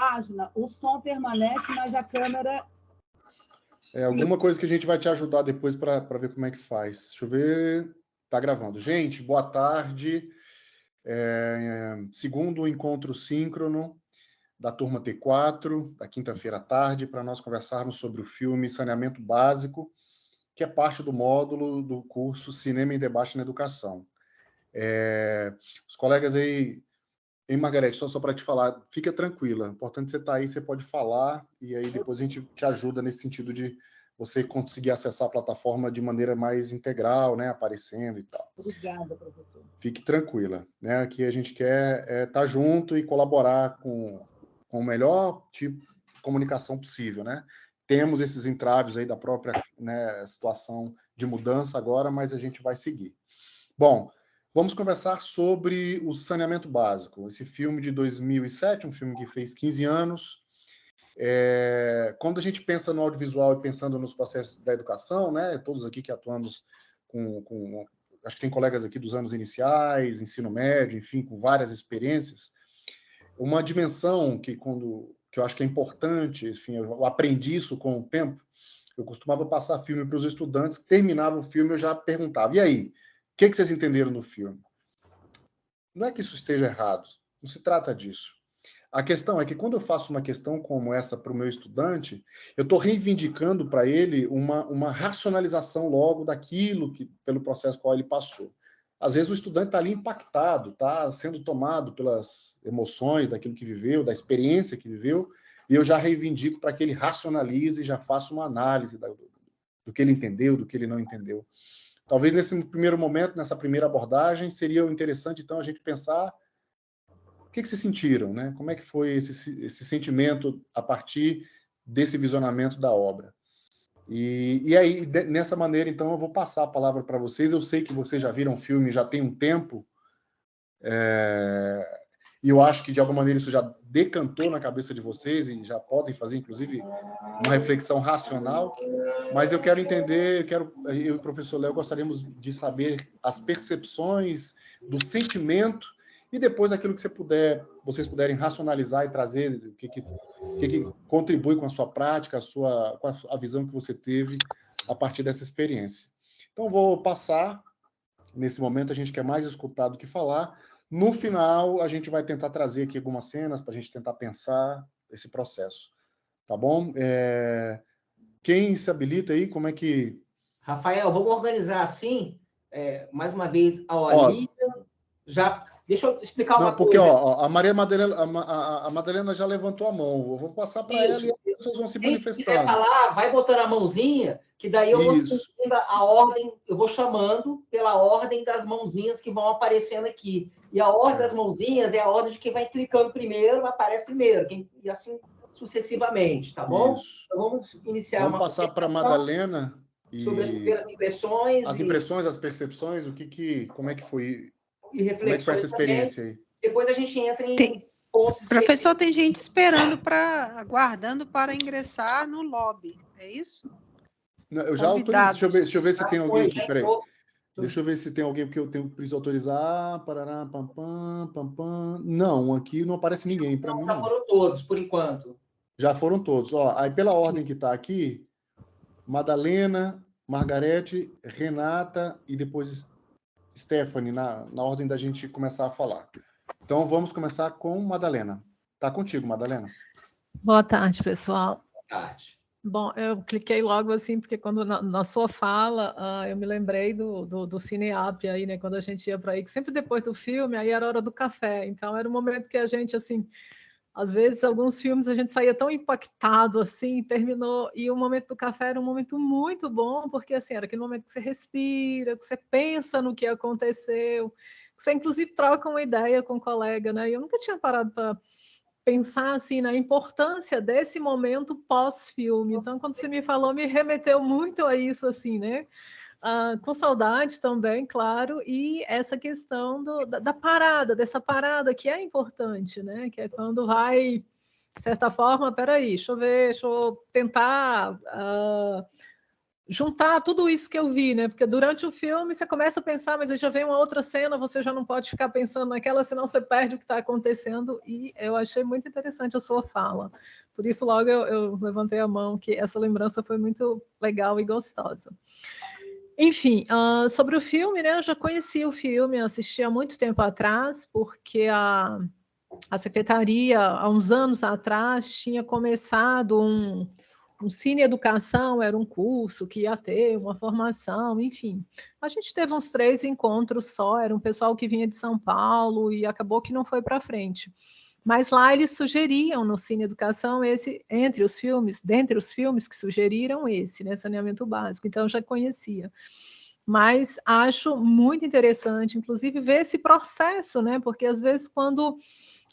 Página, o som permanece, mas a câmera... Alguma coisa que a gente vai te ajudar depois para ver como é que faz. Deixa eu ver. Tá gravando. Gente, boa tarde. Segundo encontro síncrono da turma T4, da quinta-feira à tarde, para nós conversarmos sobre o filme Saneamento Básico, que é parte do módulo do curso Cinema em Debate na Educação. Os colegas aí... Hein, Margarete, só para te falar, fica tranquila. O importante você estar aí, você pode falar, e aí depois a gente te ajuda nesse sentido de você conseguir acessar a plataforma de maneira mais integral, né, aparecendo e tal. Obrigada, professor. Fique tranquila, né? Aqui a gente quer estar junto e colaborar com o melhor tipo de comunicação possível, né? Temos esses entraves aí da própria, né, situação de mudança agora, mas a gente vai seguir. Bom, vamos conversar sobre o Saneamento Básico, esse filme de 2007, um filme que fez 15 anos. Quando a gente pensa no audiovisual e pensando nos processos da educação, né, todos aqui que atuamos acho que tem colegas aqui dos anos iniciais, ensino médio, enfim, com várias experiências, uma dimensão que eu acho que é importante, enfim, eu aprendi isso com o tempo. Eu costumava passar filme para os estudantes, terminava o filme, eu já perguntava, e aí, o que vocês entenderam no filme? Não é que isso esteja errado, não se trata disso. A questão é que quando eu faço uma questão como essa para o meu estudante, eu estou reivindicando para ele uma racionalização logo daquilo pelo processo qual ele passou. Às vezes o estudante está ali impactado, está sendo tomado pelas emoções daquilo que viveu, da experiência que viveu, e eu já reivindico para que ele racionalize e já faça uma análise do que ele entendeu, do que ele não entendeu. Talvez nesse primeiro momento, nessa primeira abordagem, seria interessante, então, a gente pensar o que vocês sentiram, né? Como é que foi esse sentimento a partir desse visionamento da obra? E aí, nessa maneira, então, eu vou passar a palavra para vocês. Eu sei que vocês já viram o filme já tem um tempo, e eu acho que, de alguma maneira, isso já decantou na cabeça de vocês e já podem fazer, inclusive, uma reflexão racional. Mas eu quero entender, eu e o professor Léo gostaríamos de saber as percepções do sentimento e depois aquilo que vocês puderem racionalizar e trazer, o que contribui com a sua prática, com a visão que você teve a partir dessa experiência. Então, vou passar, nesse momento a gente quer mais escutar do que falar. No final, a gente vai tentar trazer aqui algumas cenas para a gente tentar pensar esse processo. Tá bom? Quem se habilita aí, como é que... Rafael, vamos organizar assim, mais uma vez, a Olívia, já... Deixa eu explicar uma porque, coisa. A Maria Madalena, a Madalena já levantou a mão, eu vou passar para ela e as pessoas vão se manifestando. Se quiser falar, vai botando a mãozinha, que daí eu vou seguindo a ordem, eu vou chamando pela ordem das mãozinhas que vão aparecendo aqui. E a ordem das mãozinhas é a ordem de quem vai clicando primeiro, aparece primeiro, e assim sucessivamente, tá bom? Isso. Então vamos iniciar vamos passar para a Madalena sobre as primeiras impressões. As impressões, as percepções, como é que foi... E reflexões. Como é que foi essa experiência aí? Depois a gente entra em pontos... Professor, tem gente aguardando para ingressar no lobby, é isso? Não, eu já autorizo. Deixa eu ver se tem alguém aqui. Peraí. Deixa eu ver se tem alguém, porque eu preciso autorizar. Parará, pam, pam, pam, pam. Não, aqui não aparece ninguém para mim. Já foram todos, por enquanto. Já foram todos. Aí pela ordem que está aqui, Madalena, Margarete, Renata e depois Stephanie, na ordem da gente começar a falar. Então, vamos começar com Madalena. Tá contigo, Madalena. Boa tarde, pessoal. Boa tarde. Bom, eu cliquei logo assim, porque quando na sua fala, eu me lembrei do Cineap aí, né? Quando a gente ia para aí, que sempre depois do filme, aí era hora do café. Então, era um momento que a gente, assim... Às vezes, alguns filmes a gente saía tão impactado assim, terminou, e o momento do café era um momento muito bom, porque assim, era aquele momento que você respira, que você pensa no que aconteceu, que você inclusive troca uma ideia com o colega, né? E eu nunca tinha parado para pensar assim na importância desse momento pós-filme. Então, quando você me falou, me remeteu muito a isso, assim, né? Com saudade também, claro, e essa questão da parada, dessa parada que é importante, né? Que é quando vai, de certa forma, peraí, deixa eu ver, deixa eu tentar juntar tudo isso que eu vi, né? Porque durante o filme você começa a pensar, mas aí já vem uma outra cena, você já não pode ficar pensando naquela, senão você perde o que está acontecendo. E eu achei muito interessante a sua fala. Por isso, logo eu levantei a mão, que essa lembrança foi muito legal e gostosa. Enfim, sobre o filme, né? Eu já conheci o filme, assisti há muito tempo atrás, porque a secretaria, há uns anos atrás, tinha começado um Cine Educação, era um curso que ia ter uma formação, enfim. A gente teve uns 3 encontros só, era um pessoal que vinha de São Paulo e acabou que não foi para frente. Mas lá eles sugeriam no Cine Educação dentre os filmes que sugeriram esse, né, Saneamento Básico, então eu já conhecia. Mas acho muito interessante, inclusive, ver esse processo, né? Porque às vezes quando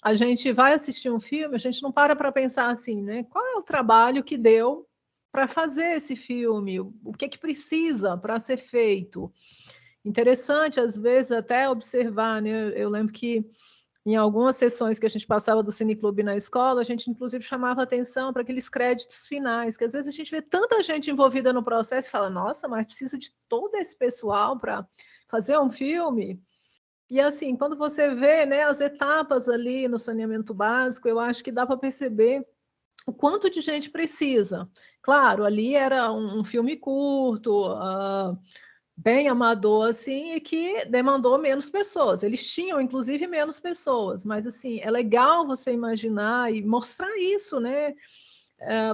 a gente vai assistir um filme, a gente não para pensar assim, né? Qual é o trabalho que deu para fazer esse filme? O que é que precisa para ser feito? Interessante, às vezes, até observar, né? Eu lembro que em algumas sessões que a gente passava do Cineclube na escola, a gente, inclusive, chamava atenção para aqueles créditos finais, que às vezes a gente vê tanta gente envolvida no processo e fala, nossa, mas precisa de todo esse pessoal para fazer um filme? E assim, quando você vê, né, as etapas ali no saneamento básico, eu acho que dá para perceber o quanto de gente precisa. Claro, ali era um filme curto, bem amador, assim, e que demandou menos pessoas. Eles tinham, inclusive, menos pessoas, mas, assim, é legal você imaginar e mostrar isso, né?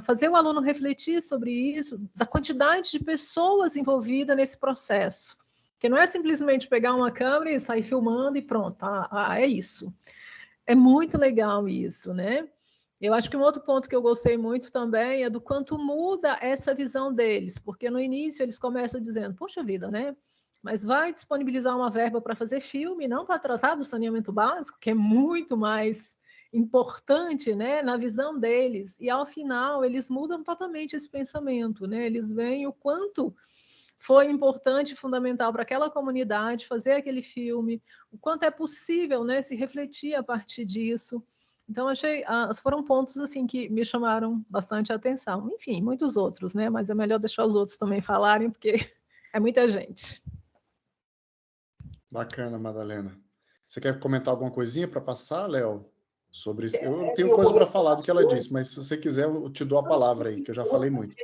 Fazer o aluno refletir sobre isso, da quantidade de pessoas envolvidas nesse processo. Porque não é simplesmente pegar uma câmera e sair filmando e pronto, é isso. É muito legal isso, né? Eu acho que um outro ponto que eu gostei muito também é do quanto muda essa visão deles, porque no início eles começam dizendo, poxa vida, né? Mas vai disponibilizar uma verba para fazer filme, não para tratar do saneamento básico, que é muito mais importante, né, na visão deles. E ao final eles mudam totalmente esse pensamento, né? Eles veem o quanto foi importante e fundamental para aquela comunidade fazer aquele filme, o quanto é possível, né, se refletir a partir disso. Então, foram pontos assim que me chamaram bastante a atenção. Enfim, muitos outros, né? Mas é melhor deixar os outros também falarem, porque é muita gente. Bacana, Madalena. Você quer comentar alguma coisinha para passar, Léo? Sobre isso? Eu tenho coisa para falar do que ela disse, mas se você quiser, eu te dou a palavra aí, que eu já falei muito.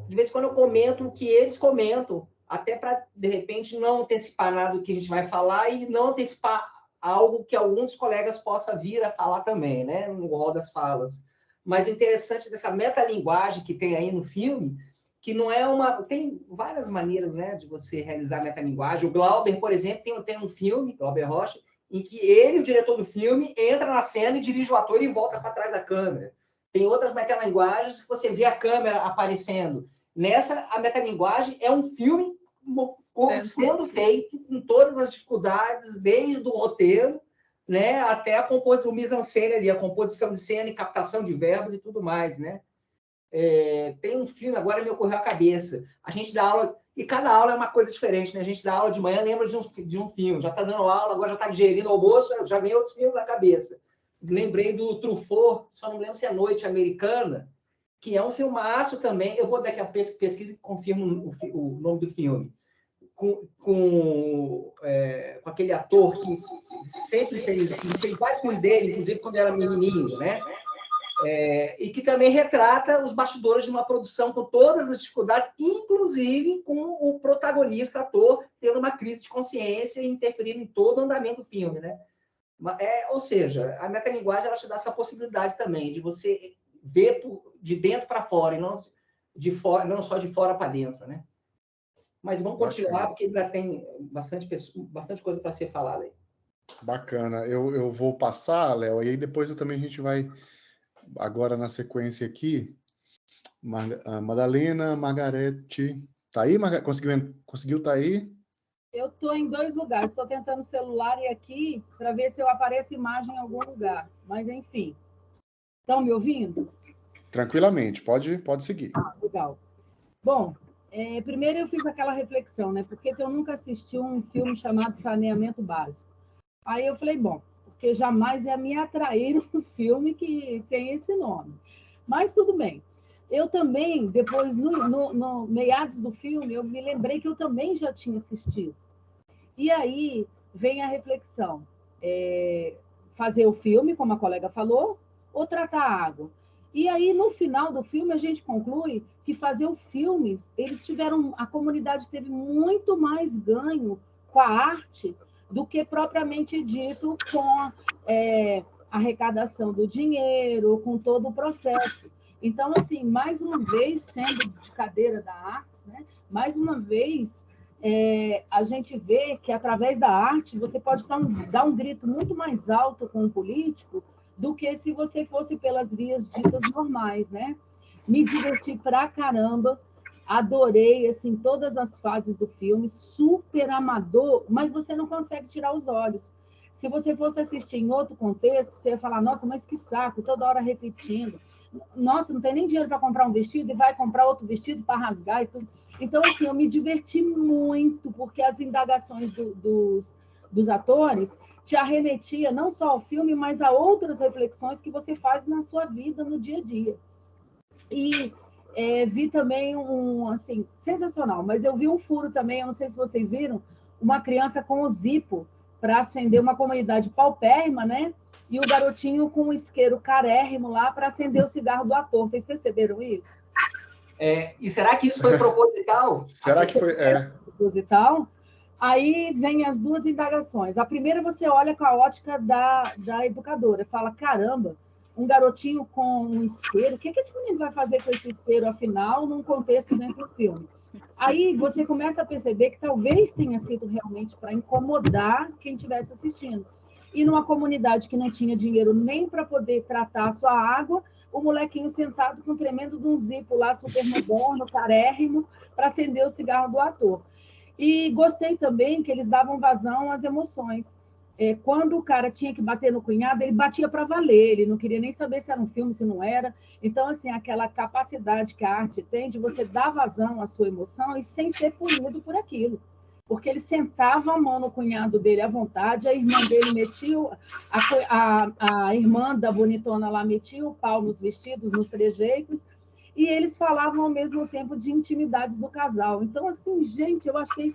De vez em quando eu comento o que eles comentam, até para, de repente, não antecipar nada do que a gente vai falar e não antecipar algo que alguns colegas possam vir a falar também, né? No rol das falas. Mas o interessante dessa metalinguagem que tem aí no filme, que não é uma... Tem várias maneiras, né, de você realizar metalinguagem. O Glauber, por exemplo, tem um filme, Glauber Rocha, em que ele, o diretor do filme, entra na cena e dirige o ator e volta para trás da câmera. Tem outras metalinguagens que você vê a câmera aparecendo. Nessa, a metalinguagem é um filme sendo feito com todas as dificuldades, desde o roteiro, né, até a composição, mise-en-scène ali, a composição de cena e captação de verbos e tudo mais, né? Tem um filme, agora me ocorreu à cabeça. A gente dá aula, e cada aula é uma coisa diferente, né? A gente dá aula de manhã, lembra de um filme, já está dando aula, agora já está digerindo o almoço, já vem outros filmes na cabeça. Lembrei do Truffaut, só não lembro se é Noite Americana, que é um filmaço também. Eu vou daqui a pesquisa e confirmo o nome do filme. Com aquele ator que sempre fez vários filmes dele, inclusive quando era menininho, né? E que também retrata os bastidores de uma produção com todas as dificuldades, inclusive com o protagonista, ator, tendo uma crise de consciência e interferindo em todo o andamento do filme, né? Ou seja, a metalinguagem ela te dá essa possibilidade também de você ver de dentro para fora e não só de fora para dentro, né? Mas vamos continuar, porque ainda tem bastante coisa para ser falada aí. Bacana. Eu vou passar, Léo, e aí depois também a gente vai, agora na sequência aqui, Madalena, Margarete. Tá aí, conseguiu tá aí? Eu estou em 2 lugares. Estou tentando o celular e aqui para ver se eu apareço imagem em algum lugar. Mas, enfim. Estão me ouvindo? Tranquilamente. Pode seguir. Legal. Bom, primeiro eu fiz aquela reflexão, né? Por que eu nunca assisti um filme chamado Saneamento Básico? Aí eu falei, bom, porque jamais ia me atrair um filme que tem esse nome. Mas tudo bem. eu também, depois, no meados do filme, eu me lembrei que eu também já tinha assistido. E aí vem a reflexão. Fazer o filme, como a colega falou, ou tratar a água. E aí, no final do filme, a gente conclui que fazer o filme, a comunidade teve muito mais ganho com a arte do que propriamente dito com a arrecadação do dinheiro, com todo o processo. Então, assim, mais uma vez, sendo de cadeira da arte, né, mais uma vez, a gente vê que, através da arte, você pode dar um grito muito mais alto com um político do que se você fosse pelas vias ditas normais, né? Me diverti pra caramba, adorei, assim, todas as fases do filme, super amador, mas você não consegue tirar os olhos. Se você fosse assistir em outro contexto, você ia falar, nossa, mas que saco, toda hora repetindo. Nossa, não tem nem dinheiro para comprar um vestido e vai comprar outro vestido para rasgar e tudo. Então, assim, eu me diverti muito, porque as indagações dos atores te arremetia não só ao filme, mas a outras reflexões que você faz na sua vida, no dia a dia. E vi também assim, sensacional, mas eu vi um furo também, eu não sei se vocês viram, uma criança com o Zippo para acender uma comunidade paupérrima, né? E o garotinho com um isqueiro carérrimo lá para acender o cigarro do ator. Vocês perceberam isso? E será que isso foi proposital? Será que foi? Proposital? Aí vem as duas indagações. A primeira você olha com a ótica da educadora, fala, caramba, um garotinho com um isqueiro, o que esse menino vai fazer com esse isqueiro, afinal, num contexto dentro do filme? Aí você começa a perceber que talvez tenha sido realmente para incomodar quem estivesse assistindo. E numa comunidade que não tinha dinheiro nem para poder tratar a sua água, o molequinho sentado com um tremendo de um Zippo lá, super moderno, carérrimo, para acender o cigarro do ator. E gostei também que eles davam vazão às emoções. Quando o cara tinha que bater no cunhado, ele batia para valer, ele não queria nem saber se era um filme, se não era. Então, assim, aquela capacidade que a arte tem de você dar vazão à sua emoção e sem ser punido por aquilo. Porque ele sentava a mão no cunhado dele à vontade, a irmã dele metia, a irmã da bonitona lá metia o pau nos vestidos, nos trejeitos, e eles falavam ao mesmo tempo de intimidades do casal. Então, assim, gente, eu achei,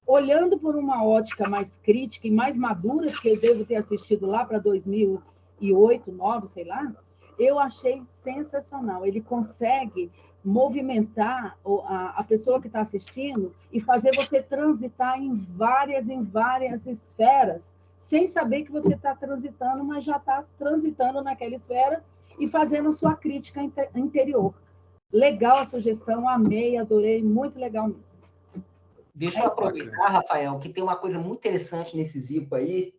olhando por uma ótica mais crítica e mais madura, porque eu devo ter assistido lá para 2008, 2009, sei lá, eu achei sensacional. Ele consegue movimentar a pessoa que está assistindo e fazer você transitar em várias esferas, sem saber que você está transitando, mas já está transitando naquela esfera e fazendo a sua crítica interior. Legal a sugestão, amei, adorei, muito legal mesmo. Deixa eu aproveitar, Rafael, que tem uma coisa muito interessante nesse Zippo aí.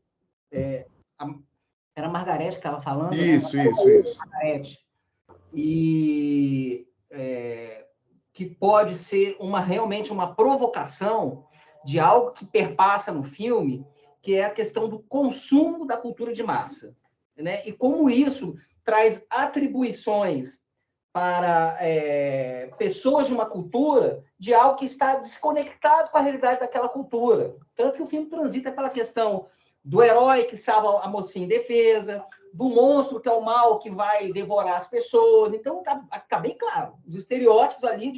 Era a Margarete que estava falando, isso, né? Isso. Margarete. E que pode ser realmente uma provocação de algo que perpassa no filme, que é a questão do consumo da cultura de massa, né? E como isso traz atribuições para pessoas de uma cultura de algo que está desconectado com a realidade daquela cultura. Tanto que o filme transita pela questão do herói que salva a mocinha indefesa, do monstro que é o mal que vai devorar as pessoas. Então, está bem claro. Os estereótipos ali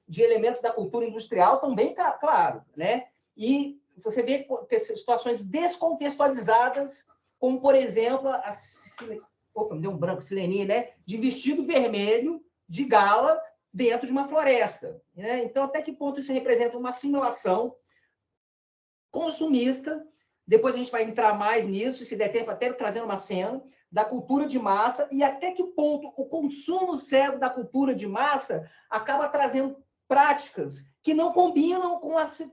de elementos da cultura industrial estão bem claros, né? E você vê situações descontextualizadas, como, por exemplo, me deu um branco, Sileni, né? De vestido vermelho, de gala, dentro de uma floresta, né? Então, até que ponto isso representa uma simulação consumista? Depois a gente vai entrar mais nisso, se der tempo, até trazendo uma cena da cultura de massa, e até que ponto o consumo cego da cultura de massa acaba trazendo práticas que não combinam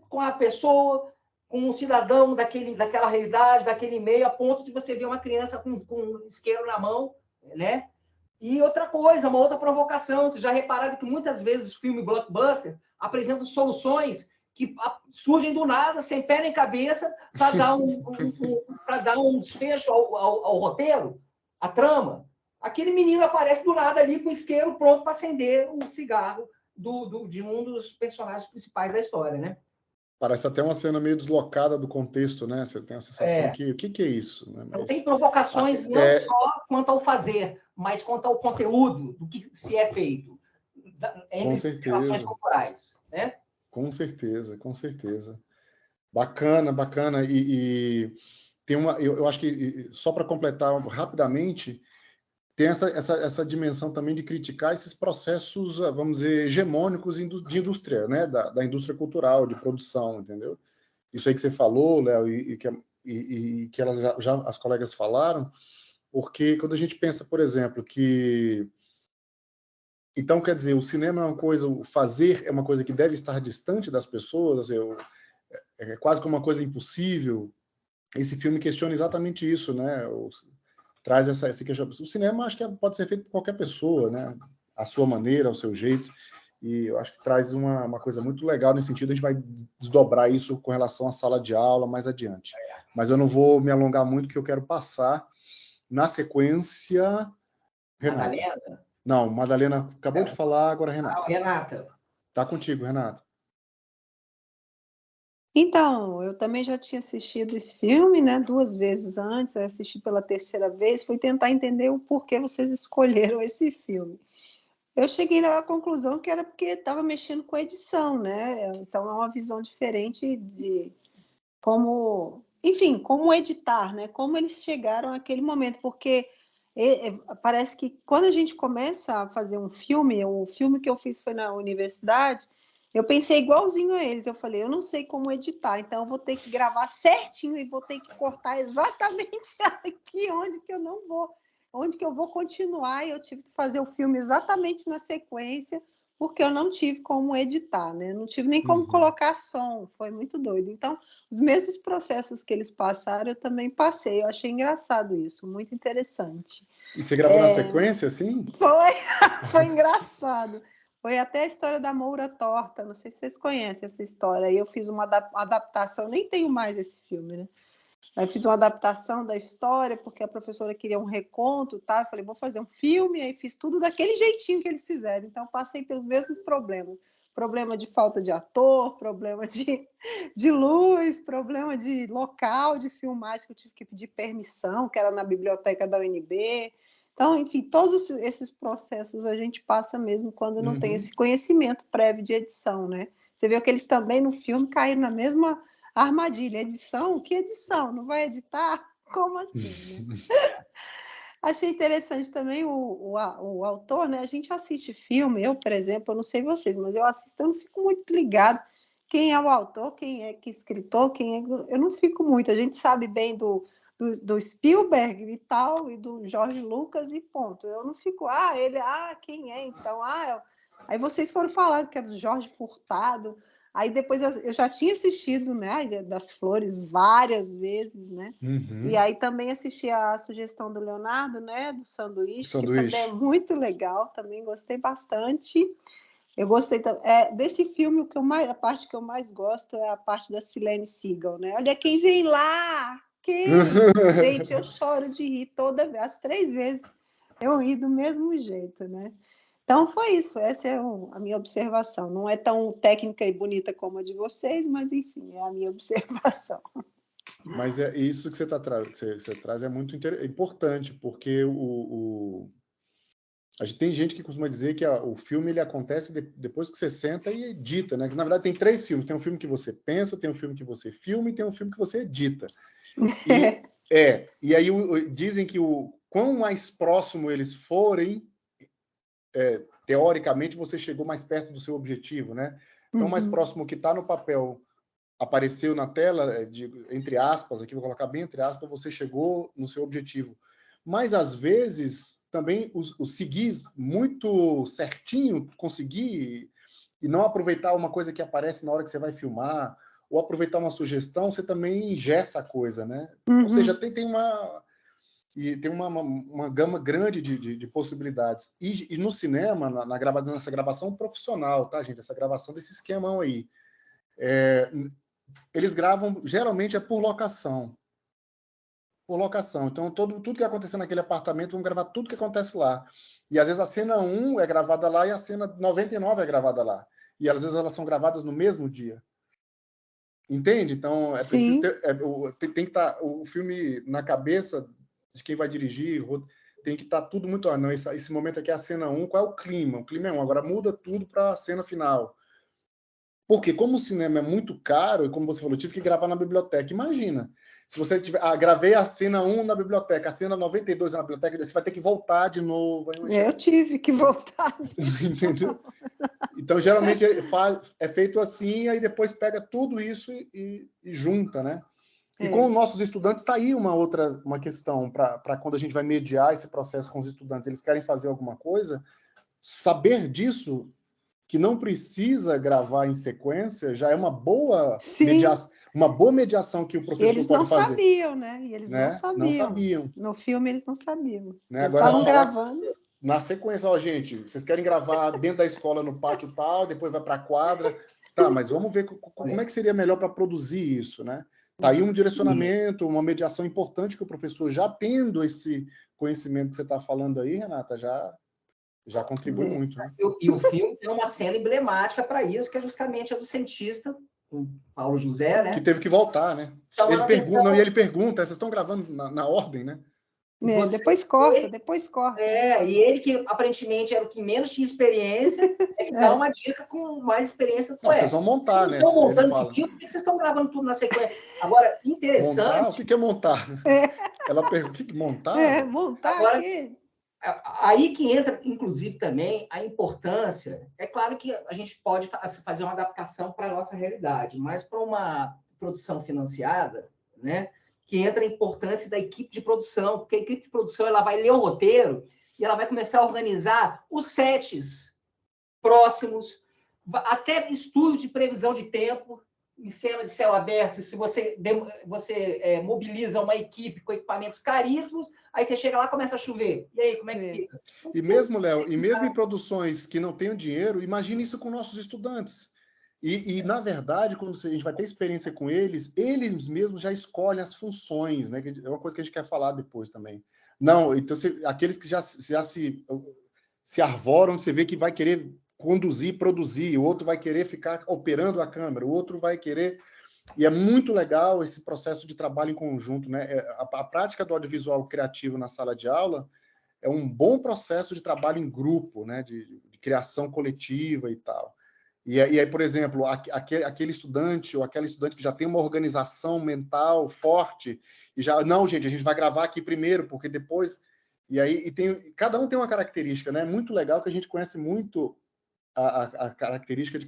com a pessoa, com o cidadão daquela realidade, daquele meio, a ponto de você ver uma criança com um isqueiro na mão, né? E outra coisa, uma outra provocação, vocês já repararam que muitas vezes o filme blockbuster apresenta soluções que surgem do nada, sem pé nem cabeça, para dar um desfecho ao roteiro, à trama. Aquele menino aparece do nada ali com o isqueiro pronto para acender um cigarro de um dos personagens principais da história, né? Parece até uma cena meio deslocada do contexto, né? Você tem a sensação que o que é isso? Né? Mas... Tem provocações não só quanto ao fazer, mas quanto ao conteúdo do que se é feito. entre as relações culturais, né? Com certeza, com certeza. Bacana, bacana. E tem eu acho que, só para completar rapidamente, tem essa dimensão também de criticar esses processos, vamos dizer, hegemônicos de indústria, né? Da indústria cultural, de produção, entendeu? Isso aí que você falou, Léo, e que elas as colegas falaram, porque quando a gente pensa, por exemplo, que... Então, quer dizer, o cinema é uma coisa, o fazer é uma coisa que deve estar distante das pessoas, assim, é quase como uma coisa impossível. Esse filme questiona exatamente isso, né? Traz esse questionamento. O cinema, acho que pode ser feito por qualquer pessoa, né? À sua maneira, ao seu jeito. E eu acho que traz uma coisa muito legal nesse sentido. A gente vai desdobrar isso com relação à sala de aula mais adiante. Mas eu não vou me alongar muito, porque eu quero passar na sequência... Renata. Madalena? Não, Madalena acabou de falar, agora Renata. Renata. Tá contigo, Renata. Então, eu também já tinha assistido esse filme, né, 2 vezes antes, assisti pela 3ª vez, fui tentar entender o porquê vocês escolheram esse filme. Eu cheguei na conclusão que era porque estava mexendo com edição, né? Então é uma visão diferente de como, enfim, como editar, né? Como eles chegaram àquele momento, porque parece que quando a gente começa a fazer um filme, o filme que eu fiz foi na universidade, eu pensei igualzinho a eles. Eu falei, eu não sei como editar, então eu vou ter que gravar certinho e vou ter que cortar exatamente aqui onde que eu vou continuar, e eu tive que fazer o filme exatamente na sequência, porque eu não tive como editar, né? Não tive nem como colocar som, foi muito doido. Então, os mesmos processos que eles passaram, eu também passei. Eu achei engraçado isso, muito interessante. E você gravou na sequência, assim? Foi engraçado. Foi até a história da Moura Torta, não sei se vocês conhecem essa história. Aí eu fiz uma adaptação, nem tenho mais esse filme, né? Aí fiz uma adaptação da história, porque a professora queria um reconto, tá? Eu falei, vou fazer um filme, aí fiz tudo daquele jeitinho que eles fizeram. Então, passei pelos mesmos problemas. Problema de falta de ator, problema de luz, problema de local de filmagem, que eu tive que pedir permissão, que era na biblioteca da UNB. Então, enfim, todos esses processos a gente passa mesmo quando não tem esse conhecimento prévio de edição, né? Você viu que eles também no filme caíram na mesma armadilha. Edição? Que edição? Não vai editar? Como assim, né? Achei interessante também o autor, né? A gente assiste filme, eu, por exemplo, eu não sei vocês, mas eu assisto, eu não fico muito ligado quem é o autor, quem é que escritor, quem é... Eu não fico muito. A gente sabe bem do Spielberg e tal, e do George Lucas e ponto. Eu não fico, quem é então? Aí vocês foram falar que é do Jorge Furtado. Aí depois eu já tinha assistido, né, a Ilha das Flores várias vezes, né? E aí também assisti a sugestão do Leonardo, né, do sanduíche, que também é muito legal, também gostei bastante. Eu gostei desse filme, a parte que eu mais gosto é a parte da Silene Seagal, né? Olha quem vem lá! Gente, eu choro de rir toda vez, as 3 vezes eu ri do mesmo jeito, né? Então foi isso, essa é a minha observação. Não é tão técnica e bonita como a de vocês, mas enfim, é a minha observação. Mas é isso que você traz é muito importante, porque a gente tem gente que costuma dizer que o filme ele acontece depois que você senta e edita, né? Que na verdade tem 3 filmes. Tem um filme que você pensa, tem um filme que você filma e tem um filme que você edita. E aí dizem que quão mais próximo eles forem, teoricamente você chegou mais perto do seu objetivo, né? Então mais próximo que está no papel apareceu na tela, entre aspas, aqui vou colocar bem entre aspas, você chegou no seu objetivo. Mas, às vezes, também o seguir muito certinho, conseguir e não aproveitar uma coisa que aparece na hora que você vai filmar, ou aproveitar uma sugestão, você também engessa a coisa, né? Ou seja, tem uma gama grande de possibilidades. E no cinema, nessa gravação profissional, tá, gente? Essa gravação desse esquemão aí. Eles gravam, geralmente, por locação. Por locação. Então, tudo que acontece naquele apartamento, vão gravar tudo que acontece lá. E, às vezes, a cena 1 é gravada lá e a cena 99 é gravada lá. E, às vezes, elas são gravadas no mesmo dia. Entende? Então, é preciso tem que estar o filme na cabeça de quem vai dirigir, tem que estar tudo muito... não, esse momento aqui é a cena 1, qual é o clima? O clima é 1, agora muda tudo para a cena final. Porque como o cinema é muito caro, e como você falou, eu tive que gravar na biblioteca. Imagina, se você tiver... gravei a cena 1 na biblioteca, a cena 92 na biblioteca, você vai ter que voltar de novo. Eu tive que voltar. Entendeu? Então, geralmente, é feito assim, aí depois pega tudo isso e junta, né? E com os nossos estudantes, está aí uma questão para quando a gente vai mediar esse processo com os estudantes, eles querem fazer alguma coisa, saber disso, que não precisa gravar em sequência, já é uma boa mediação que o professor pode fazer. Eles não sabiam, né? E eles né? Não sabiam. No filme, eles não sabiam. Né? Eles Agora, estavam gravando. Na sequência, ó, gente, vocês querem gravar dentro da escola, no pátio tal, depois vai para a quadra. Tá, mas vamos ver como é que seria melhor para produzir isso, né? Tá aí um direcionamento, uma mediação importante que o professor, já tendo esse conhecimento que você está falando aí, Renata, já contribui muito. Né? E o filme tem uma cena emblemática para isso, que é justamente a do cientista, o Paulo José, né? Que teve que voltar, né? Ele pergunta, vocês estão gravando na ordem, né? Depois corta. E ele, que aparentemente era o que menos tinha experiência, dá uma dica com mais experiência. Vocês vão montar, né? Estão montando esse filme, por que vocês estão gravando tudo na sequência? Agora, interessante... Montar? O que é montar? Ela pergunta, o que montar? Montar agora, aqui. Aí que entra, inclusive, também a importância. É claro que a gente pode fazer uma adaptação para a nossa realidade, mas para uma produção financiada, né? Que entra a importância da equipe de produção, porque a equipe de produção ela vai ler o roteiro e ela vai começar a organizar os sets próximos, até estudo de previsão de tempo, em cena de céu aberto. Se você mobiliza uma equipe com equipamentos caríssimos, aí você chega lá e começa a chover. E aí, como é que fica? E mesmo, Léo, em produções que não tenham dinheiro, imagine isso com nossos estudantes. E, na verdade, quando a gente vai ter experiência com eles mesmos já escolhem as funções, né? É uma coisa que a gente quer falar depois também. Não, então, aqueles que já se arvoram, você vê que vai querer conduzir, produzir, o outro vai querer ficar operando a câmera, o outro vai querer... E é muito legal esse processo de trabalho em conjunto, né? A prática do audiovisual criativo na sala de aula é um bom processo de trabalho em grupo, né? De criação coletiva e tal. E aí, por exemplo, aquele estudante ou aquela estudante que já tem uma organização mental forte e já, não, gente, a gente vai gravar aqui primeiro, porque depois... E aí, cada um tem uma característica, né? É muito legal que a gente conhece muito a característica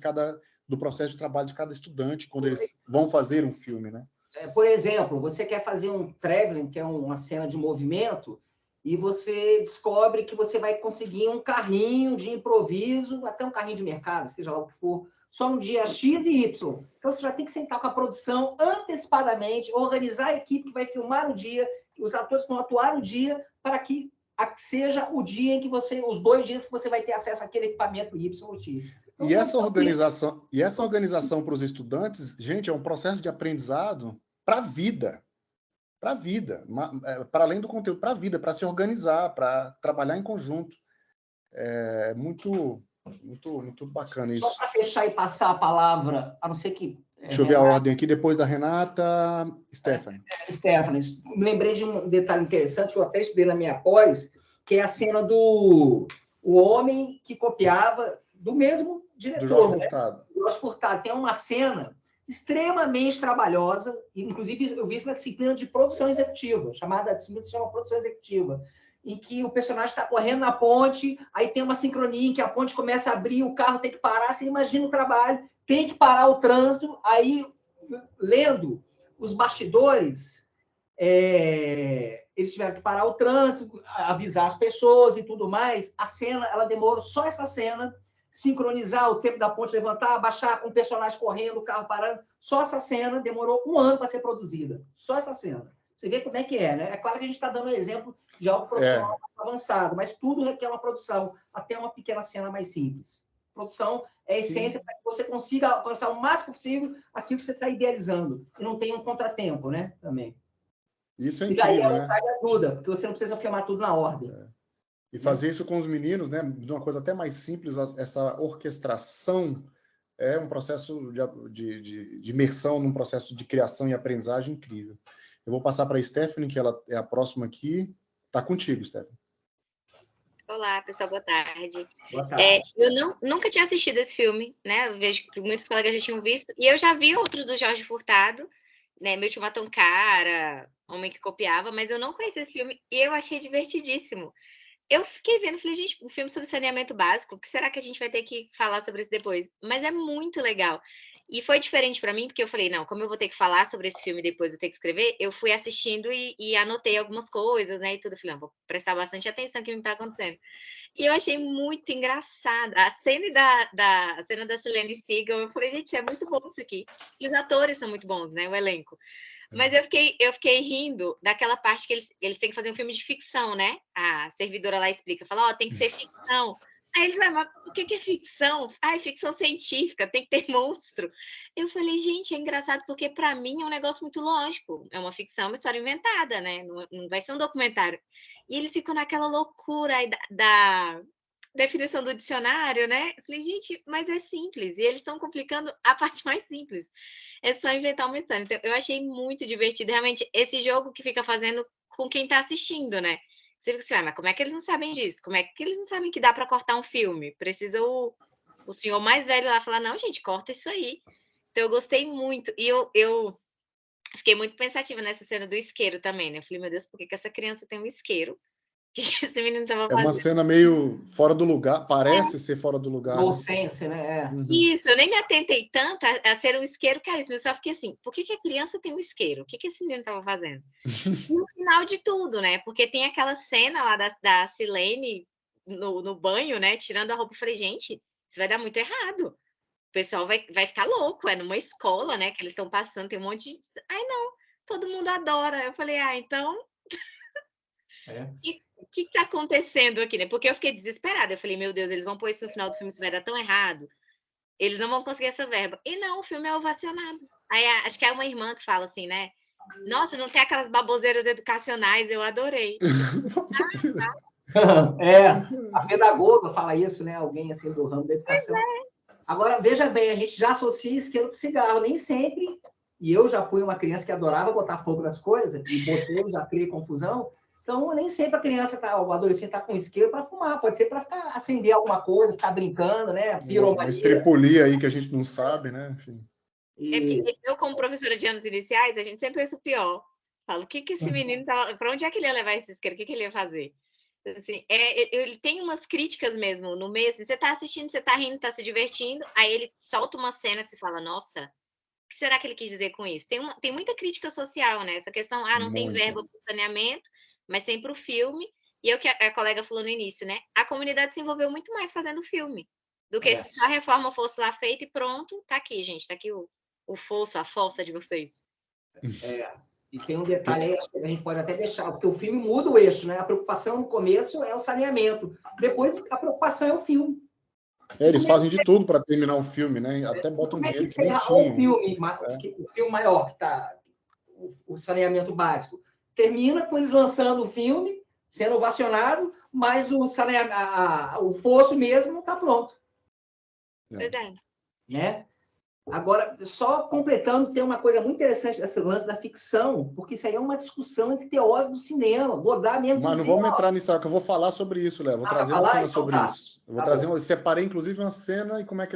do processo de trabalho de cada estudante quando eles vão fazer um filme, né? Por exemplo, você quer fazer um traveling, que é uma cena de movimento, e você descobre que você vai conseguir um carrinho de improviso, até um carrinho de mercado, seja lá o que for, só no dia X e Y. Então, você já tem que sentar com a produção antecipadamente, organizar a equipe que vai filmar no dia, os atores que vão atuar no dia, para que seja o dia em que os 2 dias que você vai ter acesso àquele equipamento Y ou X. Então, e essa organização para os estudantes, gente, é um processo de aprendizado para a vida. Para a vida. Para além do conteúdo, para a vida, para se organizar, para trabalhar em conjunto. É muito, muito, muito bacana isso. Só para fechar e passar a palavra, a não ser que... Deixa eu ver a ordem aqui, depois da Renata, Stephanie. Stephanie, me lembrei de um detalhe interessante que eu até estudei na minha pós, que é a cena do homem que copiava do mesmo diretor. Do Jorge Furtado. Do Jorge Furtado. Tem uma cena extremamente trabalhosa, inclusive eu vi isso na disciplina de produção executiva, a disciplina se chama produção executiva, em que o personagem está correndo na ponte, aí tem uma sincronia em que a ponte começa a abrir, o carro tem que parar, você imagina o trabalho, tem que parar o trânsito, aí, lendo os bastidores, eles tiveram que parar o trânsito, avisar as pessoas e tudo mais. A cena, ela demorou, só essa cena, sincronizar o tempo da ponte levantar, abaixar, com o personagem correndo, o carro parando, só essa cena demorou 1 ano para ser produzida. Só essa cena. Você vê como é que é, né? É claro que a gente está dando um exemplo de algo profissional avançado, mas tudo requer uma produção, até uma pequena cena mais simples. Produção é essência para que você consiga alcançar o máximo possível aquilo que você está idealizando. E não tenha um contratempo, né? Também. Isso é incrível, e daí a vontade ajuda, porque você não precisa filmar tudo na ordem. E fazer isso com os meninos, né? De uma coisa até mais simples, essa orquestração é um processo de imersão num processo de criação e aprendizagem incrível. Eu vou passar para a Stephanie, que ela é a próxima aqui. Está contigo, Stephanie. Olá, pessoal, boa tarde. Boa tarde. Eu nunca tinha assistido esse filme, né? Eu vejo que muitos colegas já tinham visto. E eu já vi outros do Jorge Furtado, né? Meu Tio Matam Cara, Homem que Copiava, mas eu não conhecia esse filme e eu achei divertidíssimo. Eu fiquei vendo, falei, gente, um filme sobre saneamento básico, o que será que a gente vai ter que falar sobre isso depois? Mas é muito legal. E foi diferente para mim, porque eu falei, não, como eu vou ter que falar sobre esse filme depois, eu tenho que escrever, eu fui assistindo e anotei algumas coisas, né, e tudo. Eu falei, não, vou prestar bastante atenção no que está acontecendo. E eu achei muito engraçada. A cena da Selene Seagal, eu falei, gente, é muito bom isso aqui. E os atores são muito bons, né, o elenco. Mas eu fiquei rindo daquela parte que eles têm que fazer um filme de ficção, né? A servidora lá explica, fala, ó, tem que ser ficção. Aí eles, mas o que é ficção? Ah, é ficção científica, tem que ter monstro. Eu falei, gente, é engraçado porque para mim é um negócio muito lógico. É uma ficção, uma história inventada, né? Não vai ser um documentário. E eles ficam naquela loucura aí da definição do dicionário, né? Eu falei, gente, mas é simples. E eles estão complicando a parte mais simples. É só inventar uma história. Então, eu achei muito divertido. Realmente, esse jogo que fica fazendo com quem está assistindo, né? Você fica assim, mas como é que eles não sabem disso? Como é que eles não sabem que dá para cortar um filme? Precisa o senhor mais velho lá falar, não, gente, corta isso aí. Então, eu gostei muito. E eu fiquei muito pensativa nessa cena do isqueiro também, né? Eu falei, meu Deus, por que essa criança tem um isqueiro? O que esse menino estava É uma fazendo? cena meio fora do lugar, parece ser fora do lugar. Né? Nonsense, né? Uhum. Isso, eu nem me atentei tanto a ser um isqueiro caríssimo. Eu só fiquei assim, por que a criança tem um isqueiro? O que esse menino estava fazendo? E no final de tudo, né? Porque tem aquela cena lá da Silene no banho, né? Tirando a roupa. Eu falei, gente, isso vai dar muito errado. O pessoal vai ficar louco. É numa escola, né? Que eles estão passando, tem um monte de... Ai, não, todo mundo adora. Eu falei, então... O que está acontecendo aqui, né? Porque eu fiquei desesperada. Eu falei, meu Deus, eles vão pôr isso no final do filme, isso vai dar tão errado. Eles não vão conseguir essa verba. E não, o filme é ovacionado. Aí acho que é uma irmã que fala assim, né? Nossa, não tem aquelas baboseiras educacionais, eu adorei. A pedagoga fala isso, né? Alguém assim do ramo da educação. Agora, veja bem, a gente já associa isqueiro com cigarro, nem sempre. E eu já fui uma criança que adorava botar fogo nas coisas, e botei, já criei confusão. Então, nem sempre a criança, o adolescente está com isqueiro para fumar, pode ser para acender alguma coisa, ficar brincando, né? Uma estripulia aí que a gente não sabe, né? Enfim. É porque eu, como professora de anos iniciais, a gente sempre pensa o pior. Falo, o que esse menino tava... Para onde é que ele ia levar esse isqueiro? O que ele ia fazer? Assim, ele tem umas críticas mesmo no meio. Assim, você está assistindo, você está rindo, está se divertindo, aí ele solta uma cena e você fala, nossa, o que será que ele quis dizer com isso? Tem muita crítica social, né? Essa questão, não tem verba para o saneamento, mas tem para o filme. E é o que a colega falou no início, né? A comunidade se envolveu muito mais fazendo filme do que se só a reforma fosse lá feita e pronto, tá aqui, gente, tá aqui o fosso, a fossa de vocês. E tem um detalhe aí, acho que a gente pode até deixar, porque o filme muda o eixo, né? A preocupação no começo é o saneamento, depois a preocupação é o filme. Eles fazem de tudo para terminar um filme, né? Até botam dinheiro que nem tinha. O filme maior, que tá o saneamento básico, termina com eles lançando o filme, sendo ovacionado, mas o fosso mesmo não está pronto. Verdade. Né? Agora, só completando, tem uma coisa muito interessante desse lance da ficção, porque isso aí é uma discussão entre teóricos do cinema. Vou dar mesmo. Mas não vamos entrar nisso, que eu vou falar sobre isso, Léo. Vou trazer uma cena sobre isso. Eu vou trazer eu separei, inclusive, uma cena e como é que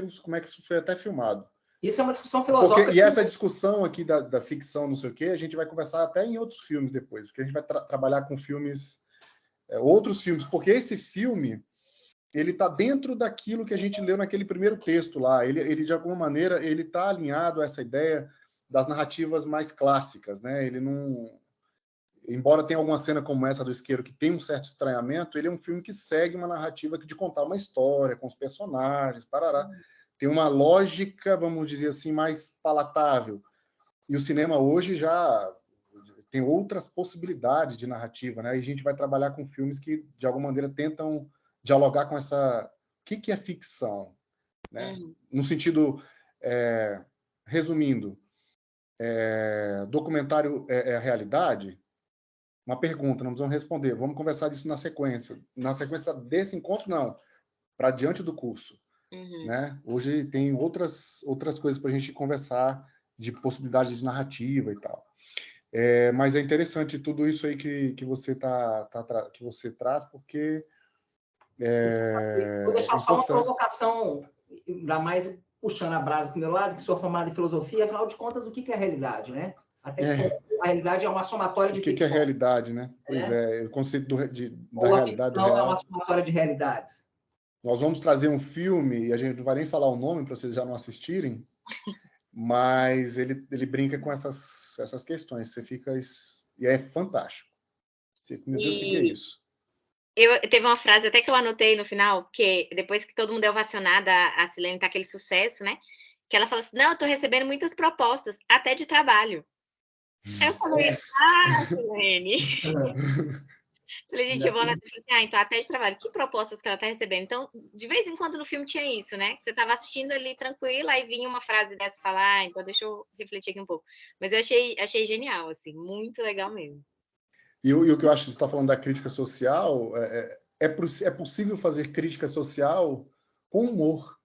isso foi até filmado. Isso é uma discussão filosófica. E essa discussão aqui da ficção, não sei o quê, a gente vai conversar até em outros filmes depois, porque a gente vai trabalhar com filmes, outros filmes, porque esse filme, ele está dentro daquilo que a gente leu naquele primeiro texto lá. Ele de alguma maneira, ele está alinhado a essa ideia das narrativas mais clássicas, né? Ele não... Embora tenha alguma cena como essa do isqueiro que tem um certo estranhamento, ele é um filme que segue uma narrativa de contar uma história com os personagens, parará. Tem uma lógica, vamos dizer assim, mais palatável. E o cinema hoje já tem outras possibilidades de narrativa, né? E a gente vai trabalhar com filmes que, de alguma maneira, tentam dialogar com essa... O que é ficção? Né? No sentido... Resumindo, documentário é a realidade? Uma pergunta, não precisamos responder. Vamos conversar disso na sequência. Na sequência desse encontro, não. Para diante do curso. Né? Hoje tem outras coisas para a gente conversar de possibilidades de narrativa e tal. Mas é interessante tudo isso aí que você que você traz, porque Vou deixar só uma provocação, ainda mais puxando a brasa para o meu lado, que sou formado em filosofia, afinal de contas, o que é a realidade, né? Até a realidade é uma somatória de ficções. O que é realidade, né? Pois é, o conceito da realidade do real. É uma somatória de realidades. Nós vamos trazer um filme, e a gente não vai nem falar o nome para vocês já não assistirem, mas ele brinca com essas questões. Você fica... E é fantástico. Meu Deus, o que é isso? Teve uma frase até que eu anotei no final, que depois que todo mundo é ovacionada, a Silene tá aquele sucesso, né? Que ela fala assim, não, eu tô recebendo muitas propostas, até de trabalho. Aí eu falei, Silene. Falei, gente, eu vou na assim, então até de trabalho. Que propostas que ela tá recebendo? Então, de vez em quando no filme tinha isso, né? Você tava assistindo ali tranquila, aí vinha uma frase dessa e falar, então deixa eu refletir aqui um pouco. Mas eu achei genial, assim, muito legal mesmo. E o que eu acho que você está falando da crítica social, é possível fazer crítica social com humor.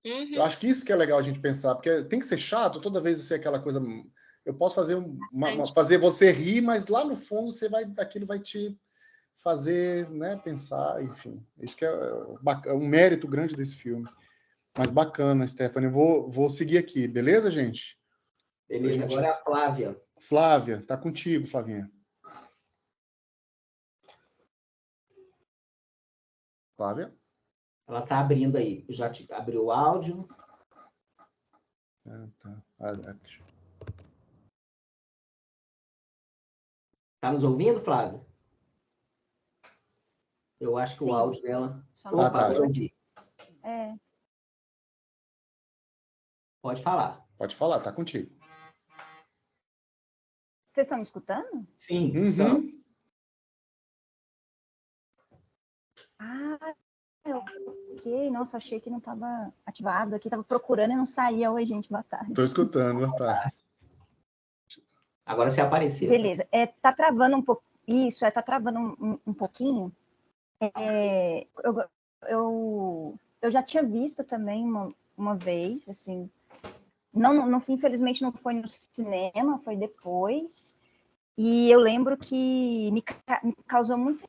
Uhum. Eu acho que isso que é legal a gente pensar, porque tem que ser chato, toda vez ser aquela coisa... Eu posso fazer fazer você rir, mas lá no fundo aquilo vai te fazer, né, pensar, enfim. Isso que é um mérito grande desse filme. Mas bacana, Stephanie. Eu vou seguir aqui, beleza, gente? Beleza, agora é a Flávia. Flávia, tá contigo, Flavinha. Flávia? Ela tá abrindo aí. Já abriu o áudio. Tá. Tá nos ouvindo, Flávia? Eu acho que Sim. o áudio dela... Tá. Pode falar. Pode falar, tá contigo. Vocês estão me escutando? Sim. Uhum. Ok. Nossa, achei que não estava ativado aqui. Estava procurando e não saía. Oi, gente, boa tarde. Tô escutando, boa tarde. Agora você apareceu. Beleza. Tá travando um pouco. Isso, tá travando um pouquinho. Eu já tinha visto também uma vez, assim... Não, infelizmente não foi no cinema, foi depois. E eu lembro que me causou muita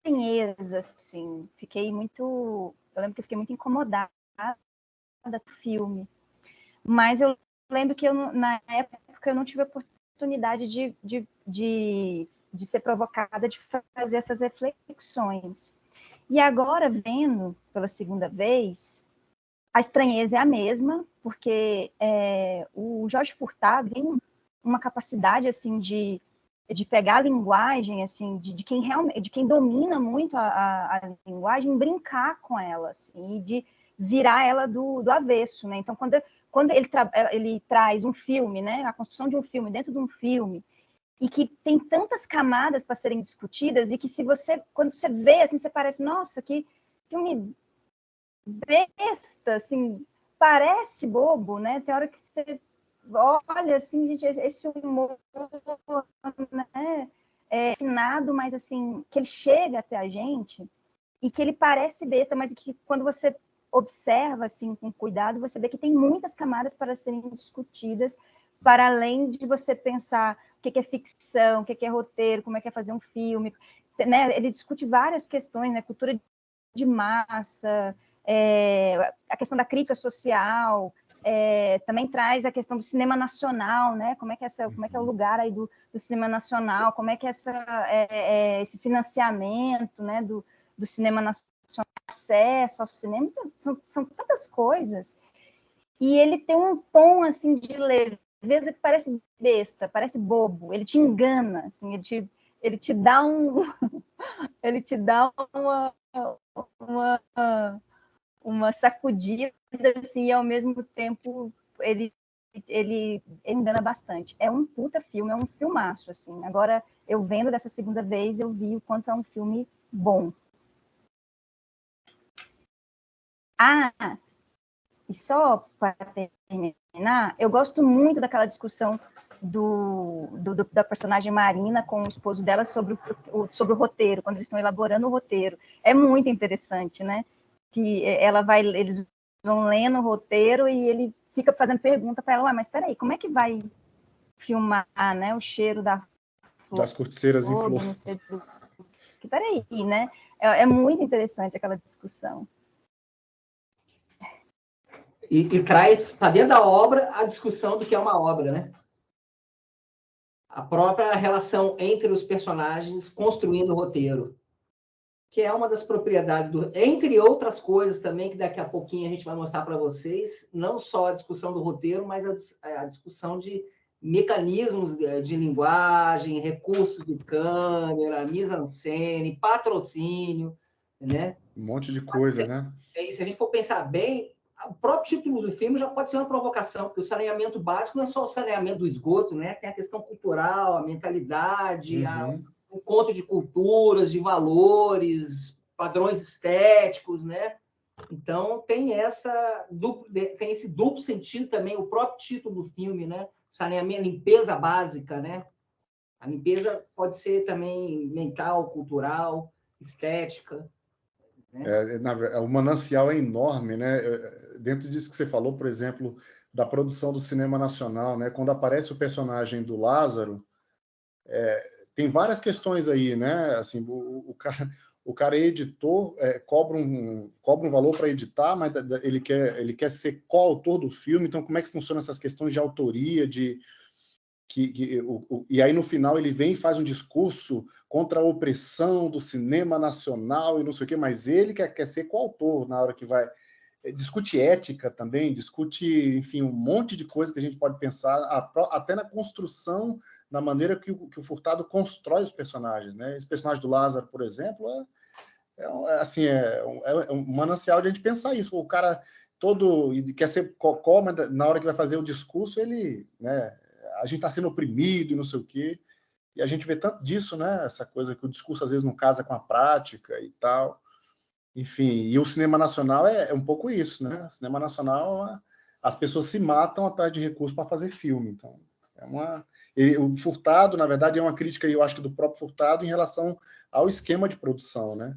estranheza, assim. Eu lembro que eu fiquei muito incomodada com o filme. Mas eu lembro que na época eu não tive a oportunidade de ser provocada de fazer essas reflexões. E agora, vendo pela segunda vez, a estranheza é a mesma, porque o Jorge Furtado tem uma capacidade assim de pegar a linguagem assim de quem domina muito a linguagem, brincar com ela assim, e de virar ela do avesso, né? Então, quando ele traz um filme, né, a construção de um filme dentro de um filme, e que tem tantas camadas para serem discutidas, e que quando você vê assim, você parece, nossa, que filme besta, assim, parece bobo, né? Tem hora que você olha assim, gente, esse humor, né, refinado, mas assim, que ele chega até a gente e que ele parece besta, mas que quando você observa assim com cuidado, você vê que tem muitas camadas para serem discutidas, para além de você pensar o que é ficção, o que é roteiro, como é que é fazer um filme, né? Ele discute várias questões, né? Cultura de massa, a questão da crítica social, também traz a questão do cinema nacional, né? Como é que é o lugar aí do cinema nacional, como é que esse financiamento, né, do cinema nacional, acesso ao cinema, são tantas coisas. E ele tem um tom assim de leveza que parece besta, parece bobo, ele te engana, assim, ele te dá ele te dá uma sacudida, assim, e ao mesmo tempo ele engana bastante. É um puta filme, é um filmaço, assim. Agora, eu vendo dessa segunda vez, eu vi o quanto é um filme bom. E só para terminar, eu gosto muito daquela discussão da personagem Marina com o esposo dela sobre o roteiro, quando eles estão elaborando o roteiro. É muito interessante, né? Que eles vão lendo o roteiro e ele fica fazendo pergunta para ela, mas espera aí, como é que vai filmar, né, o cheiro da flor, das corticeiras em flor, Porque, peraí, né? É muito interessante aquela discussão. E traz para dentro da obra a discussão do que é uma obra, né? A própria relação entre os personagens construindo o roteiro, que é uma das propriedades entre outras coisas também, que daqui a pouquinho a gente vai mostrar para vocês, não só a discussão do roteiro, mas a discussão de mecanismos de linguagem, recursos de câmera, mise-en-scène, patrocínio, né? Um monte de coisa, né? Se a gente for pensar bem, o próprio título do filme já pode ser uma provocação, porque o saneamento básico não é só o saneamento do esgoto, né? Tem a questão cultural, a mentalidade, o encontro de culturas, de valores, padrões estéticos, né? Então, tem esse duplo sentido também, o próprio título do filme, né? Saneamento, limpeza básica, né? A limpeza pode ser também mental, cultural, estética. O manancial é enorme, né? Dentro disso que você falou, por exemplo, da produção do cinema nacional, né? Quando aparece o personagem do Lázaro, tem várias questões aí, né? Assim, o cara é editor, cobra um valor para editar, mas ele quer ser coautor do filme, então como é que funciona essas questões de autoria, e aí no final ele vem e faz um discurso contra a opressão do cinema nacional e não sei o quê, mas ele quer ser coautor na hora que vai. Discute ética também, discute, enfim, um monte de coisa que a gente pode pensar, até na construção, na maneira que o Furtado constrói os personagens, né? Esse personagem do Lázaro, por exemplo, é um manancial de a gente pensar isso. O cara todo quer ser cocó, mas na hora que vai fazer o discurso, ele, né? A gente está sendo oprimido e não sei o quê. E a gente vê tanto disso, né? Essa coisa que o discurso às vezes não casa com a prática e tal. Enfim, e o cinema nacional é um pouco isso, né? O cinema nacional, as pessoas se matam atrás de recursos para fazer filme. Então, o Furtado, na verdade, é uma crítica, eu acho que do próprio Furtado em relação ao esquema de produção, né?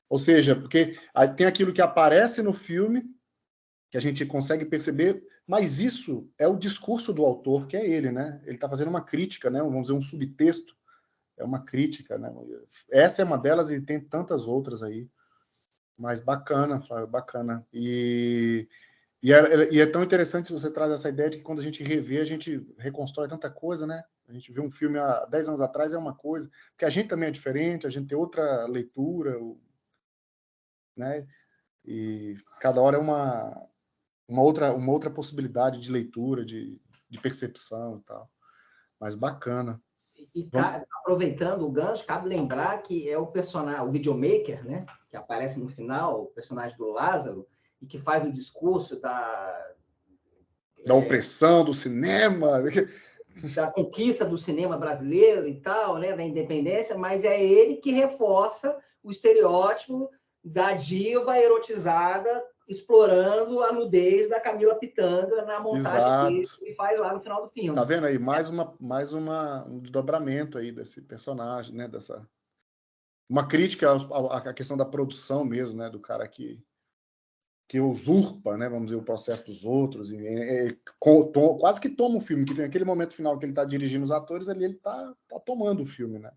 Ou seja, porque tem aquilo que aparece no filme, que a gente consegue perceber, mas isso é o discurso do autor, que é ele, né? Ele está fazendo uma crítica, né? Vamos dizer, um subtexto, é uma crítica, né? Essa é uma delas e tem tantas outras aí. Mas bacana, Flávio, bacana. E é tão interessante se você traz essa ideia de que quando a gente revê, a gente reconstrói tanta coisa, né? A gente vê um filme há 10 anos atrás é uma coisa, porque a gente também é diferente, a gente tem outra leitura, né? E cada hora é uma outra possibilidade de leitura, de percepção e tal. Mas bacana. E aproveitando o gancho, cabe lembrar que é o personagem, o videomaker, né, que aparece no final, o personagem do Lázaro, e que faz o discurso da opressão do cinema, da conquista do cinema brasileiro e tal, né, da independência, mas é ele que reforça o estereótipo da diva erotizada explorando a nudez da Camila Pitanga na montagem que ele faz lá no final do filme. Tá vendo aí? Mais um desdobramento aí desse personagem, né? Uma crítica à questão da produção mesmo, né? Do cara que usurpa, né? Vamos dizer, o processo dos outros. Quase que toma o filme, que tem aquele momento final que ele está dirigindo os atores, ali ele tá tomando o filme, né?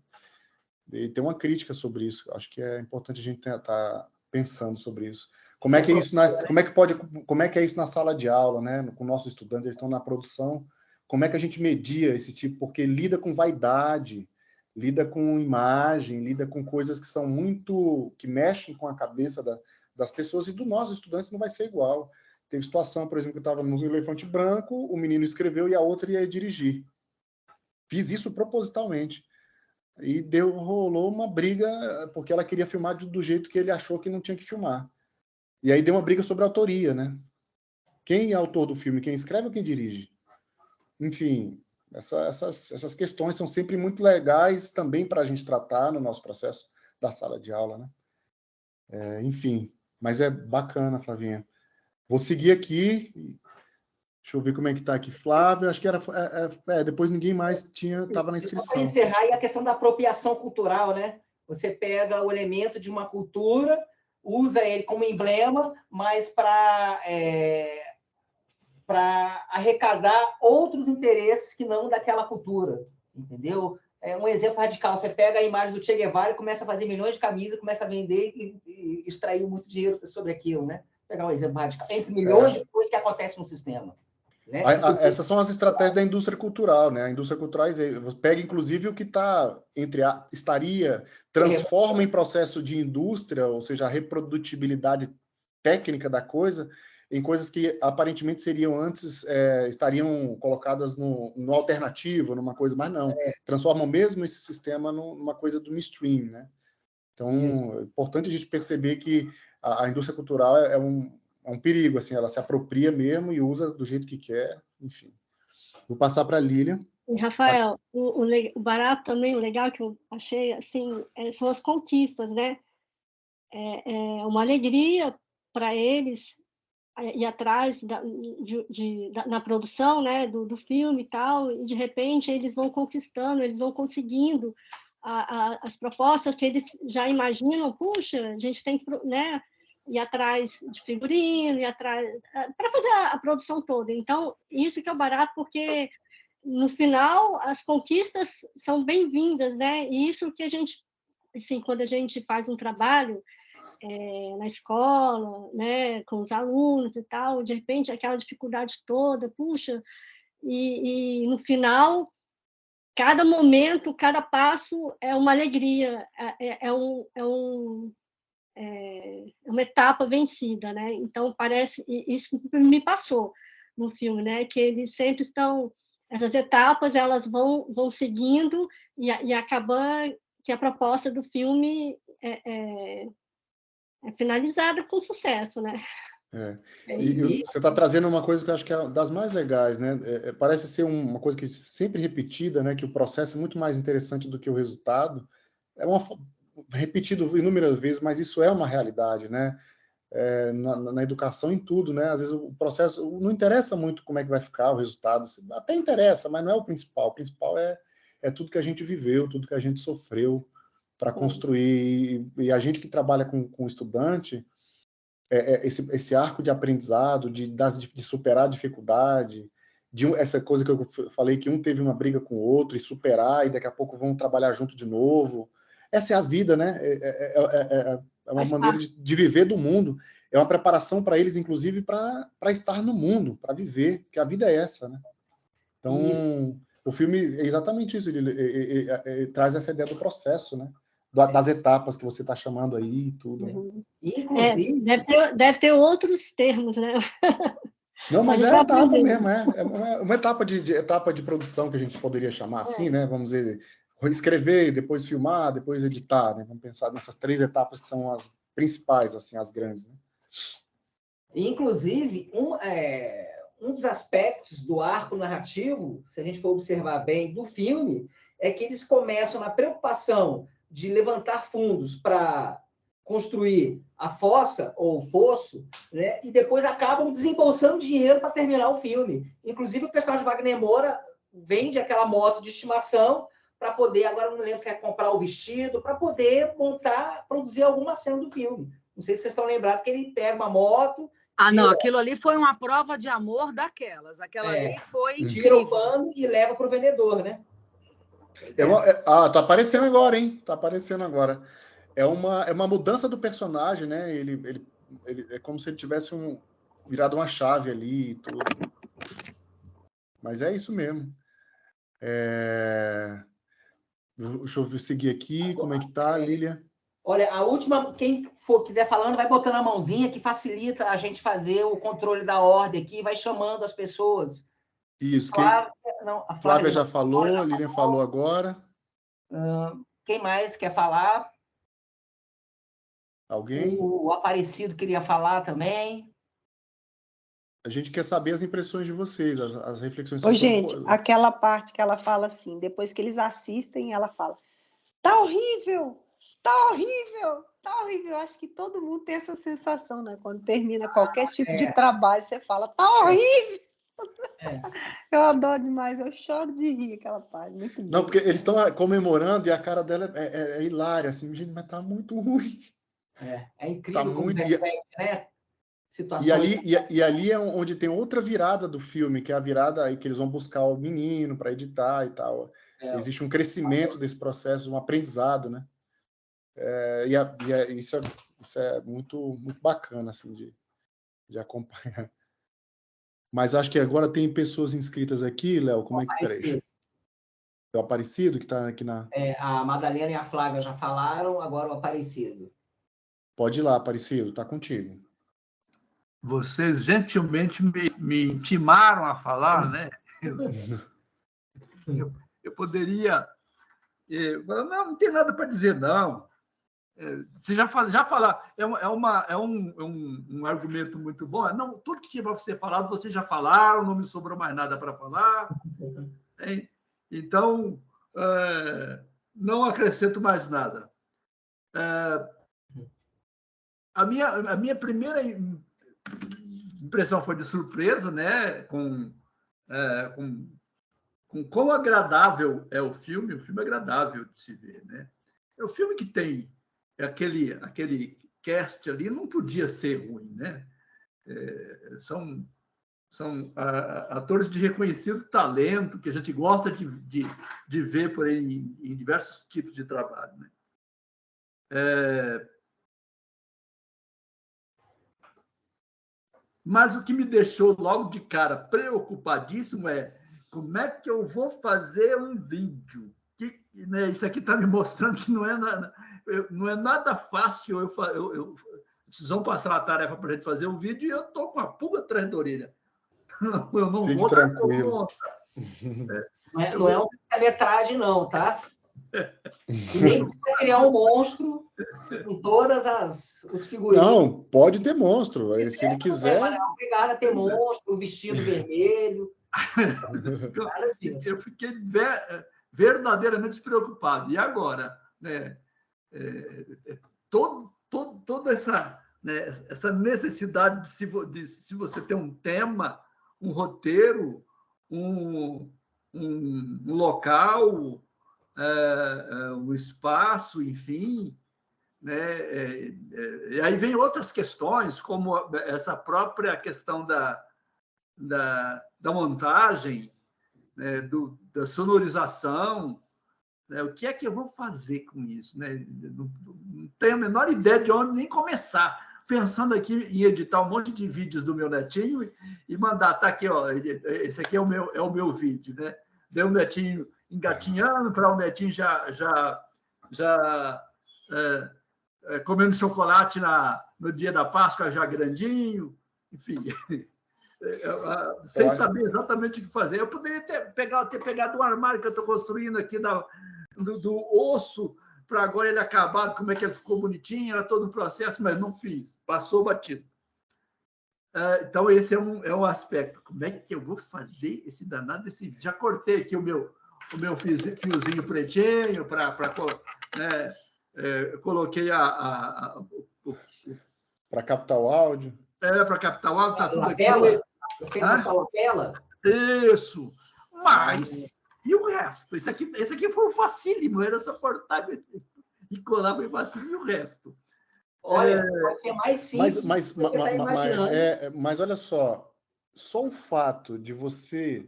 E tem uma crítica sobre isso. Acho que é importante a gente estar pensando sobre isso. Como é que é isso na sala de aula, né? Com nossos estudantes, eles estão na produção. Como é que a gente media esse tipo? Porque lida com vaidade, lida com imagem, lida com coisas que são que mexem com a cabeça das pessoas, e dos nossos estudantes não vai ser igual. Teve situação, por exemplo, que eu estava no Elefante Branco, o menino escreveu e a outra ia dirigir. Fiz isso propositalmente. E rolou uma briga, porque ela queria filmar do jeito que ele achou que não tinha que filmar. E aí deu uma briga sobre a autoria, né? Quem é autor do filme? Quem escreve ou quem dirige? Enfim, essas questões são sempre muito legais também para a gente tratar no nosso processo da sala de aula, né? Enfim, mas é bacana, Flavinha. Vou seguir aqui. Deixa eu ver como é que está aqui. Flávio, acho que era... depois ninguém mais estava na inscrição. Para encerrar, e a questão da apropriação cultural, né? Você pega o elemento de uma cultura, usa ele como emblema, mas para arrecadar outros interesses que não daquela cultura, entendeu? um exemplo radical. Você pega a imagem do Che Guevara e começa a fazer milhões de camisas, começa a vender e extrair muito dinheiro sobre aquilo, né? Vou pegar um exemplo radical. Entre milhões de coisas que acontecem no sistema. Né? Essas são as estratégias da indústria cultural, né? A indústria cultural pega, inclusive, o que está transforma em processo de indústria, ou seja, a reprodutibilidade técnica da coisa, em coisas que aparentemente seriam antes, estariam colocadas no alternativo, numa coisa, mas não. Transformam mesmo esse sistema numa coisa do mainstream, né? Então, é importante a gente perceber que a indústria cultural é um perigo, assim, ela se apropria mesmo e usa do jeito que quer, enfim. Vou passar para a Lilian. E, Rafael, o barato também, o legal que eu achei, assim, são as conquistas, né? É uma alegria para eles ir atrás na produção, né, do filme e tal, e de repente eles vão conquistando, eles vão conseguindo as propostas que eles já imaginam. Puxa, a gente tem que, né, ir atrás de figurino, ir atrás para fazer a produção toda. Então, isso que é o barato, porque no final as conquistas são bem-vindas, né? E isso que a gente, assim, quando a gente faz um trabalho na escola, né, com os alunos e tal, de repente aquela dificuldade toda, puxa, e no final cada momento, cada passo é uma alegria, uma etapa vencida, né? Então parece, isso me passou no filme, né? Que eles sempre estão, essas etapas elas vão seguindo e acaba que a proposta do filme é finalizada com sucesso, né? E você está trazendo uma coisa que eu acho que é das mais legais, né? Parece ser uma coisa que é sempre repetida, né? Que o processo é muito mais interessante do que o resultado. Repetido inúmeras vezes, mas isso é uma realidade, né? Na educação, em tudo, né? Às vezes o processo não interessa muito como é que vai ficar o resultado, até interessa, mas não é o principal. O principal é tudo que a gente viveu, tudo que a gente sofreu para construir. E a gente que trabalha com estudante, esse arco de aprendizado, de superar a dificuldade, essa coisa que eu falei, que um teve uma briga com o outro e superar, e daqui a pouco vão trabalhar junto de novo. Essa é a vida, né? É uma maneira de viver do mundo. É uma preparação para eles, inclusive, para estar no mundo, para viver, porque a vida é essa, né? Então, o filme é exatamente isso, ele traz essa ideia do processo, né? Das etapas que você está chamando aí e tudo. Uhum. Inclusive... deve ter outros termos, né? Não, mas é etapa mesmo, é uma etapa de produção que a gente poderia chamar assim, né? Vamos dizer, escrever, depois filmar, depois editar, né? Vamos pensar nessas 3 etapas que são as principais, assim, as grandes, né? Inclusive, um dos aspectos do arco narrativo, se a gente for observar bem, do filme, é que eles começam na preocupação de levantar fundos para construir a fossa ou o fosso, né? E depois acabam desembolsando dinheiro para terminar o filme. Inclusive, o personagem de Wagner Moura vende aquela moto de estimação para poder, agora não lembro se é comprar o vestido, para poder produzir alguma cena do filme. Não sei se vocês estão lembrados que ele pega uma moto... não, aquilo ali foi uma prova de amor daquelas. Aquela ali foi... Tira o pano e leva para o vendedor, né? Tá aparecendo agora, hein? Tá aparecendo agora. É uma mudança do personagem, né? Ele é como se ele tivesse virado uma chave ali e tudo. Mas é isso mesmo. Deixa eu seguir aqui. Como é que tá, Lilian? Olha, a última, quem quiser falando, vai botando a mãozinha, que facilita a gente fazer o controle da ordem aqui, vai chamando as pessoas. Isso. A Flávia já falou, a Lilian falou agora. Quem mais quer falar? Alguém? O Aparecido queria falar também. A gente quer saber as impressões de vocês, as reflexões. Gente, aquela parte que ela fala assim, depois que eles assistem, ela fala, tá horrível, tá horrível, tá horrível. Eu acho que todo mundo tem essa sensação, né? Quando termina qualquer tipo de trabalho, você fala, tá horrível. Eu adoro demais, eu choro de rir aquela parte. Muito Não, porque eles estão comemorando e a cara dela é hilária, assim, gente, mas tá muito ruim. É incrível tá como muito... né? Situações... E ali é onde tem outra virada do filme, que é a virada aí que eles vão buscar o menino para editar e tal. existe um crescimento desse processo, um aprendizado, né? Isso é muito, muito bacana, assim, de acompanhar. Mas acho que agora tem pessoas inscritas aqui, Léo, como é que tá? É o Aparecido que está aqui na... A Madalena e a Flávia já falaram, agora o Aparecido. Pode ir lá, Aparecido, está contigo. Vocês gentilmente me intimaram a falar, né? Eu poderia... não tem nada para dizer, não. Você já falar, é um argumento muito bom. Não, tudo que tinha para você falar, vocês já falaram, não me sobrou mais nada para falar. Hein? Então, não acrescento mais nada. A minha primeira impressão foi de surpresa, né? Com quão agradável é o filme. O filme é agradável de se ver, né? É o filme que tem aquele cast ali, não podia ser ruim, né? São atores de reconhecido talento que a gente gosta de ver por aí em diversos tipos de trabalho, né? Mas o que me deixou logo de cara preocupadíssimo é como é que eu vou fazer um vídeo? Né, isso aqui está me mostrando que não é nada fácil. Vocês vão passar uma tarefa para a gente fazer um vídeo e eu estou com a pulga atrás da orelha. Eu não Fique vou tranquilo. Não é uma metragem, não, tá? E nem precisa criar um monstro com todas os figurinhas. Não, pode ter monstro. Se ele quiser. Não é obrigado a ter monstro, o vestido vermelho. Eu fiquei verdadeiramente preocupado. E agora, né? Toda essa, né, essa necessidade de se você ter um tema, um roteiro, um local, um espaço, enfim, né? E aí vem outras questões, como essa própria questão da montagem, né? Da sonorização, né? O que é que eu vou fazer com isso, né? Não tenho a menor ideia de onde nem começar. Pensando aqui em editar um monte de vídeos do meu netinho e mandar, tá aqui, ó, esse aqui é o meu vídeo, né? Daí o netinho engatinhando, para o netinho já comendo chocolate no dia da Páscoa, já grandinho, enfim, sem saber exatamente o que fazer. Eu poderia ter pegado o armário que eu estou construindo aqui do osso, para agora ele acabar, como é que ele ficou bonitinho, era todo o processo, mas não fiz, passou batido. Então, esse é um aspecto. Como é que eu vou fazer esse danado desse vídeo? Já cortei aqui o meu fiozinho pretinho, né, coloquei para captar o áudio. Para captar o áudio, está tudo aqui. Você fez essa lapela? Isso. Mas... E o resto? Esse aqui foi facílimo, era só cortar e colar, foi facílimo. E o resto? Olha, pode ser mais simples. Mas olha só o fato de você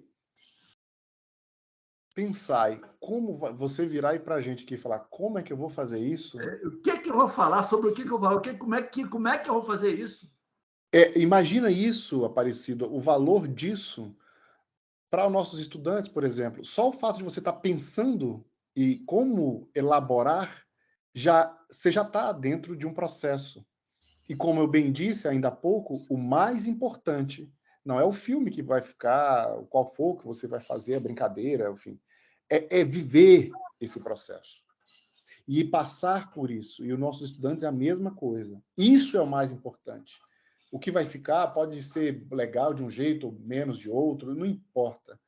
pensar e como você virar aí para a gente aqui e falar como é que eu vou fazer isso? O que é que eu vou falar? Sobre o que eu vou falar? Como é que eu vou fazer isso? Imagina isso, Aparecido, o valor disso para os nossos estudantes, por exemplo. Só o fato de você estar pensando e como elaborar, você já está dentro de um processo. E como eu bem disse ainda há pouco, o mais importante não é o filme que vai ficar, qual for que você vai fazer, a brincadeira, enfim. É viver esse processo. E passar por isso. E os nossos estudantes é a mesma coisa. Isso é o mais importante. O que vai ficar pode ser legal de um jeito ou menos de outro, não importa.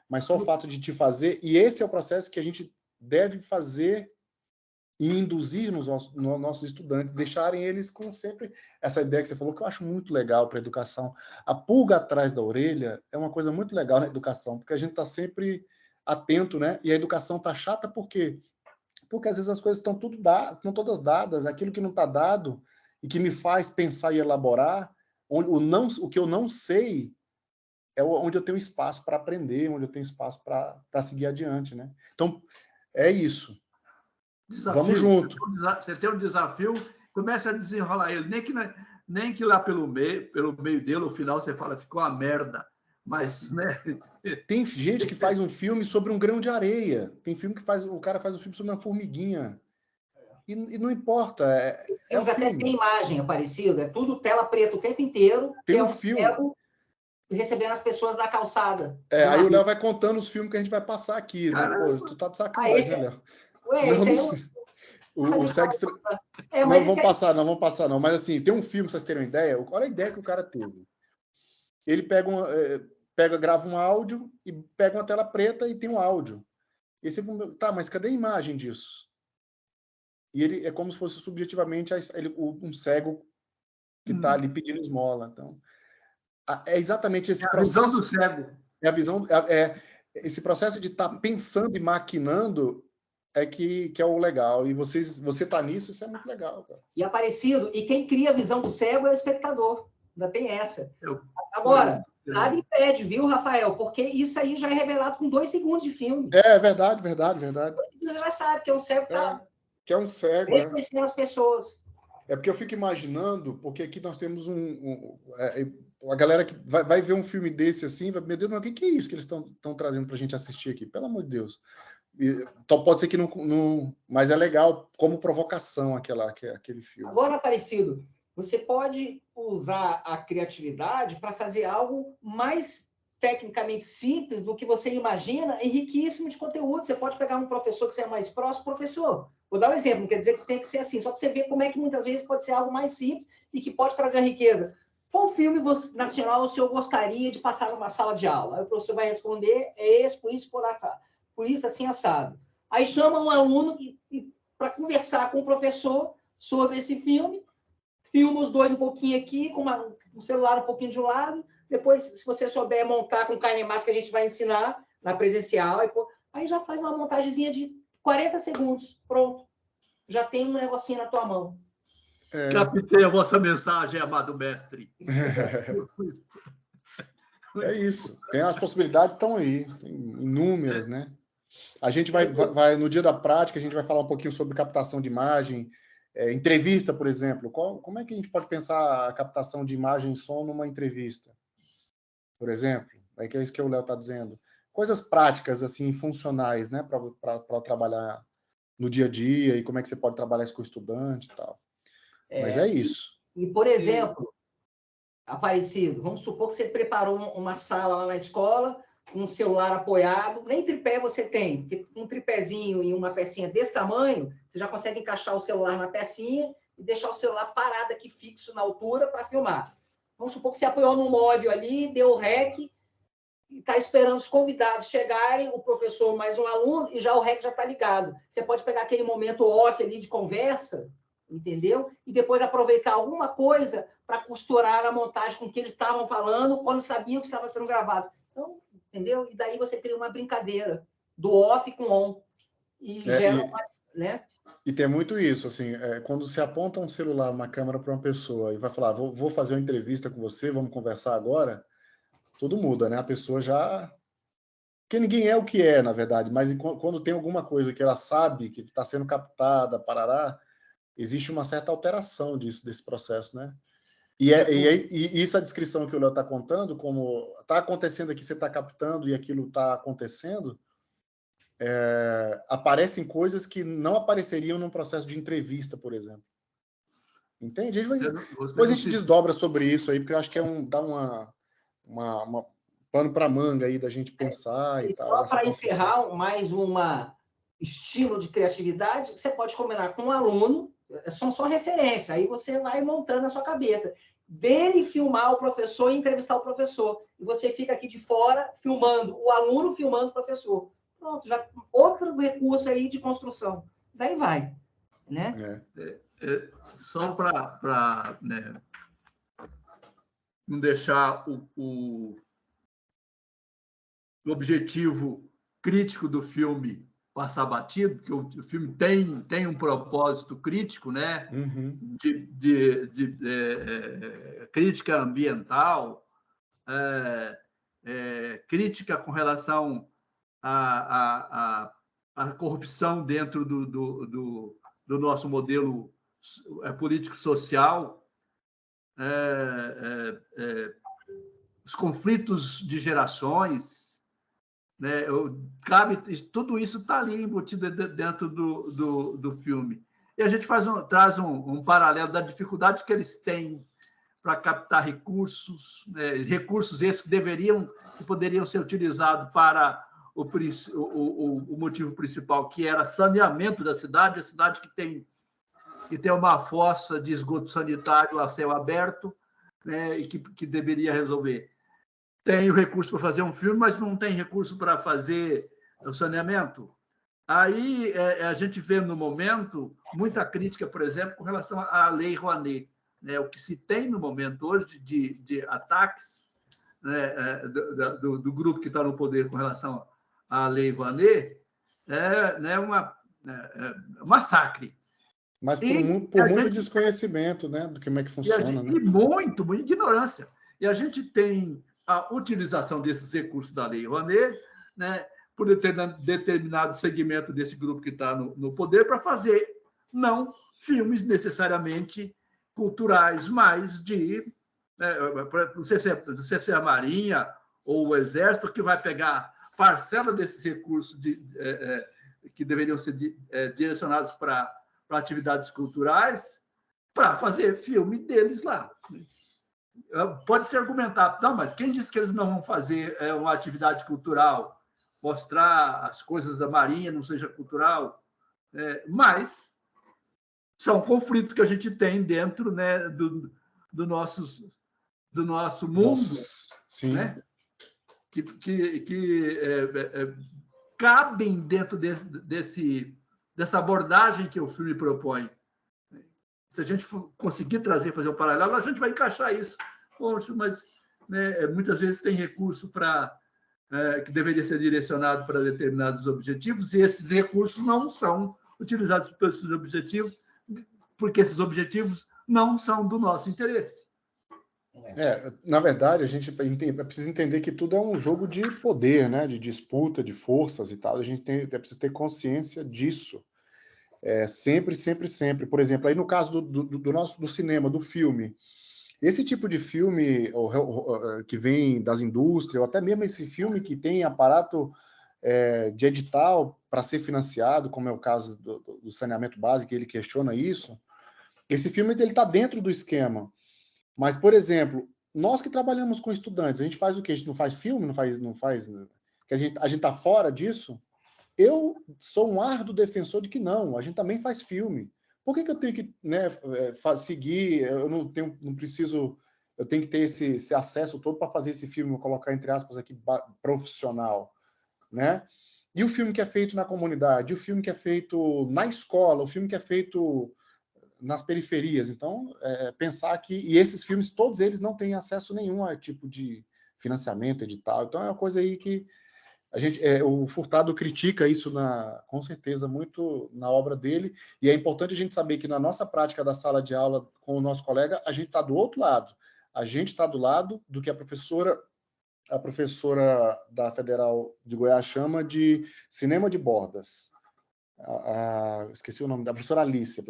Mas só o fato de te fazer... E esse é o processo que a gente deve fazer e induzir nos nossos estudantes, deixarem eles com sempre essa ideia que você falou, que eu acho muito legal para a educação. A pulga atrás da orelha é uma coisa muito legal na educação, porque a gente está sempre atento, né? E a educação está chata por quê? Porque às vezes as coisas estão todas dadas, aquilo que não está dado e que me faz pensar e elaborar, o que eu não sei é onde eu tenho espaço para aprender, onde eu tenho espaço para seguir adiante, né? Então, é isso. Desafio. Vamos junto. Você tem um desafio, comece a desenrolar ele. Nem que lá pelo meio dele, no final, você fala, ficou uma merda. Mas, né? Tem gente que faz um filme sobre um grão de areia. Tem filme que o cara faz um filme sobre uma formiguinha. E não importa. É um até sem imagem, Aparecido. É tudo tela preta o tempo inteiro. Tem um filme cego recebendo as pessoas na calçada. Aí o Léo vai contando os filmes que a gente vai passar aqui. Né? Pô, tu tá de sacanagem, né, Léo? O Segue... Não vamos passar, não. Mas assim, tem um filme, pra vocês terem uma ideia. Olha a ideia que o cara teve. Ele grava um áudio e pega uma tela preta e tem um áudio. E você, tá, mas cadê a imagem disso? E ele é como se fosse subjetivamente um cego que está ali pedindo esmola. Então, é exatamente esse processo. A visão do cego. É a visão. Esse processo de estar pensando e maquinando que é o legal. E você tá nisso, isso é muito legal, cara. E Aparecido, e quem cria a visão do cego é o espectador. Ainda tem essa. Agora, nada impede, viu, Rafael? Porque isso aí já é revelado com 2 segundos de filme. É verdade. 2 segundos já sabe que é um cego que é um cego. Reconhecendo as pessoas. É porque eu fico imaginando, porque aqui nós temos a galera que vai ver um filme desse assim, meu Deus, mas o que é isso que eles estão trazendo para a gente assistir aqui? Pelo amor de Deus. Então pode ser que não, mas é legal como provocação aquele filme. Agora, Aparecido, você pode usar a criatividade para fazer algo mais tecnicamente simples do que você imagina e riquíssimo de conteúdo. Você pode pegar um professor que seja mais próximo, professor. Vou dar um exemplo, não quer dizer que tem que ser assim, só para você ver como é que muitas vezes pode ser algo mais simples e que pode trazer a riqueza. Qual filme nacional o senhor gostaria de passar numa sala de aula? Aí o professor vai responder, é esse, por isso, assim, assado. Aí chama um aluno para conversar com o professor sobre esse filme, filma os dois um pouquinho aqui, com o celular um pouquinho de um lado, depois, se você souber montar com o KineMaster que a gente vai ensinar na presencial, aí já faz uma montagenzinha de 40 segundos, pronto. Já tem um negocinho na tua mão. Captei a vossa mensagem, amado mestre. É isso. As possibilidades estão aí, inúmeras, né? A gente vai no dia da prática, a gente vai falar um pouquinho sobre captação de imagem, entrevista, por exemplo. Como é que a gente pode pensar a captação de imagem e som numa entrevista? Por exemplo, que é isso que o Léo está dizendo. Coisas práticas, assim, funcionais, né, para trabalhar no dia a dia e como é que você pode trabalhar isso com o estudante e tal. Mas é isso. E, por exemplo, Aparecido, vamos supor que você preparou uma sala lá na escola, com um celular apoiado, nem tripé você tem, porque um tripézinho e uma pecinha desse tamanho, você já consegue encaixar o celular na pecinha e deixar o celular parado aqui fixo na altura para filmar. Vamos supor que você apoiou no móvel ali, deu o REC, e está esperando os convidados chegarem, o professor mais um aluno, e já o REC já está ligado. Você pode pegar aquele momento off ali de conversa, entendeu? E depois aproveitar alguma coisa para costurar a montagem com o que eles estavam falando, quando sabiam que estava sendo gravado. Então, entendeu? E daí você cria uma brincadeira do off com on. E gera né? E tem muito isso, assim, quando você aponta um celular, uma câmera para uma pessoa e vai falar, vou fazer uma entrevista com você, vamos conversar agora, tudo muda, né? A pessoa já... Porque ninguém é o que é, na verdade, mas quando tem alguma coisa que ela sabe que está sendo captada, parará, existe uma certa alteração desse processo, né? E essa descrição que o Léo está contando, como está acontecendo aqui, você está captando e aquilo está acontecendo, aparecem coisas que não apareceriam num processo de entrevista, por exemplo. Entende? Depois a gente desdobra sobre isso aí, porque eu acho que dá uma pano para manga aí da gente pensar e tal. Só para encerrar, mais estilo de criatividade, você pode combinar com um aluno, são só referência, aí você vai montando na sua cabeça, dele filmar o professor e entrevistar o professor, e você fica aqui de fora filmando, o aluno filmando o professor. Pronto, já outro recurso aí de construção. Daí vai, né? Só para né, não deixar o objetivo crítico do filme passar batido, porque o filme tem um propósito crítico, né? Uhum. de crítica ambiental. crítica com relação à corrupção dentro do nosso modelo político-social, os conflitos de gerações, né? Tudo isso está ali embutido dentro do filme. E a gente traz um paralelo da dificuldade que eles têm para captar recursos, recursos esses que poderiam ser utilizados para o motivo principal, que era saneamento da cidade, a cidade que tem uma fossa de esgoto sanitário a céu aberto, né, e que deveria resolver. Tem o recurso para fazer um filme, mas não tem recurso para fazer o saneamento. Aí a gente vê, no momento, muita crítica, por exemplo, com relação à Lei Rouanet. Né? O que se tem no momento hoje de ataques, né, do grupo que está no poder com relação à Lei Rouanet é um massacre. Mas por muito desconhecimento, né, do como é que funciona. E muita ignorância. E a gente tem a utilização desses recursos da Lei Rouanet, né, por determinado segmento desse grupo que está no poder, para fazer não filmes necessariamente culturais, mas não sei se é a Marinha ou o Exército que vai pegar parcela desses recursos que deveriam ser direcionados para atividades culturais, para fazer filme deles lá. Pode ser argumentado, não, mas quem disse que eles não vão fazer uma atividade cultural, mostrar as coisas da Marinha não seja cultural? Mas são conflitos que a gente tem dentro, né, do nosso mundo, sim. Né, que cabem dentro dessa abordagem que o filme propõe. Se a gente conseguir fazer um paralelo, a gente vai encaixar isso. Poxa, mas né, muitas vezes tem recurso que deveria ser direcionado para determinados objetivos, e esses recursos não são utilizados para esses objetivos, porque esses objetivos não são do nosso interesse. Na verdade, a gente precisa entender que tudo é um jogo de poder, né? De disputa, de forças e tal. A gente precisa ter consciência disso. Sempre, sempre, sempre. Por exemplo, aí no caso do cinema, do filme, esse tipo de filme que vem das indústrias, ou até mesmo esse filme que tem aparato de edital para ser financiado, como é o caso do saneamento básico, ele questiona isso. Esse filme está dentro do esquema. Mas, por exemplo, nós que trabalhamos com estudantes, a gente faz o quê? A gente não faz filme, não faz que a gente está fora disso? Eu sou um árduo defensor de que não, a gente também faz filme. Por que eu tenho que, né, seguir, eu não preciso, eu tenho que ter esse acesso todo para fazer esse filme, vou colocar entre aspas aqui, profissional, né? E o filme que é feito na comunidade, o filme que é feito na escola, o filme que é feito nas periferias. Então, pensar que... E esses filmes, todos eles não têm acesso nenhum a tipo de financiamento, edital. Então, é uma coisa aí que o Furtado critica isso, com certeza, muito na obra dele. E é importante a gente saber que na nossa prática da sala de aula com o nosso colega, a gente está do outro lado. A gente está do lado do que a professora da Federal de Goiás chama de cinema de bordas. Esqueci o nome da professora Alice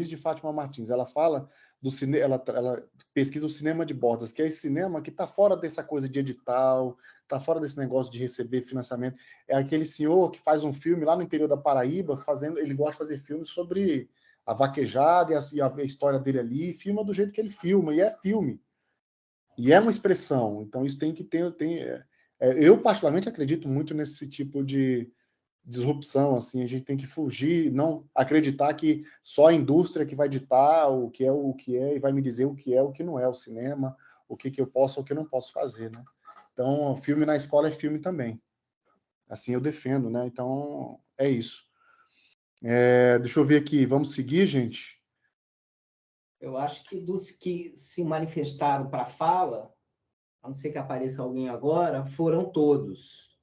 de Fátima Martins. Ela fala do cinema, ela pesquisa o cinema de bordas, que é esse cinema que está fora dessa coisa de edital, está fora desse negócio de receber financiamento. É aquele senhor que faz um filme lá no interior da Paraíba, ele gosta de fazer filmes sobre a vaquejada e a história dele ali, filma do jeito que ele filma, e é filme. E é uma expressão. Então isso tem que ter... eu particularmente acredito muito nesse tipo de disrupção, assim, a gente tem que fugir, não acreditar que só a indústria que vai ditar o que é e vai me dizer o que é, o que não é o cinema, o que eu posso ou o que eu não posso fazer, né? Então, filme na escola é filme também. Assim eu defendo, né? Então, é isso. Deixa eu ver aqui, vamos seguir, gente? Eu acho que dos que se manifestaram para a fala, a não ser que apareça alguém agora, foram todos.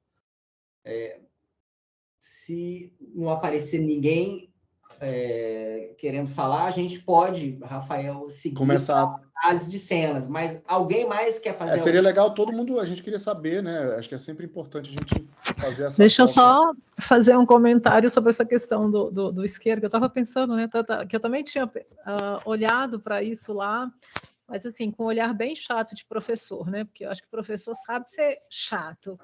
Se não aparecer ninguém, querendo falar, a gente pode, Rafael, seguir começar a análise de cenas, mas alguém mais quer fazer seria legal todo mundo, a gente queria saber, né? Acho que é sempre importante a gente fazer essa Deixa eu troca. só fazer um comentário sobre essa questão do isqueiro, que eu estava pensando, né? Que eu também tinha olhado para isso lá, mas assim, com um olhar bem chato de professor, né? Porque eu acho que o professor sabe ser chato.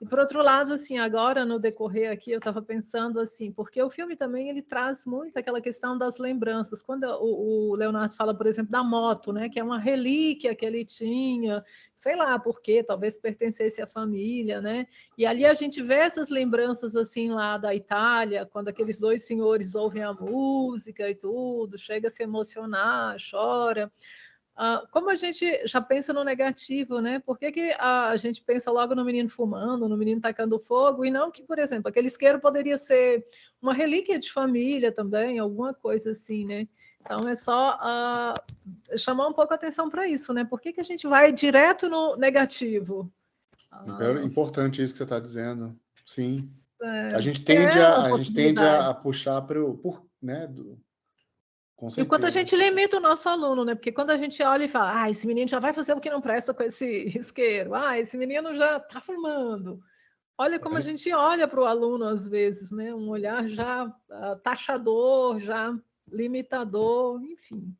E por outro lado, assim, agora no decorrer aqui, eu estava pensando assim, porque o filme também ele traz muito aquela questão das lembranças. Quando o Leonardo fala, por exemplo, da moto, né, que é uma relíquia que ele tinha, sei lá por quê, talvez pertencesse à família, né? E ali a gente vê essas lembranças assim lá da Itália, quando aqueles dois senhores ouvem a música e tudo, chega a se emocionar, chora. Como a gente já pensa no negativo, né? Por que a gente pensa logo no menino fumando, no menino tacando fogo, e não que, por exemplo, aquele isqueiro poderia ser uma relíquia de família também, alguma coisa assim, né? Então é só chamar um pouco a atenção para isso, né? Por que a gente vai direto no negativo? É importante isso que você está dizendo. Sim. A gente uma tende a puxar para o... né? Com certeza. E quando a gente limita o nosso aluno, né? Porque quando a gente olha e fala, esse menino já vai fazer o que não presta com esse isqueiro, esse menino já está fumando. Olha como a gente olha para o aluno às vezes, né? Um olhar já taxador, já limitador, enfim.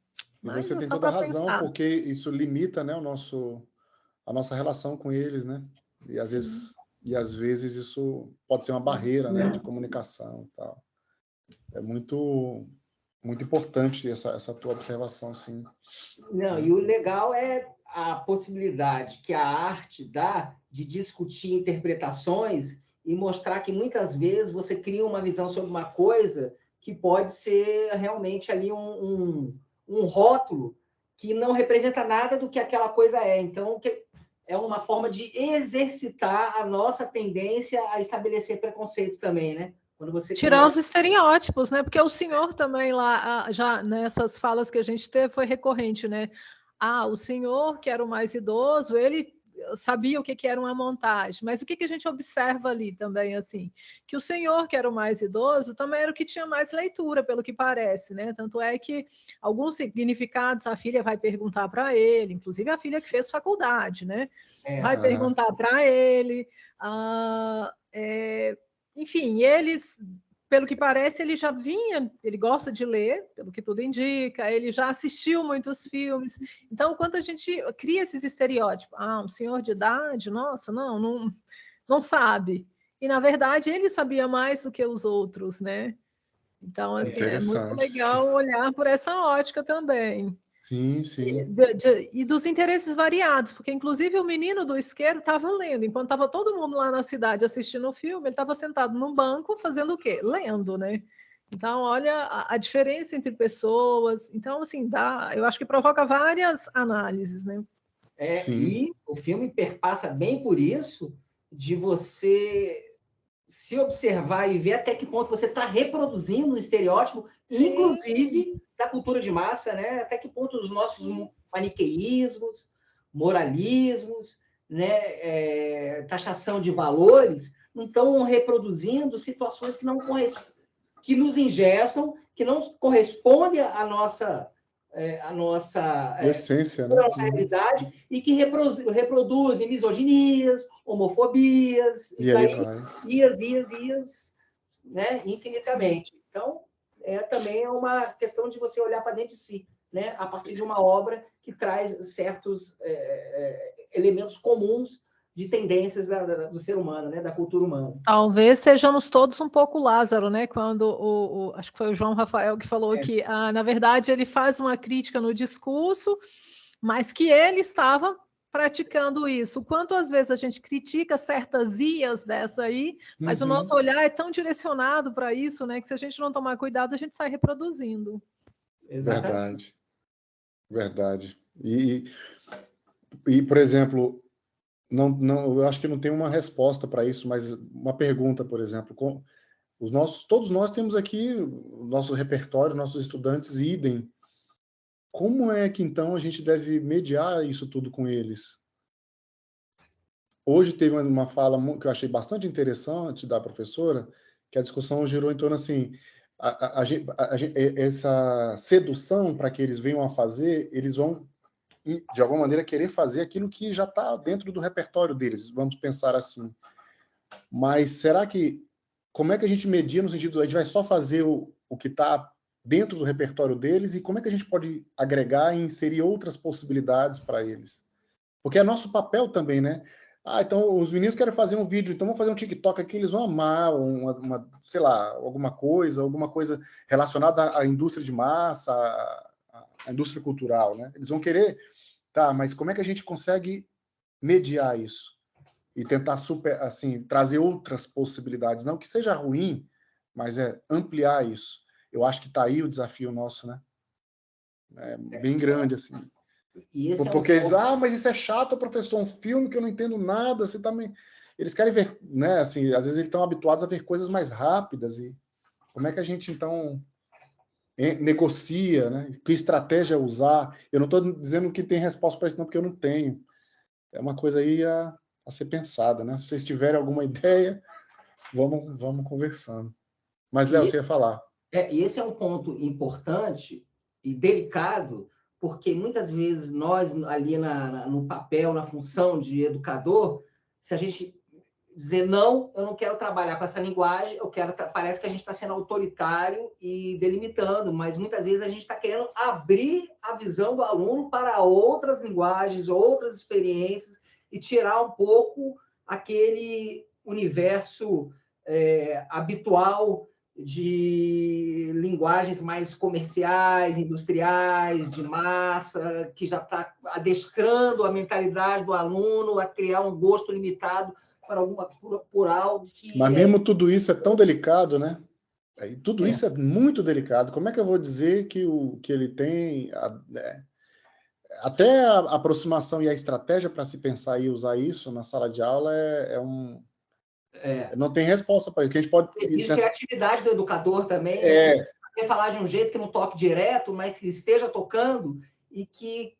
E você tem toda a razão, porque isso limita, né, a nossa relação com eles, né? E às vezes isso pode ser uma barreira, né, de comunicação e tal. É muito importante essa tua observação, sim. Não, e o legal é a possibilidade que a arte dá de discutir interpretações e mostrar que muitas vezes você cria uma visão sobre uma coisa que pode ser realmente ali um rótulo que não representa nada do que aquela coisa é. Então, é uma forma de exercitar a nossa tendência a estabelecer preconceitos também, né? Quando você tirar os estereótipos, né? Porque o senhor também lá, já nessas falas que a gente teve, foi recorrente, né? O senhor, que era o mais idoso, ele sabia o que era uma montagem, mas o que a gente observa ali também, assim, que o senhor, que era o mais idoso, também era o que tinha mais leitura, pelo que parece, né? Tanto é que alguns significados a filha vai perguntar para ele, inclusive a filha que fez faculdade, né? Vai perguntar para ele, enfim, eles, pelo que parece, ele já vinha, ele gosta de ler, pelo que tudo indica, ele já assistiu muitos filmes. Então, quando a gente cria esses estereótipos, um senhor de idade, nossa, não sabe. E, na verdade, ele sabia mais do que os outros, né? Então, assim, é muito legal olhar por essa ótica também. Sim, sim. E dos interesses variados, porque inclusive o menino do isqueiro estava lendo, enquanto estava todo mundo lá na cidade assistindo o filme, ele estava sentado num banco fazendo o quê? Lendo, né? Então, olha a diferença entre pessoas. Então, assim, eu acho que provoca várias análises, né? E o filme perpassa bem por isso, de você se observar e ver até que ponto você está reproduzindo um estereótipo, inclusive da cultura de massa, né? Até que ponto os nossos maniqueísmos, moralismos, né? Taxação de valores, não estão reproduzindo situações que não que nos engessam, que não correspondem à nossa essência, né? realidade, e que reproduzem misoginias, homofobias, e aí vai. ias, né? Infinitamente. Então, também é uma questão de você olhar para dentro de si, né? A partir de uma obra que traz certos elementos comuns de tendências do ser humano, né? Da cultura humana. Talvez sejamos todos um pouco Lázaro, né? Quando acho que foi o João Rafael que falou que, na verdade, ele faz uma crítica no discurso, mas que ele estava praticando isso. Quanto às vezes a gente critica certas ias dessa aí, mas o nosso olhar é tão direcionado para isso, né? Que se a gente não tomar cuidado, a gente sai reproduzindo. Exatamente. Verdade. E por exemplo, eu acho que não tem uma resposta para isso, mas uma pergunta, por exemplo, todos nós temos aqui o nosso repertório, nossos estudantes idem. Como é que então a gente deve mediar isso tudo com eles? Hoje teve uma fala que eu achei bastante interessante da professora, que a discussão girou em torno assim, essa sedução para que eles venham a fazer, eles vão, de alguma maneira, querer fazer aquilo que já está dentro do repertório deles, vamos pensar assim. Mas será que, como é que a gente media no sentido, a gente vai só fazer o que está dentro do repertório deles, e como é que a gente pode agregar e inserir outras possibilidades para eles? Porque é nosso papel também, né? Então os meninos querem fazer um vídeo, então vamos fazer um TikTok aqui, eles vão amar, sei lá, alguma coisa relacionada à indústria de massa, à indústria cultural, né? Eles vão querer, tá, mas como é que a gente consegue mediar isso? E tentar trazer outras possibilidades, não que seja ruim, mas ampliar isso. Eu acho que está aí o desafio nosso, né? Bem grande, assim. Porque eles, mas isso é chato, professor, um filme que eu não entendo nada, você também. Eles querem ver, né? Assim, às vezes eles estão habituados a ver coisas mais rápidas, e como é que a gente, então, negocia, né? Que estratégia usar? Eu não estou dizendo que tem resposta para isso, não, porque eu não tenho. É uma coisa aí a ser pensada, né? Se vocês tiverem alguma ideia, vamos conversando. Mas, Léo, você ia falar. E esse é um ponto importante e delicado, porque muitas vezes nós, ali no papel, na função de educador, se a gente dizer não, eu não quero trabalhar com essa linguagem, parece que a gente está sendo autoritário e delimitando, mas muitas vezes a gente está querendo abrir a visão do aluno para outras linguagens, outras experiências, e tirar um pouco aquele universo habitual de linguagens mais comerciais, industriais, de massa, que já está adestrando a mentalidade do aluno a criar um gosto limitado por algo que... Mas mesmo tudo isso é tão delicado, né? Tudo isso é muito delicado. Como é que eu vou dizer que ele tem... Até a aproximação e a estratégia para se pensar e usar isso na sala de aula não tem resposta para isso. Que a gente pode... Exige criatividade do educador também. Falar de um jeito que não toque direto, mas que esteja tocando e que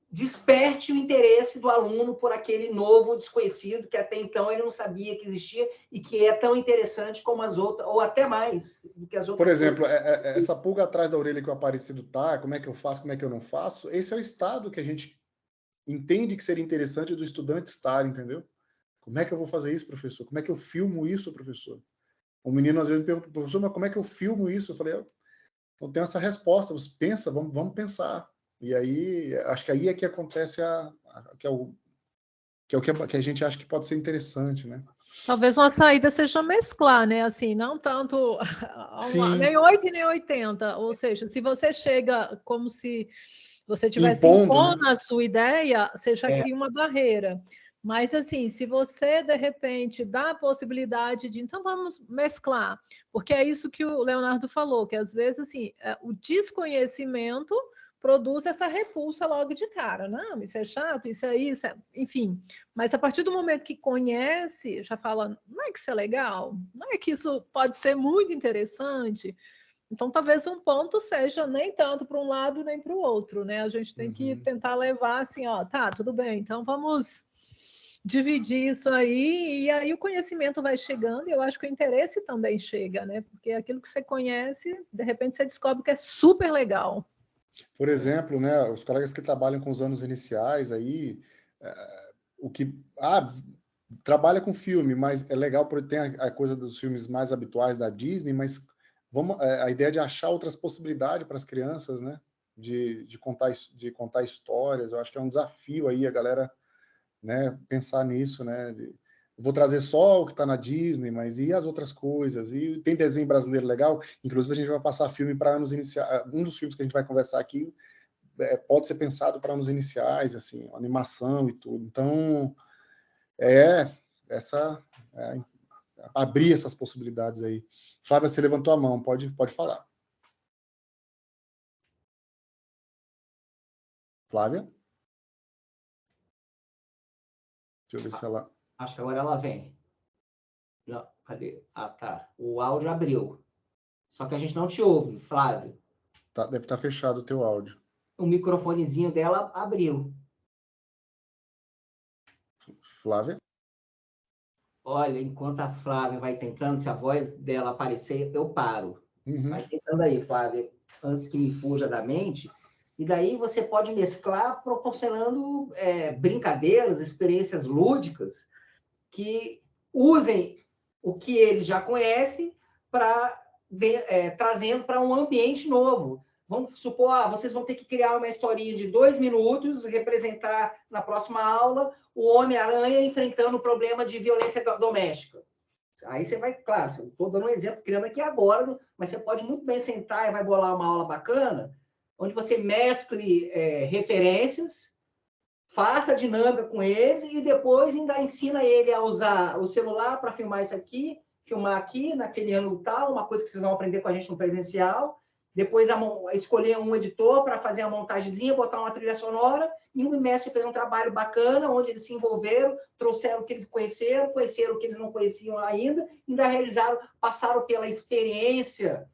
desperte o interesse do aluno por aquele novo desconhecido que até então ele não sabia que existia e que é tão interessante como as outras, ou até mais do que as outras. Por exemplo, essa pulga atrás da orelha que o Aparecido tá, como é que eu faço, como é que eu não faço, esse é o estado que a gente entende que seria interessante do estudante estar, entendeu? Como é que eu vou fazer isso, professor? Como é que eu filmo isso, professor? O menino às vezes me pergunta, professor, mas como é que eu filmo isso? Eu falei, não tenho essa resposta, você pensa, vamos pensar. E aí, acho que aí é que acontece que é o que a gente acha que pode ser interessante, né? Talvez uma saída seja mesclar, né? Assim, não tanto nem 8 e nem 80. Ou seja, se você chega como se você tivesse impondo, né, a sua ideia, você já cria uma barreira. Mas, assim, se você, de repente, dá a possibilidade de... Então, vamos mesclar. Porque é isso que o Leonardo falou, que, às vezes, assim, o desconhecimento produz essa repulsa logo de cara. Não, isso é chato, isso é isso, enfim. Mas, a partir do momento que conhece, já fala, não é que isso é legal? Não é que isso pode ser muito interessante? Então, talvez um ponto seja nem tanto para um lado nem para o outro, né? A gente tem que tentar levar assim, tá, tudo bem, então vamos dividir isso aí, e aí o conhecimento vai chegando, e eu acho que o interesse também chega, né? Porque aquilo que você conhece, de repente você descobre que é super legal. Por exemplo, né, os colegas que trabalham com os anos iniciais aí, trabalha com filme, mas é legal porque tem a coisa dos filmes mais habituais da Disney, mas a ideia de achar outras possibilidades para as crianças, né? De contar histórias, eu acho que é um desafio aí a galera, né, pensar nisso, né? Vou trazer só o que está na Disney, mas e as outras coisas? E tem desenho brasileiro legal, inclusive a gente vai passar filme para anos iniciais. Um dos filmes que a gente vai conversar aqui pode ser pensado para anos iniciais, assim, animação e tudo. Então, abrir essas possibilidades aí. Flávia, você levantou a mão, pode falar. Flávia? Deixa eu ver se ela... Acho que agora ela vem. Não, cadê? Tá. O áudio abriu. Só que a gente não te ouve, Flávio. Deve estar fechado o teu áudio. O microfonezinho dela abriu. Flávia? Olha, enquanto a Flávia vai tentando, se a voz dela aparecer, eu paro. Mas tentando aí, Flávia, antes que me fuja da mente, e daí você pode mesclar proporcionando brincadeiras, experiências lúdicas que usem o que eles já conhecem para trazendo para um ambiente novo. Vamos supor, vocês vão ter que criar uma historinha de 2 minutos, representar na próxima aula o Homem-Aranha enfrentando o problema de violência doméstica. Aí você vai, claro, estou dando um exemplo, criando aqui agora, mas você pode muito bem sentar e vai bolar uma aula bacana, onde você mescle referências, faça a dinâmica com eles e depois ainda ensina ele a usar o celular para filmar isso aqui, filmar aqui, naquele ângulo tal, uma coisa que vocês vão aprender com a gente no presencial, depois escolher um editor para fazer a montagemzinha, botar uma trilha sonora, e o mestre fez um trabalho bacana, onde eles se envolveram, trouxeram o que eles conheceram o que eles não conheciam ainda realizaram, passaram pela experiência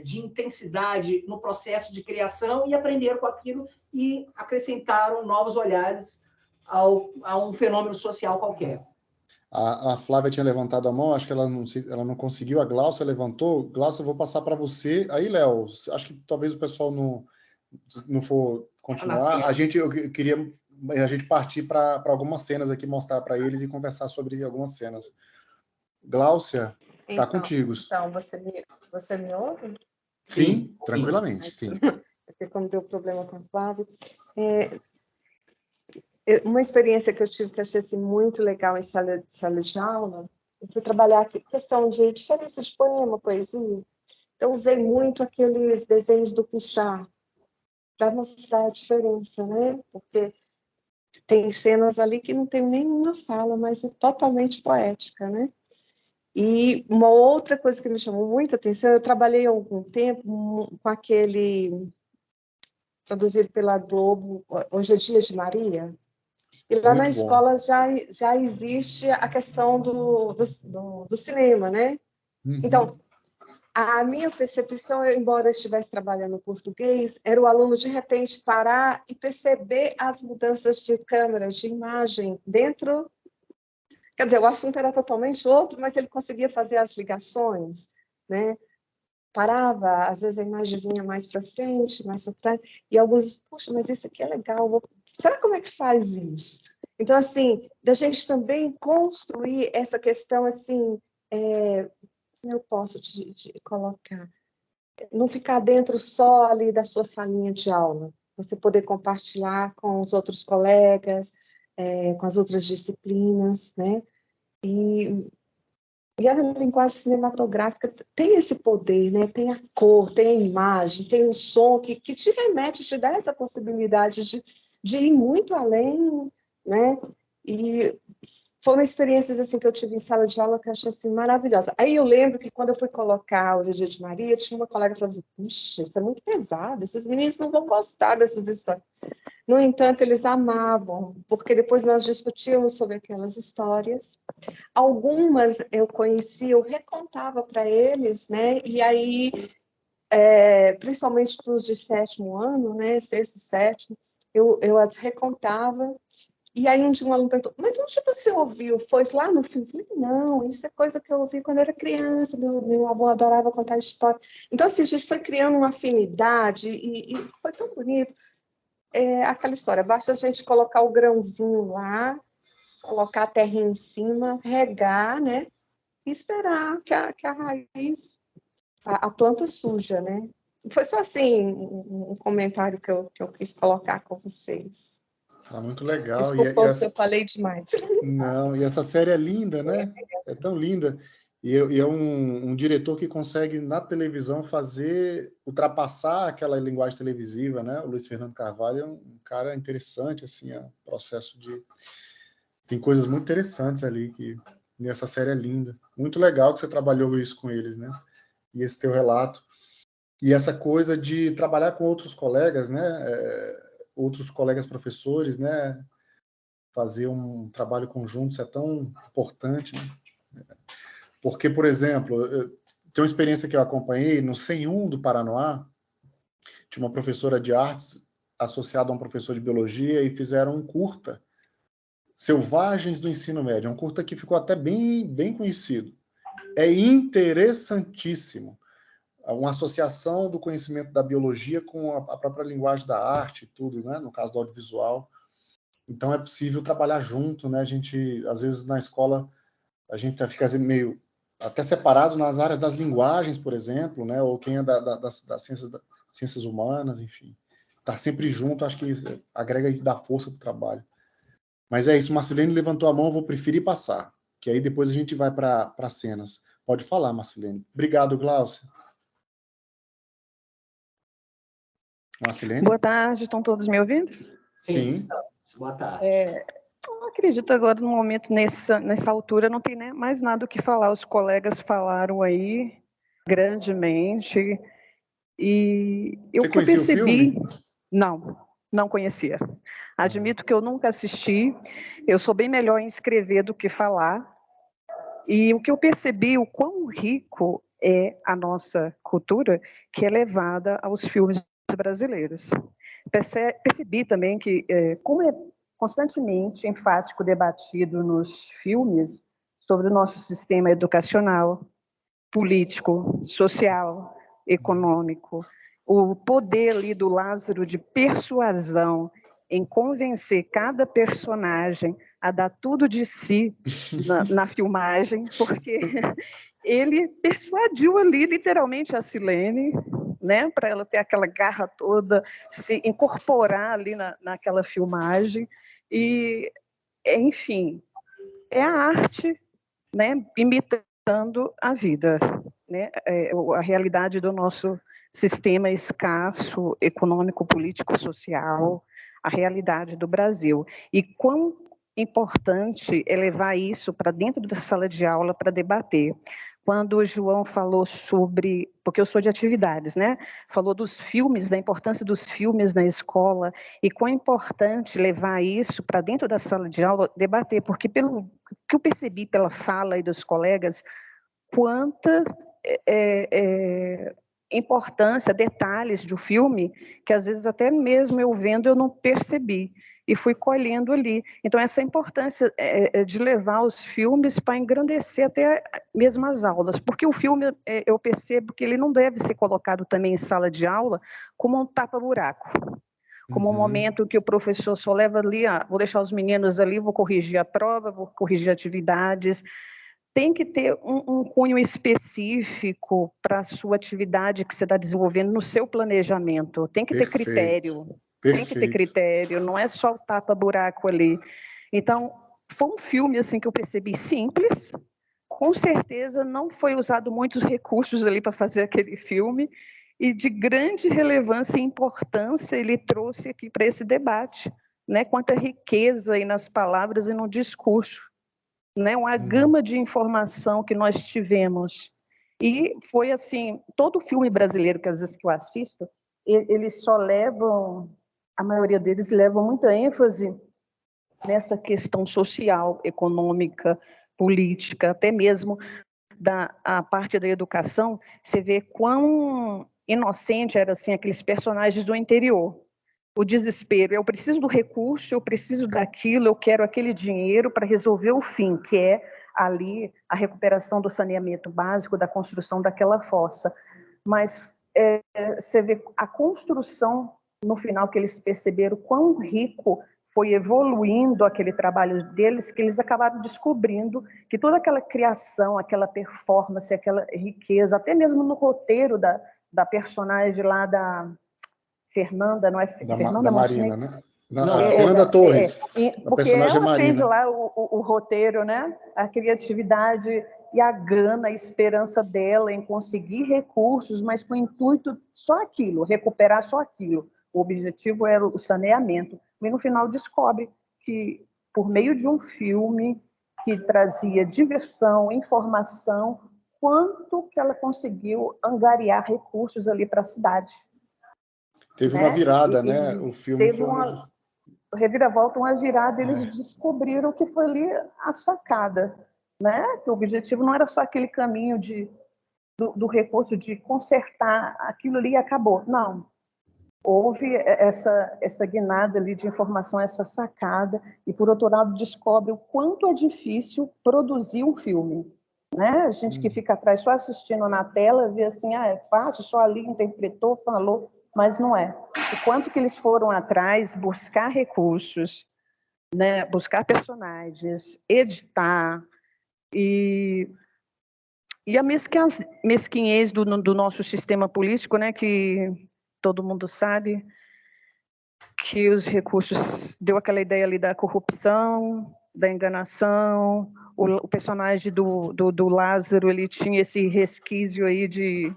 de intensidade no processo de criação e aprenderam com aquilo e acrescentaram novos olhares a um fenômeno social qualquer. A Flávia tinha levantado a mão, acho que ela não conseguiu, a Glaucia levantou. Glaucia, eu vou passar para você. Aí, Léo, acho que talvez o pessoal não for continuar. Eu queria a gente partir para algumas cenas aqui, mostrar para eles e conversar sobre algumas cenas. Glaucia, está contigo. Então, você me ouve? Sim, tranquilamente, sim. Porque como deu problema com o Flávio. Uma experiência que eu tive que achei assim, muito legal em sala de aula, eu fui trabalhar aqui questão de diferença de poema, poesia. Então, usei muito aqueles desenhos do Pichard para mostrar a diferença, né? Porque tem cenas ali que não tem nenhuma fala, mas é totalmente poética, né? E uma outra coisa que me chamou muita atenção, eu trabalhei há algum tempo com aquele produzido pela Globo, Hoje é Dia de Maria. E lá na escola já existe a questão do cinema, né? Uhum. Então, a minha percepção, embora eu estivesse trabalhando em português, era o aluno, de repente, parar e perceber as mudanças de câmera, de imagem, dentro... Quer dizer, o assunto era totalmente outro, mas ele conseguia fazer as ligações, né? Parava, às vezes a imagem vinha mais para frente, mais para trás, e alguns, poxa, mas isso aqui é legal, será como é que faz isso? Então, assim, da gente também construir essa questão, assim, como eu posso te colocar? Não ficar dentro só ali da sua salinha de aula, você poder compartilhar com os outros colegas, com as outras disciplinas, né? E a linguagem cinematográfica tem esse poder, né? Tem a cor, tem a imagem, tem o som que te remete, te dá essa possibilidade de ir muito além, né? E foram experiências assim que eu tive em sala de aula que eu achei assim maravilhosa. Aí eu lembro que quando eu fui colocar o Dia de Maria, tinha uma colega que falou assim, puxa, isso é muito pesado, esses meninos não vão gostar dessas histórias. No entanto, eles amavam, porque depois nós discutíamos sobre aquelas histórias. Algumas eu conhecia, eu recontava para eles, né? E aí, principalmente para os de 7º ano, né? 6º e 7º, eu as recontava. E aí um dia um aluno perguntou, mas onde você ouviu? Foi lá no filme? Eu falei, não, isso é coisa que eu ouvi quando eu era criança, meu avô adorava contar história. Então, assim, a gente foi criando uma afinidade e foi tão bonito. Aquela história, basta a gente colocar o grãozinho lá, colocar a terrinha em cima, regar, né? E esperar que a raiz, a planta suja, né? Foi só assim um comentário que eu quis colocar com vocês. Muito legal. Desculpa se eu falei demais. Não, e essa série é linda, né? É tão linda. E é um diretor que consegue, na televisão, ultrapassar aquela linguagem televisiva, né? O Luiz Fernando Carvalho é um cara interessante, assim, processo de... Tem coisas muito interessantes ali, e essa série é linda. Muito legal que você trabalhou isso com eles, né? E esse teu relato. E essa coisa de trabalhar com outros colegas, né? Outros colegas professores, né? Fazer um trabalho conjunto, isso é tão importante, né? Porque, por exemplo, tem uma experiência que eu acompanhei no 101 do Paranoá, tinha uma professora de artes associada a um professor de biologia e fizeram um curta, Selvagens do Ensino Médio, um curta que ficou até bem conhecido. É interessantíssimo. uma associação do conhecimento da biologia com a própria linguagem da arte e tudo, né? No caso do audiovisual. Então é possível trabalhar junto, né? A gente, às vezes, na escola, a gente fica meio até separado nas áreas das linguagens, por exemplo, né? Ou quem é das ciências humanas, enfim. Estar sempre junto, acho que isso agrega e dá força para o trabalho. Mas é isso, Marcilene levantou a mão, eu vou preferir passar, que aí depois a gente vai para cenas. Pode falar, Marcilene. Obrigado, Glaucia. Marcilene? Boa tarde, estão todos me ouvindo? Sim. Boa tarde. Eu acredito agora, no momento, nessa altura, não tem mais nada o que falar. Os colegas falaram aí grandemente. E Você conhecia o filme? Não conhecia. Admito que eu nunca assisti. Eu sou bem melhor em escrever do que falar. E o que eu percebi, o quão rico é a nossa cultura, que é levada aos filmes brasileiros. Percebi também que, como é constantemente enfático debatido nos filmes sobre o nosso sistema educacional, político, social, econômico, o poder ali do Lázaro de persuasão em convencer cada personagem a dar tudo de si na filmagem, porque ele persuadiu ali literalmente a Silene, né, para ela ter aquela garra toda, se incorporar ali naquela filmagem. E, enfim, é a arte, né, imitando a vida, né, a realidade do nosso sistema escasso, econômico, político, social, a realidade do Brasil. E quão importante é levar isso para dentro da sala de aula para debater. Quando o João falou sobre, porque eu sou de atividades, né? Falou dos filmes, da importância dos filmes na escola, e quão importante levar isso para dentro da sala de aula, debater, porque pelo que eu percebi pela fala aí dos colegas, quanta importância, detalhes do filme, que às vezes até mesmo eu vendo eu não percebi, e fui colhendo ali. Então, essa importância de levar os filmes para engrandecer até mesmo as aulas, porque o filme, eu percebo que ele não deve ser colocado também em sala de aula como um tapa-buraco, como um momento que o professor só leva ali, vou deixar os meninos ali, vou corrigir a prova, vou corrigir atividades. Tem que ter um cunho específico para a sua atividade que você está desenvolvendo no seu planejamento. Tem que ter critério. Tem que ter critério, não é só o tapa-buraco ali. Então, foi um filme assim, que eu percebi simples, com certeza não foi usado muitos recursos ali para fazer aquele filme, e de grande relevância e importância ele trouxe aqui para esse debate, né? Quanta riqueza aí nas palavras e no discurso, né? Uma gama de informação que nós tivemos. E foi assim, todo filme brasileiro que às vezes que eu assisto, eles só levam, a maioria deles levam muita ênfase nessa questão social, econômica, política, até mesmo a parte da educação. Você vê quão inocente eram assim, aqueles personagens do interior. O desespero, eu preciso do recurso, eu preciso daquilo, eu quero aquele dinheiro para resolver o fim, que é ali a recuperação do saneamento básico, da construção daquela fossa. Mas você vê a construção, no final, que eles perceberam quão rico foi evoluindo aquele trabalho deles, que eles acabaram descobrindo que toda aquela criação, aquela performance, aquela riqueza, até mesmo no roteiro da personagem lá da Fernanda, não é Fernanda? Da Marina, né? Fernanda Torres. Porque ela fez lá o roteiro, né? A criatividade e a gana, a esperança dela em conseguir recursos, mas com o intuito só aquilo, recuperar só aquilo. O objetivo era o saneamento. E no final descobre que, por meio de um filme que trazia diversão, informação, quanto que ela conseguiu angariar recursos ali para a cidade. Teve uma virada, né? O filme teve uma reviravolta, uma virada, eles descobriram que foi ali a sacada, né? Que o objetivo não era só aquele caminho do recurso de consertar aquilo ali e acabou. Não. Houve essa guinada ali de informação, essa sacada, e por outro lado descobre o quanto é difícil produzir um filme. né? A gente que fica atrás só assistindo na tela, vê assim, é fácil, só ali interpretou, falou, mas não é. O quanto que eles foram atrás, buscar recursos, né? Buscar personagens, editar, e a mesquinhez do nosso sistema político, né? Que todo mundo sabe que os recursos, deu aquela ideia ali da corrupção, da enganação, o personagem do Lázaro, ele tinha esse resquício aí de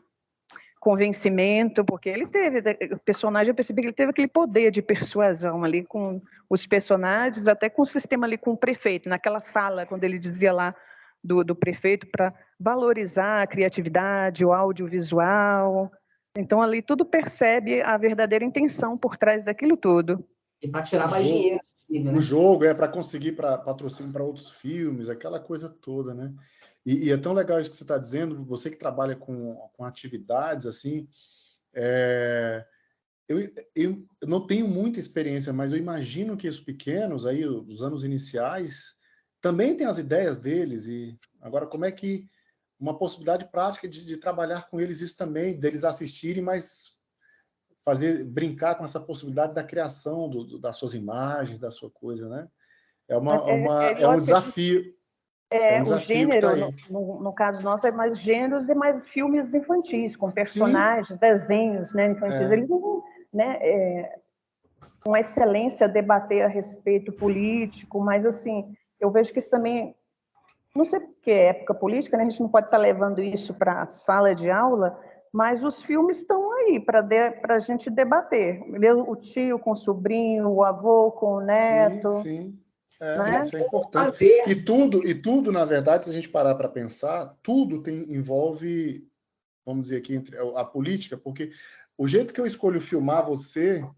convencimento, porque ele teve, o personagem, eu percebi que ele teve aquele poder de persuasão ali com os personagens, até com o sistema ali com o prefeito, naquela fala, quando ele dizia lá do prefeito para valorizar a criatividade, o audiovisual. Então, ali tudo percebe a verdadeira intenção por trás daquilo tudo. E para tirar mais dinheiro. Né? O jogo é para conseguir patrocínio para outros filmes, aquela coisa toda, né? E é tão legal isso que você está dizendo, você que trabalha com atividades, assim, eu não tenho muita experiência, mas eu imagino que os pequenos, aí, os anos iniciais, também têm as ideias deles, e agora como é que uma possibilidade prática de trabalhar com eles isso também, deles assistirem, mas brincar com essa possibilidade da criação das suas imagens, da sua coisa, né? É um desafio. Um desafio o gênero, que tá aí. no caso nosso, é mais gêneros e mais filmes infantis, com personagens, sim, desenhos, né, infantis. Eles não, né, com excelência, debater a respeito político, mas, assim, eu vejo que isso também, não sei porque é época política, né, a gente não pode estar levando isso para a sala de aula, mas os filmes estão aí para a gente debater. O tio com o sobrinho, o avô com o neto. Sim, sim. Né? Isso é importante. E tudo, na verdade, se a gente parar para pensar, tudo envolve, vamos dizer aqui, a política, porque o jeito que eu escolho filmar você,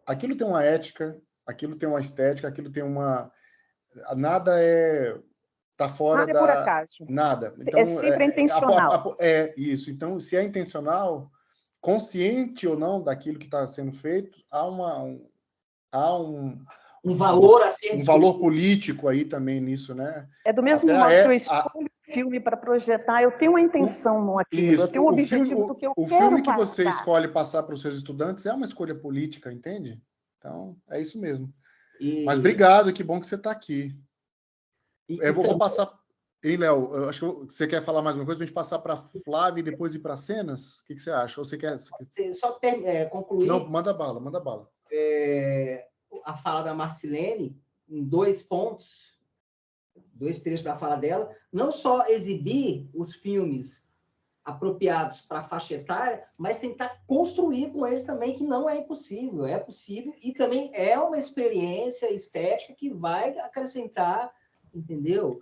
aquilo tem uma ética, aquilo tem uma estética, aquilo tem uma... Nada tá fora nada é por acaso. Nada. Então, sempre intencional. Isso. Então, se é intencional, consciente ou não daquilo que está sendo feito, há um valor a ser um valor político aí também nisso, né? É do mesmo modo que eu escolho filme para projetar, eu tenho uma intenção naquilo, eu tenho um objetivo do que eu quero passar. O filme que você escolhe passar para os seus estudantes é uma escolha política, entende? Então, é isso mesmo. Mas obrigado, que bom que você está aqui. Eu vou passar... Hein, Léo? Eu acho que você quer falar mais uma coisa para a gente passar para a Flávia e depois ir para cenas? O que você acha? Ou você quer... Só concluir... Não, manda bala, manda bala. A fala da Marcilene, em 2 pontos, 2 trechos da fala dela, não só exibir os filmes apropriados para a faixa etária, mas tentar construir com eles também, que não é impossível, é possível, e também é uma experiência estética que vai acrescentar, entendeu?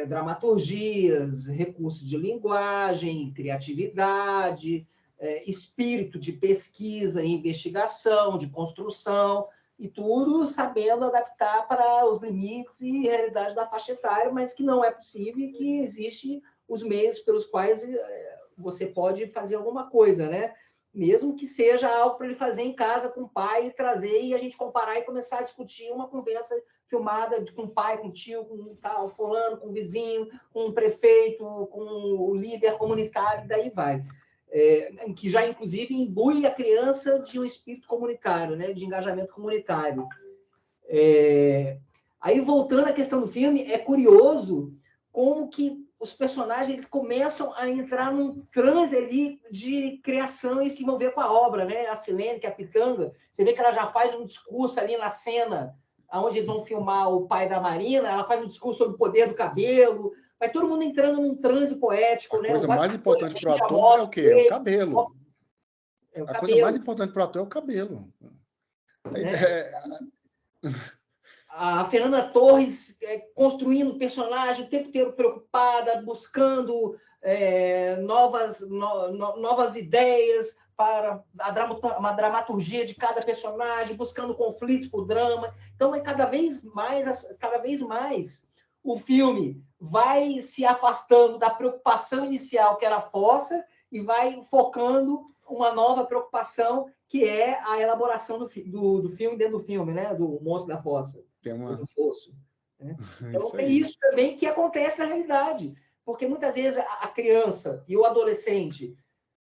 Dramaturgias, recursos de linguagem, criatividade, espírito de pesquisa e investigação, de construção, e tudo sabendo adaptar para os limites e realidade da faixa etária, mas que não é possível e que existem os meios pelos quais você pode fazer alguma coisa, né? Mesmo que seja algo para ele fazer em casa com o pai e trazer e a gente comparar e começar a discutir uma conversa filmada com o pai, com o tio, com tal, fulano, com o vizinho, com o prefeito, com o líder comunitário, e daí vai. Que já, inclusive, imbui a criança de um espírito comunitário, né? De engajamento comunitário. Aí, voltando à questão do filme, é curioso como que os personagens eles começam a entrar num transe ali de criação e se envolver com a obra, né? A Silene, que é a Pitanga, você vê que ela já faz um discurso ali na cena onde eles vão filmar o pai da Marina, ela faz um discurso sobre o poder do cabelo, vai todo mundo entrando num transe poético, a né? A coisa mais importante para o ator é o quê? É o cabelo. A coisa mais importante para o ator é o cabelo. A Fernanda Torres construindo o personagem o tempo inteiro preocupada, buscando novas ideias para uma dramaturgia de cada personagem, buscando conflitos para o drama. Então, cada vez mais o filme vai se afastando da preocupação inicial, que era a fossa, e vai focando uma nova preocupação, que é a elaboração do filme dentro do filme, né? Do Monstro da Fossa. Tem uma... do Fosso, né? Então, é isso também que acontece na realidade. Porque muitas vezes a criança e o adolescente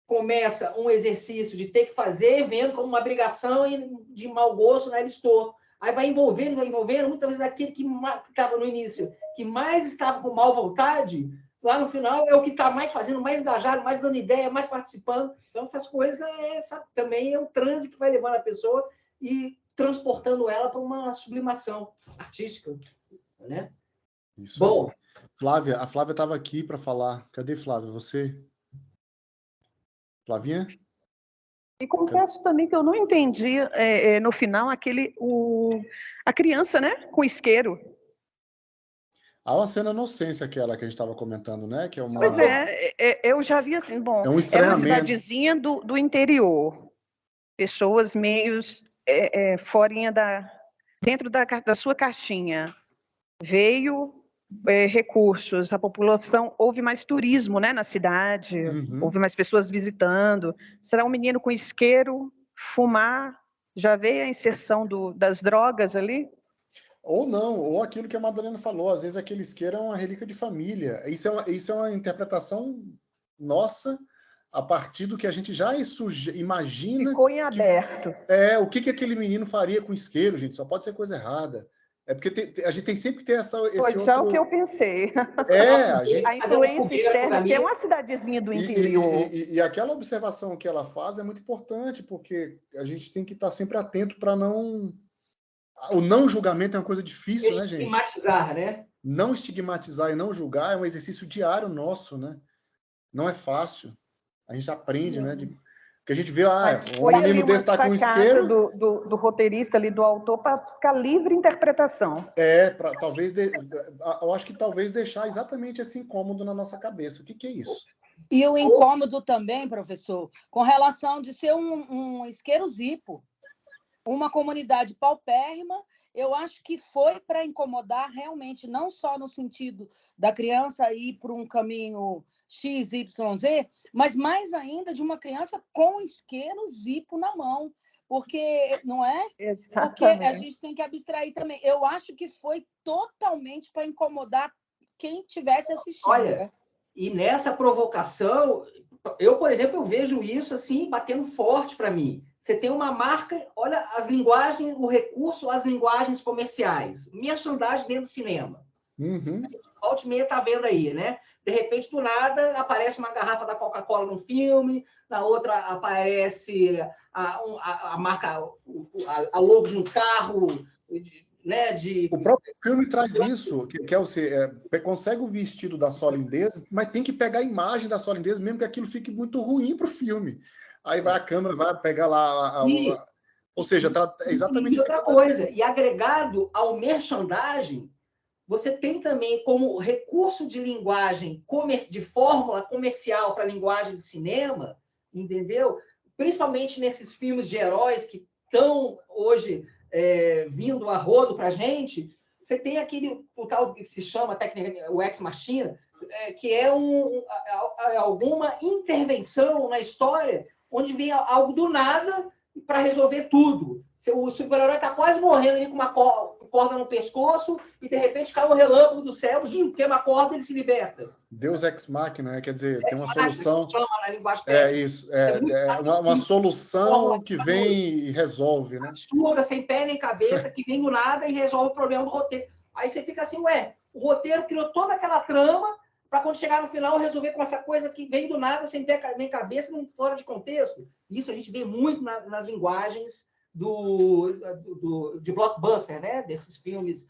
começa um exercício de ter que fazer, vendo como uma obrigação e de mau gosto, né? Ele estou. Aí vai envolvendo, muitas vezes aquele que estava no início, que mais estava com mal vontade, lá no final é o que está mais fazendo, mais engajado, mais dando ideia, mais participando. Então, essas coisas também é um transe que vai levando a pessoa e transportando ela para uma sublimação artística, né? Isso. Bom, Flávia, a Flávia estava aqui para falar. Cadê Flávia? Você? Flavinha? E confesso também que eu não entendi no final a criança, né, com isqueiro. Há uma cena inocência aquela que a gente estava comentando, né? Que é uma... Pois eu já vi assim, bom, é um uma estranhamento. cidadezinha do interior, pessoas meio forinha dentro da sua caixinha. Veio recursos, a população, houve mais turismo, né, na cidade, houve mais pessoas visitando. Será um menino com isqueiro, fumar, já veio a inserção das drogas ali? Ou não, ou aquilo que a Madalena falou, às vezes aquele isqueiro é uma relíquia de família. Isso é uma interpretação nossa, a partir do que a gente já imagina. Ficou em aberto. O que aquele menino faria com isqueiro, gente? Só pode ser coisa errada. É porque a gente tem sempre que ter esse Foi já o que eu pensei. A influência externa, que é uma cidadezinha do interior. E aquela observação que ela faz é muito importante, porque a gente tem que estar sempre atento para não... O não julgamento é uma coisa difícil, né, gente? Estigmatizar, né? Não estigmatizar e não julgar é um exercício diário nosso, né? Não é fácil. A gente aprende, né? Porque a gente vê, um menino desse está com isqueiro... do roteirista ali, do autor, para ficar livre interpretação. Talvez... Eu acho que talvez deixar exatamente esse incômodo na nossa cabeça. O que é isso? E o incômodo também, professor, com relação de ser um isqueiro zipo, uma comunidade paupérrima, eu acho que foi para incomodar realmente, não só no sentido da criança ir por um caminho X, Y, Z, mas mais ainda de uma criança com isqueiro zipo na mão, porque, não é? Exatamente. Porque a gente tem que abstrair também. Eu acho que foi totalmente para incomodar quem tivesse assistindo. Olha, né? E nessa provocação, eu, por exemplo, eu vejo isso assim, batendo forte para mim. Você tem uma marca, olha as linguagens, o recurso às linguagens comerciais, merchandising dentro do cinema. Volte e meia tá vendo aí, né? De repente, do nada, aparece uma garrafa da Coca-Cola num filme, na outra aparece a marca, a logo de um carro, né? O próprio filme traz isso, que é você consegue o vestido da Solindez, mas tem que pegar a imagem da Solindez, mesmo que aquilo fique muito ruim para o filme. Aí vai a câmera, vai pegar lá... Ou seja, é exatamente isso que outra coisa. E agregado ao merchandising, você tem também como recurso de linguagem, de fórmula comercial para a linguagem de cinema, entendeu? Principalmente nesses filmes de heróis que estão hoje vindo a rodo para a gente, você tem o tal que se chama o Ex Machina, que é alguma intervenção na história onde vem algo do nada para resolver tudo. O super-herói está quase morrendo ali com uma corda no pescoço e, de repente, cai um relâmpago do céu, queima a corda e ele se liberta. Deus ex machina, quer dizer, tem uma solução... Na linguagem técnica. Isso. Uma solução que vem e resolve, né? Absurda, sem pé nem cabeça, que vem do nada e resolve o problema do roteiro. Aí você fica assim, o roteiro criou toda aquela trama para quando chegar no final resolver com essa coisa que vem do nada, sem pé nem cabeça, nem fora de contexto. Isso a gente vê muito nas linguagens de blockbuster, né? Desses filmes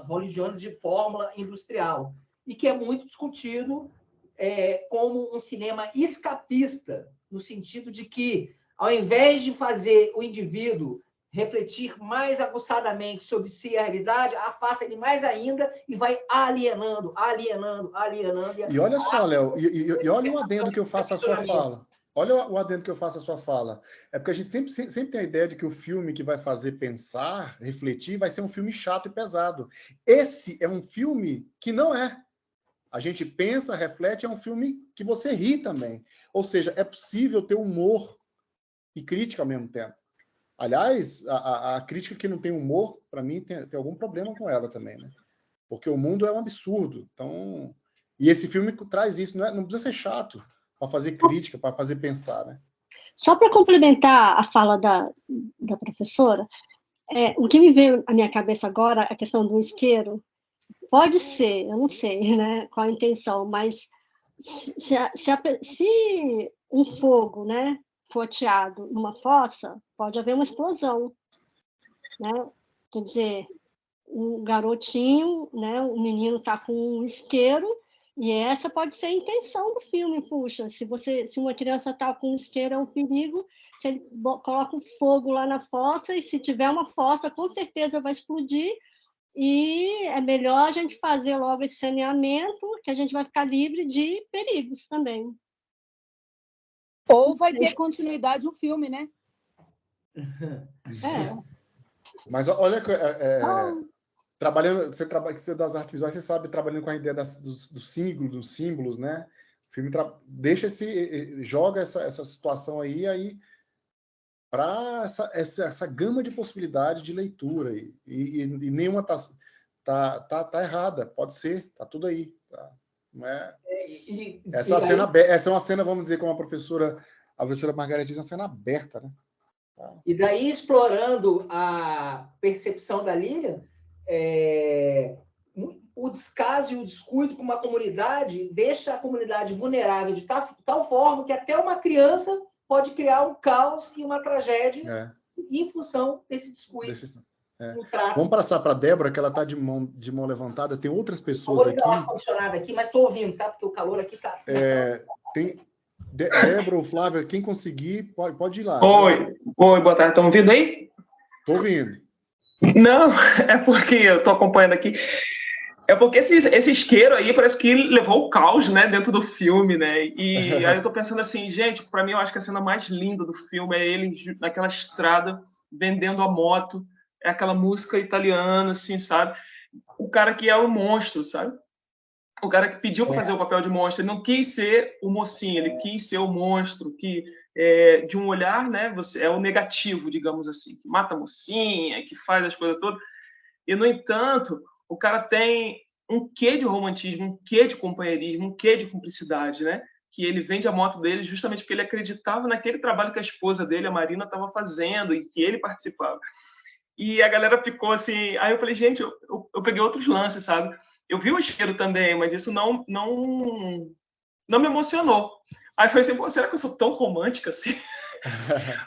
hollywoodianos de fórmula industrial. E que é muito discutido como um cinema escapista, no sentido de que, ao invés de fazer o indivíduo refletir mais aguçadamente sobre si e a realidade, afasta ele mais ainda e vai alienando. E olha só, Léo, e olha o adendo que eu faço à sua fala. Olha o adendo que eu faço à sua fala. É porque a gente sempre tem a ideia de que o filme que vai fazer pensar, refletir, vai ser um filme chato e pesado. Esse é um filme que não é. A gente pensa, reflete, é um filme que você ri também. Ou seja, é possível ter humor e crítica ao mesmo tempo. Aliás, a crítica que não tem humor, para mim, tem algum problema com ela também, né? Porque o mundo é um absurdo. Então, E esse filme traz isso, não precisa ser chato para fazer crítica, para fazer pensar, né? Só para complementar a fala da professora, o que me veio à minha cabeça agora, a questão do isqueiro, pode ser, eu não sei, né, qual a intenção, mas se um fogo, né, for ateado numa fossa, pode haver uma explosão, né? Quer dizer, um garotinho, né, um menino está com um isqueiro, e essa pode ser a intenção do filme. Puxa, se uma criança está com um isqueiro, é um perigo, se ele coloca um fogo lá na fossa, e se tiver uma fossa, com certeza vai explodir, e é melhor a gente fazer logo esse saneamento, que a gente vai ficar livre de perigos também. Ou vai ter continuidade o filme, né? Mas olha, trabalhando, você das artes visuais, você sabe, trabalhando com a ideia dos símbolos, né? O filme joga essa situação aí para essa gama de possibilidades de leitura, e nenhuma tá errada, pode ser, tá tudo aí, tá? Não é? Essa é uma cena, vamos dizer, como a professora Margareth diz, uma cena aberta, né? E daí, explorando a percepção da Lilian, o descaso e o descuido com uma comunidade deixa a comunidade vulnerável de tal forma que até uma criança pode criar um caos e uma tragédia em função desse descuido. Vamos passar para a Débora, que ela está de mão levantada. Tem outras pessoas aqui. Estou ar-condicionado aqui, mas estou ouvindo, tá? Porque o calor aqui está... Tem Débora ou Flávia, quem conseguir, pode ir lá. Oi, boa tarde. Estão ouvindo aí? Estou ouvindo. Não, é porque eu estou acompanhando aqui. É porque esse isqueiro aí parece que levou o caos, né, dentro do filme, né? E aí eu tô pensando assim, gente, para mim eu acho que a cena mais linda do filme é ele naquela estrada vendendo a moto, é aquela música italiana, assim, sabe? O cara que é o monstro, sabe? O cara que pediu para fazer o papel de monstro, ele não quis ser o mocinho, ele quis ser o monstro, que de um olhar, né, você é o negativo, digamos assim, que mata a mocinha, que faz as coisas todas. E, no entanto, o cara tem um quê de romantismo, um quê de companheirismo, um quê de cumplicidade, né? Que ele vende a moto dele justamente porque ele acreditava naquele trabalho que a esposa dele, a Marina, estava fazendo e que ele participava. E a galera ficou assim... Aí eu falei, gente, eu peguei outros lances, sabe? Eu vi o isqueiro também, mas isso não me emocionou. Aí eu falei assim, pô, será que eu sou tão romântica assim?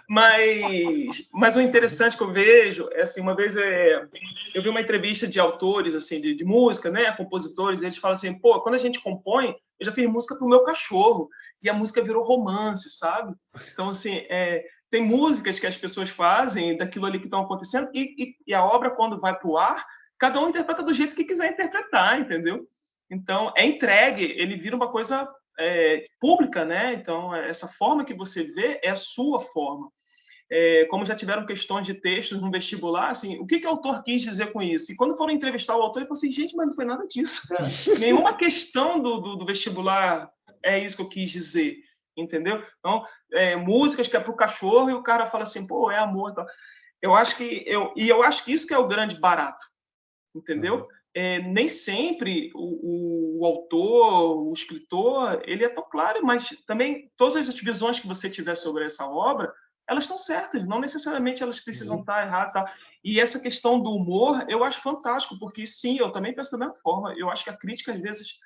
Mas o interessante que eu vejo é assim, uma vez eu vi uma entrevista de autores assim de música, né, compositores, e eles falam assim, pô, quando a gente compõe, eu já fiz música pro meu cachorro e a música virou romance, sabe? Então assim, tem músicas que as pessoas fazem daquilo ali que estão acontecendo e a obra, quando vai pro ar, cada um interpreta do jeito que quiser interpretar, entendeu? Então é entregue, ele vira uma coisa pública, né? Então essa forma que você vê é a sua forma. Como já tiveram questões de textos no vestibular, assim, o que o autor quis dizer com isso? E quando foram entrevistar o autor, ele falou assim, gente, mas não foi nada disso. Nenhuma questão do vestibular é isso que eu quis dizer, entendeu? Então, músicas que é para o cachorro e o cara fala assim, pô, é amor, tal. Eu acho que isso que é o grande barato, entendeu? Nem sempre o autor, o escritor, ele é tão claro, mas também todas as visões que você tiver sobre essa obra, elas estão certas, não necessariamente elas precisam estar erradas. Tá? E essa questão do humor, eu acho fantástico, porque sim, eu também penso da mesma forma. Eu acho que a crítica, às vezes,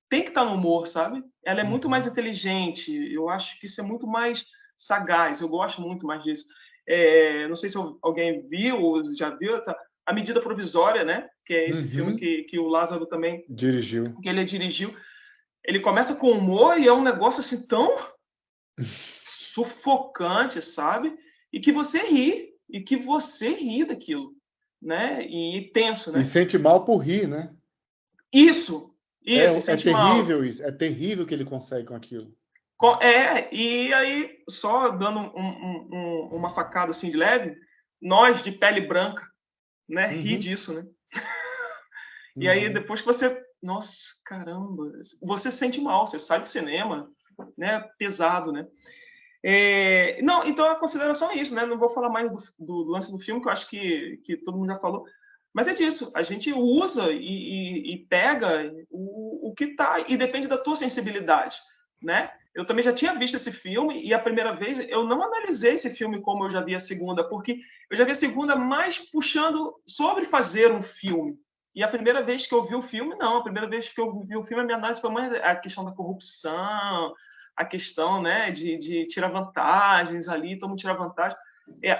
tem que estar no humor, sabe? Ela é muito mais inteligente, eu acho que isso é muito mais sagaz, eu gosto muito mais disso. Não sei se alguém viu ou já viu A Medida Provisória, né? Que é esse filme que o Lázaro também dirigiu. Que ele dirigiu. Ele começa com humor e é um negócio assim tão sufocante, sabe? E que você ri daquilo, né? E tenso, né? E sente mal por rir, né? Isso. É terrível isso. É terrível que ele consegue com aquilo. E aí, só dando uma facada assim de leve, nós de pele branca, né? Ri disso, né? E aí, depois que você... Nossa, caramba! Você se sente mal, você sai do cinema, né? Pesado, né? Não, então a consideração é isso, né? Não vou falar mais do lance do filme, que eu acho que todo mundo já falou. Mas é disso, a gente usa e pega o que está, e depende da tua sensibilidade, né? Eu também já tinha visto esse filme, e a primeira vez eu não analisei esse filme como eu já vi a segunda, porque eu já vi a segunda mais puxando sobre fazer um filme. E a primeira vez que eu vi o filme, não. A primeira vez que eu vi o filme, a minha análise foi mais a questão da corrupção, a questão, né, de tirar vantagens ali, todo mundo tira vantagem.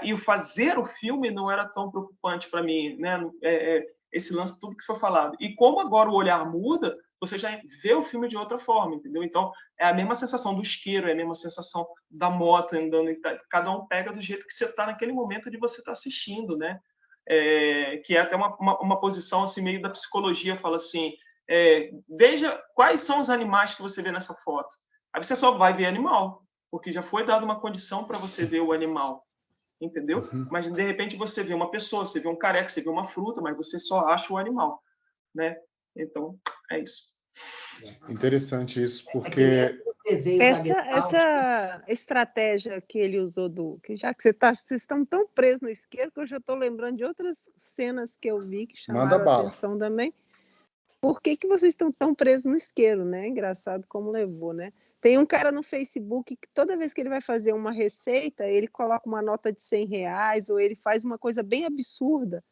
E o fazer o filme não era tão preocupante para mim, né? Esse lance, tudo que foi falado. E como agora o olhar muda, você já vê o filme de outra forma, entendeu? Então, é a mesma sensação do isqueiro, é a mesma sensação da moto andando. Cada um pega do jeito que você está naquele momento de você estar assistindo, né? Que é até uma posição assim, meio da psicologia, fala assim, veja quais são os animais que você vê nessa foto. Aí você só vai ver animal, porque já foi dada uma condição para você ver o animal. Entendeu? Mas de repente você vê uma pessoa, você vê um careca, você vê uma fruta, mas você só acha o animal, né? Então, é isso. Interessante isso, porque essa estratégia que ele usou que já que vocês estão tão presos no isqueiro que eu já estou lembrando de outras cenas que eu vi que chamaram a atenção também. Por que vocês estão tão presos no isqueiro, né? Engraçado como levou, né? Tem um cara no Facebook que toda vez que ele vai fazer uma receita, ele coloca uma nota de R$100 ou ele faz uma coisa bem absurda.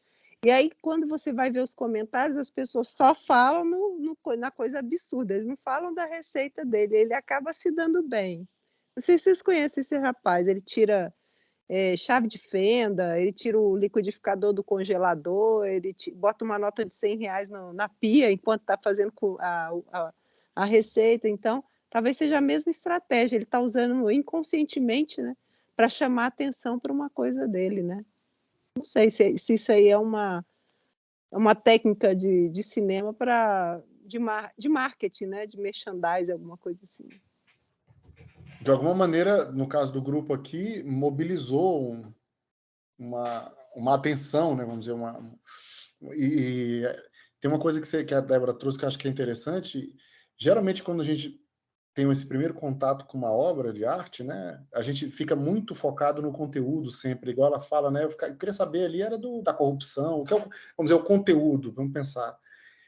E aí, quando você vai ver os comentários, as pessoas só falam na coisa absurda, eles não falam da receita dele, ele acaba se dando bem. Não sei se vocês conhecem esse rapaz, ele tira chave de fenda, ele tira o liquidificador do congelador, ele bota uma nota de R$100 na pia enquanto está fazendo a receita. Então, talvez seja a mesma estratégia, ele está usando inconscientemente, né, para chamar atenção para uma coisa dele, né? Não sei se isso aí é uma técnica de cinema de marketing, né, de merchandising, alguma coisa assim. De alguma maneira, no caso do grupo aqui, mobilizou uma atenção, né, vamos dizer, e tem uma coisa que a Débora trouxe que eu acho que é interessante. Geralmente, quando a gente tem esse primeiro contato com uma obra de arte, né, a gente fica muito focado no conteúdo sempre, igual ela fala, né, eu queria saber ali era da corrupção, o que é vamos dizer, o conteúdo, vamos pensar.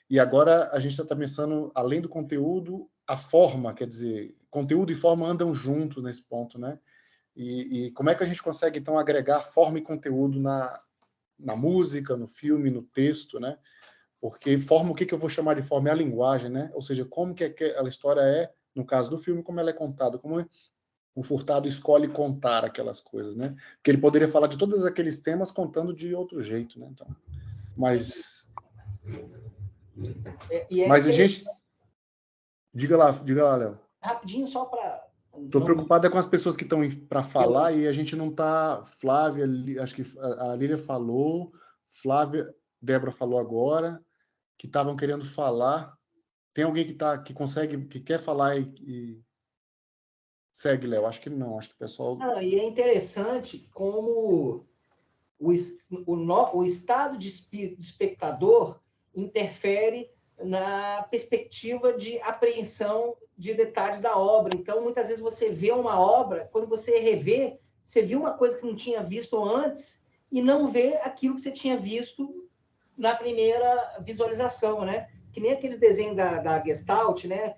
E agora a gente está pensando, além do conteúdo, a forma, quer dizer, conteúdo e forma andam juntos nesse ponto, né? E como é que a gente consegue, então, agregar forma e conteúdo na música, no filme, no texto, né? Porque forma, o que eu vou chamar de forma? É a linguagem, né? Ou seja, como que aquela história é, no caso do filme, como ela é contada, como o Furtado escolhe contar aquelas coisas, né? Porque ele poderia falar de todos aqueles temas contando de outro jeito, né? Então, mas a gente... Diga lá, Léo. Rapidinho, só para... Estou preocupado com as pessoas que estão para falar e a gente não está... Flávia, acho que a Lília falou, Flávia, Débora falou agora, que estavam querendo falar. Tem alguém que consegue, que quer falar e... Segue, Léo. Acho que não, acho que o pessoal... E é interessante como o estado de espírito do espectador interfere na perspectiva de apreensão de detalhes da obra. Então, muitas vezes você vê uma obra, quando você revê, você viu uma coisa que não tinha visto antes e não vê aquilo que você tinha visto na primeira visualização, né? Que nem aqueles desenhos da Gestalt, né?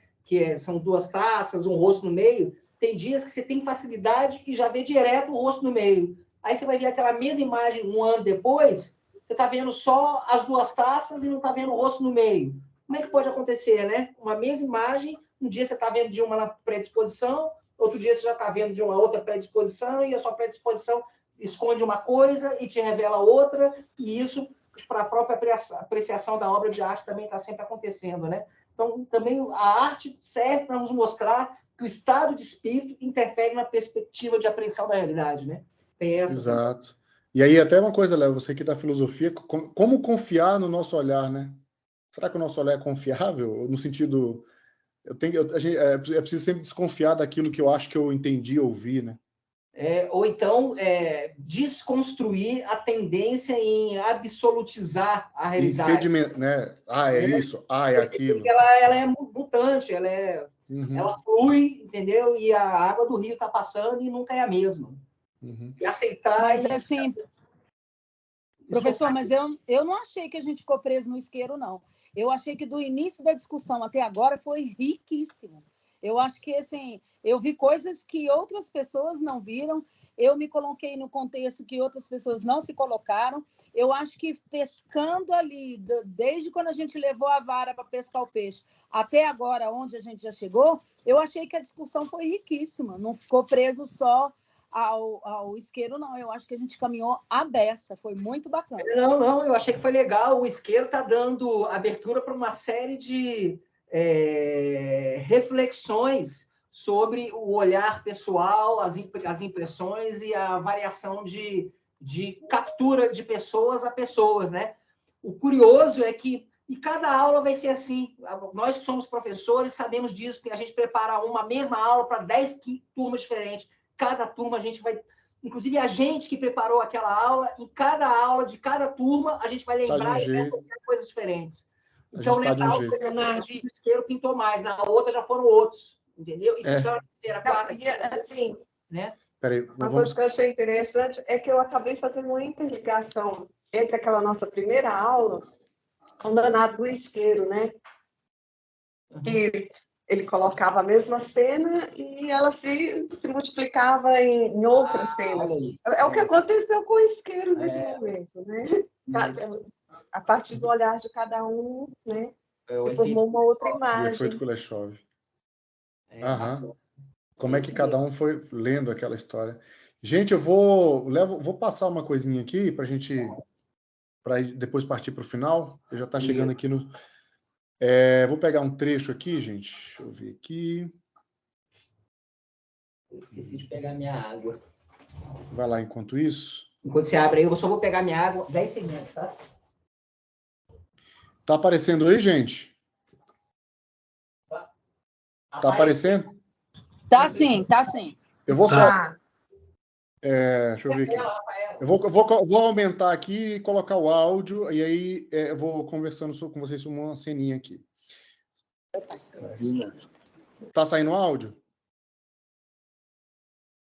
São duas taças, um rosto no meio. Tem dias que você tem facilidade e já vê direto o rosto no meio. Aí você vai ver aquela mesma imagem um ano depois, você está vendo só as duas taças e não está vendo o rosto no meio. Como é que pode acontecer, né? Uma mesma imagem, um dia você está vendo de uma na predisposição, outro dia você já está vendo de uma outra predisposição, e a sua predisposição esconde uma coisa e te revela outra, e isso, para a própria apreciação da obra de arte, também está sempre acontecendo, né? Então, também a arte serve para nos mostrar que o estado de espírito interfere na perspectiva de apreensão da realidade, né? Tem essa. Exato. E aí, até uma coisa, Léo, você que da filosofia, como confiar no nosso olhar, né? Será que o nosso olhar é confiável? No sentido, é preciso sempre desconfiar daquilo que eu acho que eu entendi, ouvi, né? Ou então, desconstruir a tendência em absolutizar a realidade. Né? Isso, é aquilo. Ela é mutante, ela flui, entendeu? E a água do rio está passando e nunca é a mesma. E aceitar... Mas, assim, Professor, mas eu não achei que a gente ficou preso no isqueiro, não. Eu achei que do início da discussão até agora foi riquíssimo. Eu acho que, assim, eu vi coisas que outras pessoas não viram, eu me coloquei no contexto que outras pessoas não se colocaram. Eu acho que pescando ali, desde quando a gente levou a vara para pescar o peixe, até agora, onde a gente já chegou, eu achei que a discussão foi riquíssima, não ficou preso só ao isqueiro, não. Eu acho que a gente caminhou à beça, foi muito bacana. Não, eu achei que foi legal. O isqueiro está dando abertura para uma série de reflexões sobre o olhar pessoal, as impressões e a variação de captura de pessoas a pessoas, né? O curioso é que cada aula vai ser assim. Nós que somos professores sabemos disso, porque a gente prepara uma mesma aula para 10 turmas diferentes. Cada turma a gente vai... Inclusive, a gente que preparou aquela aula, em cada aula de cada turma, a gente vai lembrar e ver coisas diferentes. Então, nessa aula, o isqueiro pintou mais. Na outra, já foram outros. Entendeu? Isso é a terceira, quarta. Assim, né? Peraí, uma coisa que eu achei interessante é que eu acabei fazendo uma interligação entre aquela nossa primeira aula com o danado do isqueiro, né? Que ele colocava a mesma cena e ela se multiplicava em outras cenas. É o que aconteceu com o isqueiro nesse momento, né? A partir do olhar de cada um, né? Formou uma outra imagem. O efeito Kuleshov. Como é que cada um foi lendo aquela história. Gente, eu vou passar uma coisinha aqui para a gente depois partir para o final. Eu já está chegando aqui no... vou pegar um trecho aqui, gente. Deixa eu ver aqui. Eu esqueci de pegar minha água. Vai lá enquanto isso. Enquanto você abre aí, eu só vou pegar minha água 10 segundos, tá? Tá aparecendo aí, gente? Tá aparecendo? Tá sim, tá sim. Eu vou só... deixa eu ver aqui. Eu vou aumentar aqui e colocar o áudio, e aí eu vou conversando com vocês sobre uma ceninha aqui. Tá saindo áudio?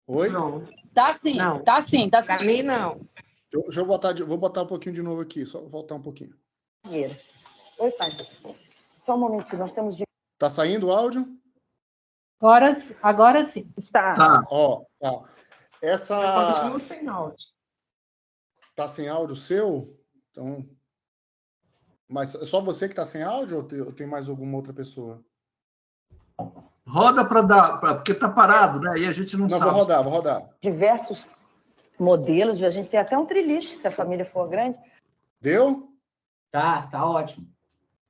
Oi? Não. Tá sim, não. Tá sim. Pra mim, não. Vou botar um pouquinho de novo aqui, só voltar um pouquinho. Oi, pai. Só um momentinho, nós temos de... Tá saindo o áudio? Agora sim. Está. Tá. Ó, tá. Essa... Eu continuo sem áudio. Tá sem áudio seu? Então... Mas é só você que tá sem áudio ou tem mais alguma outra pessoa? Roda para dar, porque tá parado, né? E a gente não sabe. Vou rodar. Diversos modelos, a gente tem até um triliste, se a família for grande. Deu? Tá ótimo.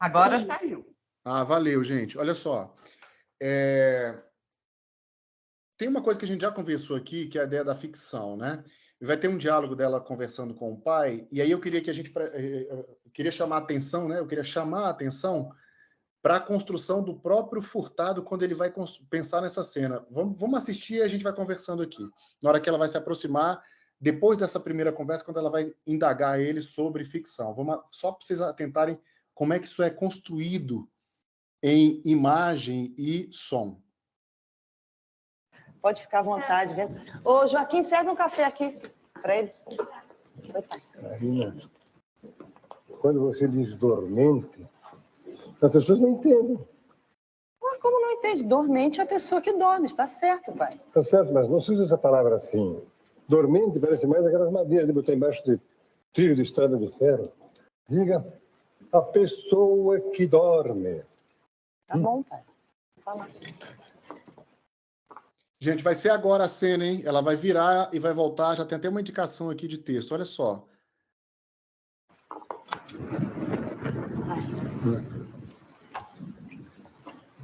Agora saiu. Valeu, gente. Olha só. Tem uma coisa que a gente já conversou aqui, que é a ideia da ficção, né? E vai ter um diálogo dela conversando com o pai, e aí eu queria que a gente... queria chamar a atenção, né? Eu queria chamar a atenção para a construção do próprio Furtado quando ele vai pensar nessa cena. Vamos assistir e a gente vai conversando aqui. Na hora que ela vai se aproximar, depois dessa primeira conversa, quando ela vai indagar ele sobre ficção. Só para vocês atentarem como é que isso é construído em imagem e som. Pode ficar à vontade. Ô, Joaquim, serve um café aqui para eles. Oi, pai. Karina, quando você diz dormente, as pessoas não entendem. Ué, como não entende? Dormente é a pessoa que dorme, está certo, pai. Está certo, mas não se usa essa palavra assim. Dormente parece mais aquelas madeiras de botar embaixo de trilho de estrada de ferro. Diga, a pessoa que dorme. Tá bom, pai. Fala. Gente, vai ser agora a cena, hein? Ela vai virar e vai voltar. Já tem até uma indicação aqui de texto. Olha só.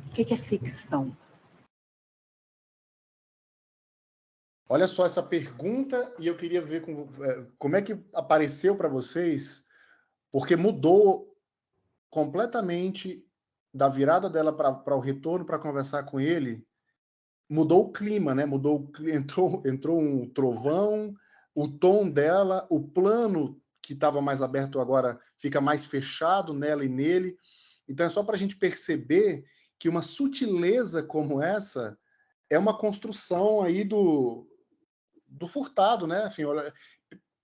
O que é ficção? Olha só essa pergunta e eu queria ver como é que apareceu para vocês, porque mudou completamente da virada dela para o retorno para conversar com ele. Mudou o clima, né? Entrou um trovão, o tom dela, o plano que estava mais aberto agora fica mais fechado nela e nele. Então é só para a gente perceber que uma sutileza como essa é uma construção aí do Furtado, né? Enfim, olha,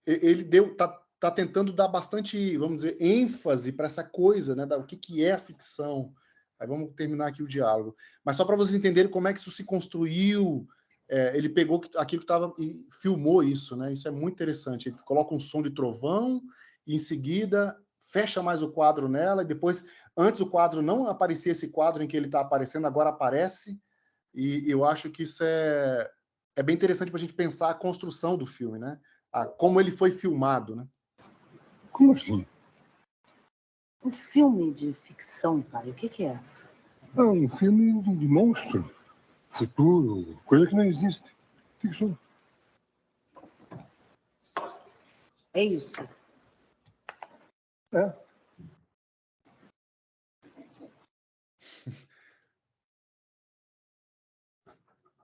ele tá está tentando dar bastante, vamos dizer, ênfase para essa coisa, né, o que é a ficção. Aí vamos terminar aqui o diálogo. Mas só para vocês entenderem como é que isso se construiu, ele pegou aquilo que estava e filmou isso, né? Isso é muito interessante. Ele coloca um som de trovão e, em seguida, fecha mais o quadro nela, e depois, antes o quadro não aparecia esse quadro em que ele está aparecendo, agora aparece, e eu acho que isso é bem interessante para a gente pensar a construção do filme, né? Como ele foi filmado, né? Como assim? Um filme de ficção, pai, o que é? Um filme de monstro, futuro, coisa que não existe. Ficção. É isso.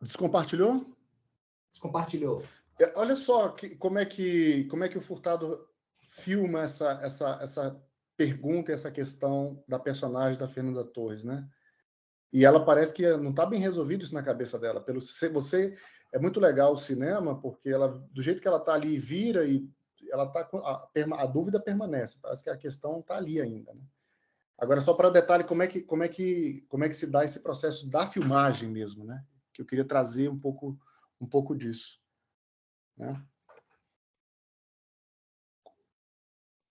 Descompartilhou? Descompartilhou. Olha só como é que o Furtado filma essa pergunta, essa questão da personagem da Fernanda Torres, né? E ela parece que não está bem resolvido isso na cabeça dela. É muito legal o cinema, porque ela, do jeito que ela está ali, vira e ela tá a dúvida permanece. Parece que a questão está ali ainda, né? Agora, só para detalhe, como é que se dá esse processo da filmagem mesmo, né? Que eu queria trazer um pouco disso, né?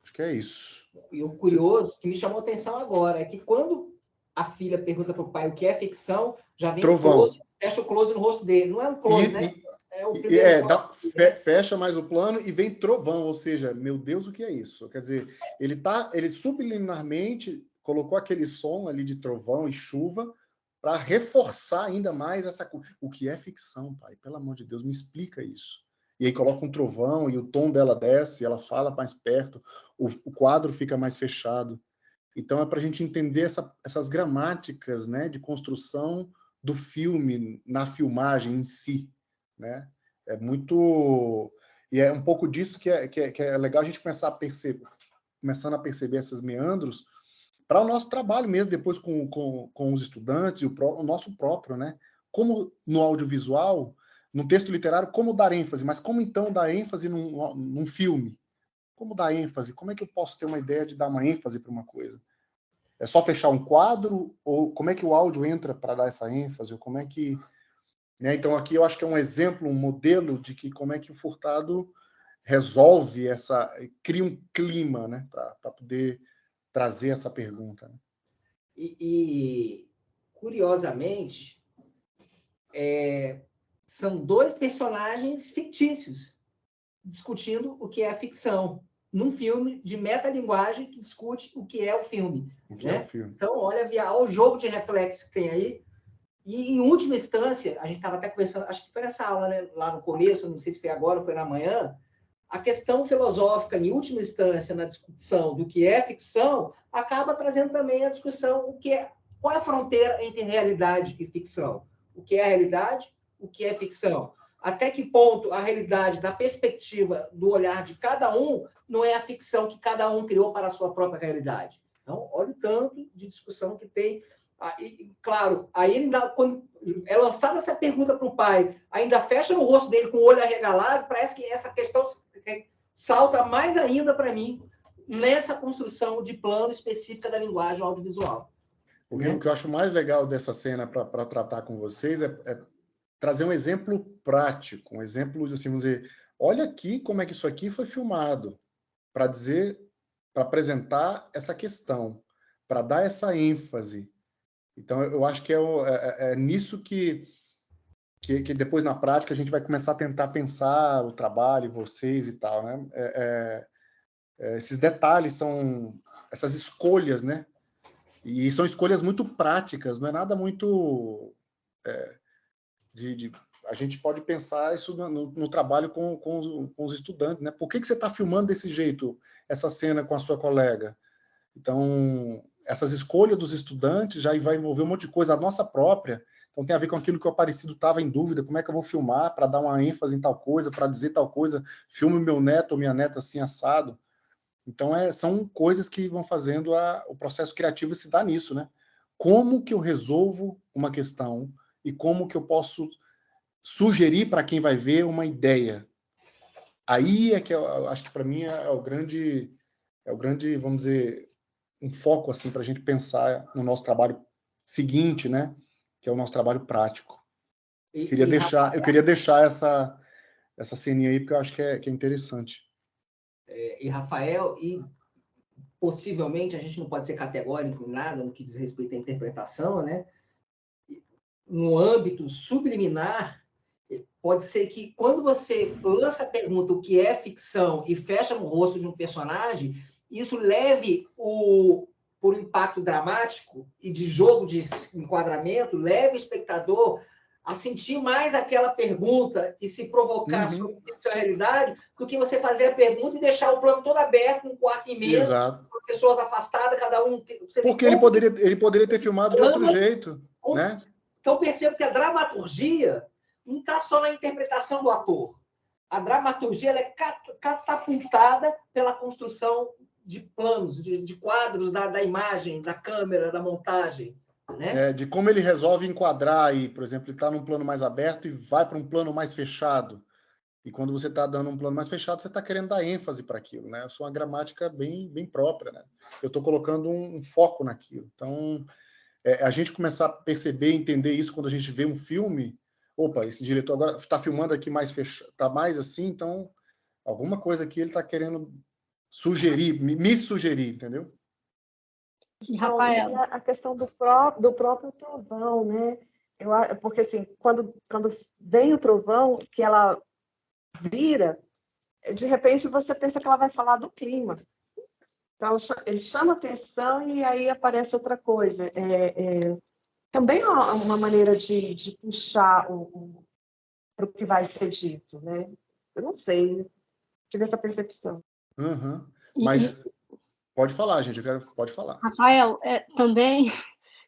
Acho que é isso. E o curioso, que me chamou a atenção agora, é que quando a filha pergunta para o pai o que é ficção, já vem trovão. O close, fecha o close no rosto dele. Não é um close, né? É o primeiro fecha mais o plano e vem trovão, ou seja, meu Deus, o que é isso? Quer dizer, ele subliminarmente colocou aquele som ali de trovão e chuva para reforçar ainda mais o que é ficção, pai? Pelo amor de Deus, me explica isso. E aí coloca um trovão e o tom dela desce, ela fala mais perto, o quadro fica mais fechado. Então é para a gente entender essas gramáticas, né, de construção do filme na filmagem em si, né? É muito... E é um pouco disso que é legal a gente começar a perceber, começando a perceber esses meandros para o nosso trabalho mesmo, depois com os estudantes e o nosso próprio, né? Como no audiovisual, no texto literário, como dar ênfase, mas como então dar ênfase num filme? Como dar ênfase? Como é que eu posso ter uma ideia de dar uma ênfase para uma coisa? É só fechar um quadro? Ou como é que o áudio entra para dar essa ênfase? Ou como é que... Né? Então, aqui eu acho que é um exemplo, um modelo de que como é que o Furtado resolve cria um clima, né, para poder trazer essa pergunta. Né? E curiosamente, são dois personagens fictícios discutindo o que é a ficção, num filme de metalinguagem que discute o que é o filme. O que né? é o filme. Então, olha o jogo de reflexo que tem aí. E, em última instância, a gente estava até conversando, acho que foi nessa aula, né, lá no começo, não sei se foi agora ou foi na manhã, a questão filosófica, em última instância, na discussão do que é ficção, acaba trazendo também a discussão qual é a fronteira entre realidade e ficção. O que é a realidade, o que é ficção. Até que ponto a realidade, da perspectiva do olhar de cada um, não é a ficção que cada um criou para a sua própria realidade. Então, olha o tanto de discussão que tem. E, claro, aí ainda, quando é lançada essa pergunta para o pai, ainda fecha no rosto dele com o olho arregalado, parece que essa questão salta mais ainda para mim nessa construção de plano específica da linguagem audiovisual. O que eu acho mais legal dessa cena para tratar com vocês é trazer um exemplo prático, um exemplo de, assim, vamos dizer, olha aqui como é que isso aqui foi filmado, para apresentar essa questão, para dar essa ênfase. Então, eu acho que é nisso que depois, na prática, a gente vai começar a tentar pensar o trabalho, vocês e tal, né? Esses detalhes são essas escolhas, né? E são escolhas muito práticas, não é nada muito... a gente pode pensar isso no trabalho com os estudantes, né? Por que você está filmando desse jeito, essa cena com a sua colega? Então, essas escolhas dos estudantes já vai envolver um monte de coisa, a nossa própria. Então, tem a ver com aquilo que o Aparecido estava em dúvida, como é que eu vou filmar para dar uma ênfase em tal coisa, para dizer tal coisa, filme meu neto ou minha neta assim, assado. Então, são coisas que vão fazendo o processo criativo se dar nisso, né? Como que eu resolvo uma questão e como que eu posso sugerir para quem vai ver uma ideia. aí é que eu acho que para mim é o grande, vamos dizer, um foco assim para a gente pensar no nosso trabalho seguinte, né? Que é o nosso trabalho prático. Eu queria deixar essa ceninha aí porque eu acho que é interessante. E Rafael, e possivelmente a gente não pode ser categórico em nada no que diz respeito à interpretação, né? No âmbito subliminar, pode ser que quando você lança a pergunta o que é ficção e fecha no rosto de um personagem, isso leve por impacto dramático e de jogo de enquadramento, leve o espectador a sentir mais aquela pergunta e se provocar sobre ficção e realidade do que você fazer a pergunta e deixar o plano todo aberto, um quarto imenso, com pessoas afastadas, cada um... Porque ele poderia ter filmado de outro jeito, né? Então, percebo que a dramaturgia não está só na interpretação do ator. A dramaturgia ela é catapultada pela construção de planos, de quadros da imagem, da câmera, da montagem. Né? De como ele resolve enquadrar aí, por exemplo, ele está num plano mais aberto e vai para um plano mais fechado. E quando você está dando um plano mais fechado, você está querendo dar ênfase para aquilo, né? Eu sou uma gramática bem própria, né? Eu estou colocando um foco naquilo. Então, a gente começar a perceber, entender isso quando a gente vê um filme, opa, esse diretor agora está filmando aqui mais fechado, está mais assim, então alguma coisa aqui ele está querendo sugerir, me sugerir, entendeu? Rafael. A questão do próprio trovão, né? Porque assim, quando vem o trovão, que ela vira, de repente você pensa que ela vai falar do clima. Então, ele chama atenção e aí aparece outra coisa. Também é uma maneira de puxar para o que vai ser dito, né? Eu não sei, tive essa percepção. Mas pode falar, gente, pode falar. Rafael, também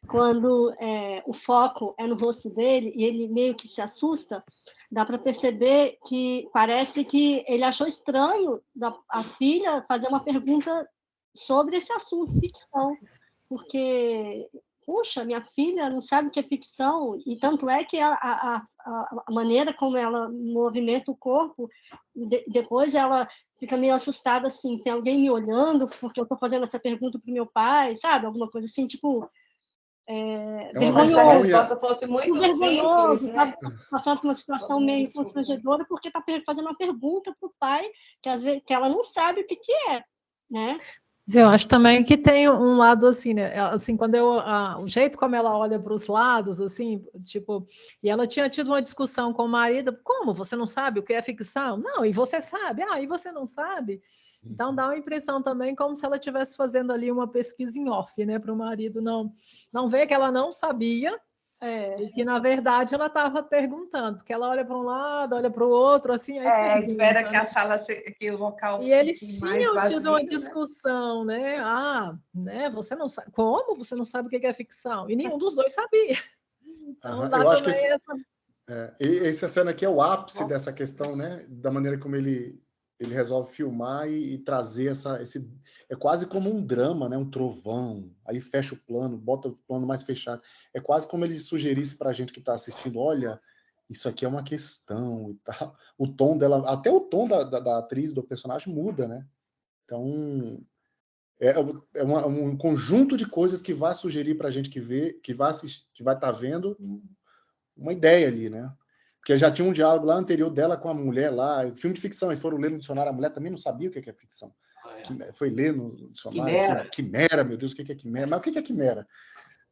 quando o foco é no rosto dele e ele meio que se assusta, dá para perceber que parece que ele achou estranho a filha fazer uma pergunta sobre esse assunto, ficção, porque, puxa, minha filha não sabe o que é ficção, e tanto é que a maneira como ela movimenta o corpo, depois ela fica meio assustada, assim, tem alguém me olhando porque eu estou fazendo essa pergunta para o meu pai, sabe? Alguma coisa assim, tipo... Mas a resposta fosse muito simples, né? Passando por uma situação meio constrangedora porque está fazendo uma pergunta para o pai que às vezes que ela não sabe o que é, né? Eu acho também que tem um lado assim, né? Assim, quando o jeito como ela olha para os lados, assim, tipo, e ela tinha tido uma discussão com o marido, como você não sabe o que é ficção? Não, e você sabe? E você não sabe? Então dá uma impressão também como se ela estivesse fazendo ali uma pesquisa em off, né? Para o marido não ver que ela não sabia. E que, na verdade, ela estava perguntando, porque ela olha para um lado, olha para o outro, assim... Aí espera que a sala, que o local e eles mais tinham vazio, tido uma discussão, né? Você não sabe... Como você não sabe o que é ficção? E nenhum dos dois sabia. Então, eu acho que essa cena aqui é o ápice dessa questão, né? Da maneira como ele resolve filmar e trazer esse... É quase como um drama, né? Um trovão. Aí fecha o plano, bota o plano mais fechado. É quase como ele sugerisse para a gente que está assistindo, olha, isso aqui é uma questão e tal. O tom dela, até o tom da atriz, do personagem muda, né? Então, é um conjunto de coisas que vai sugerir para a gente que vai estar vendo uma ideia ali, né? Porque já tinha um diálogo lá anterior dela com a mulher lá, filme de ficção, eles foram ler no dicionário, a mulher também não sabia o que é ficção. Foi ler no dicionário, quimera, meu Deus, o que é quimera? Mas o que é quimera?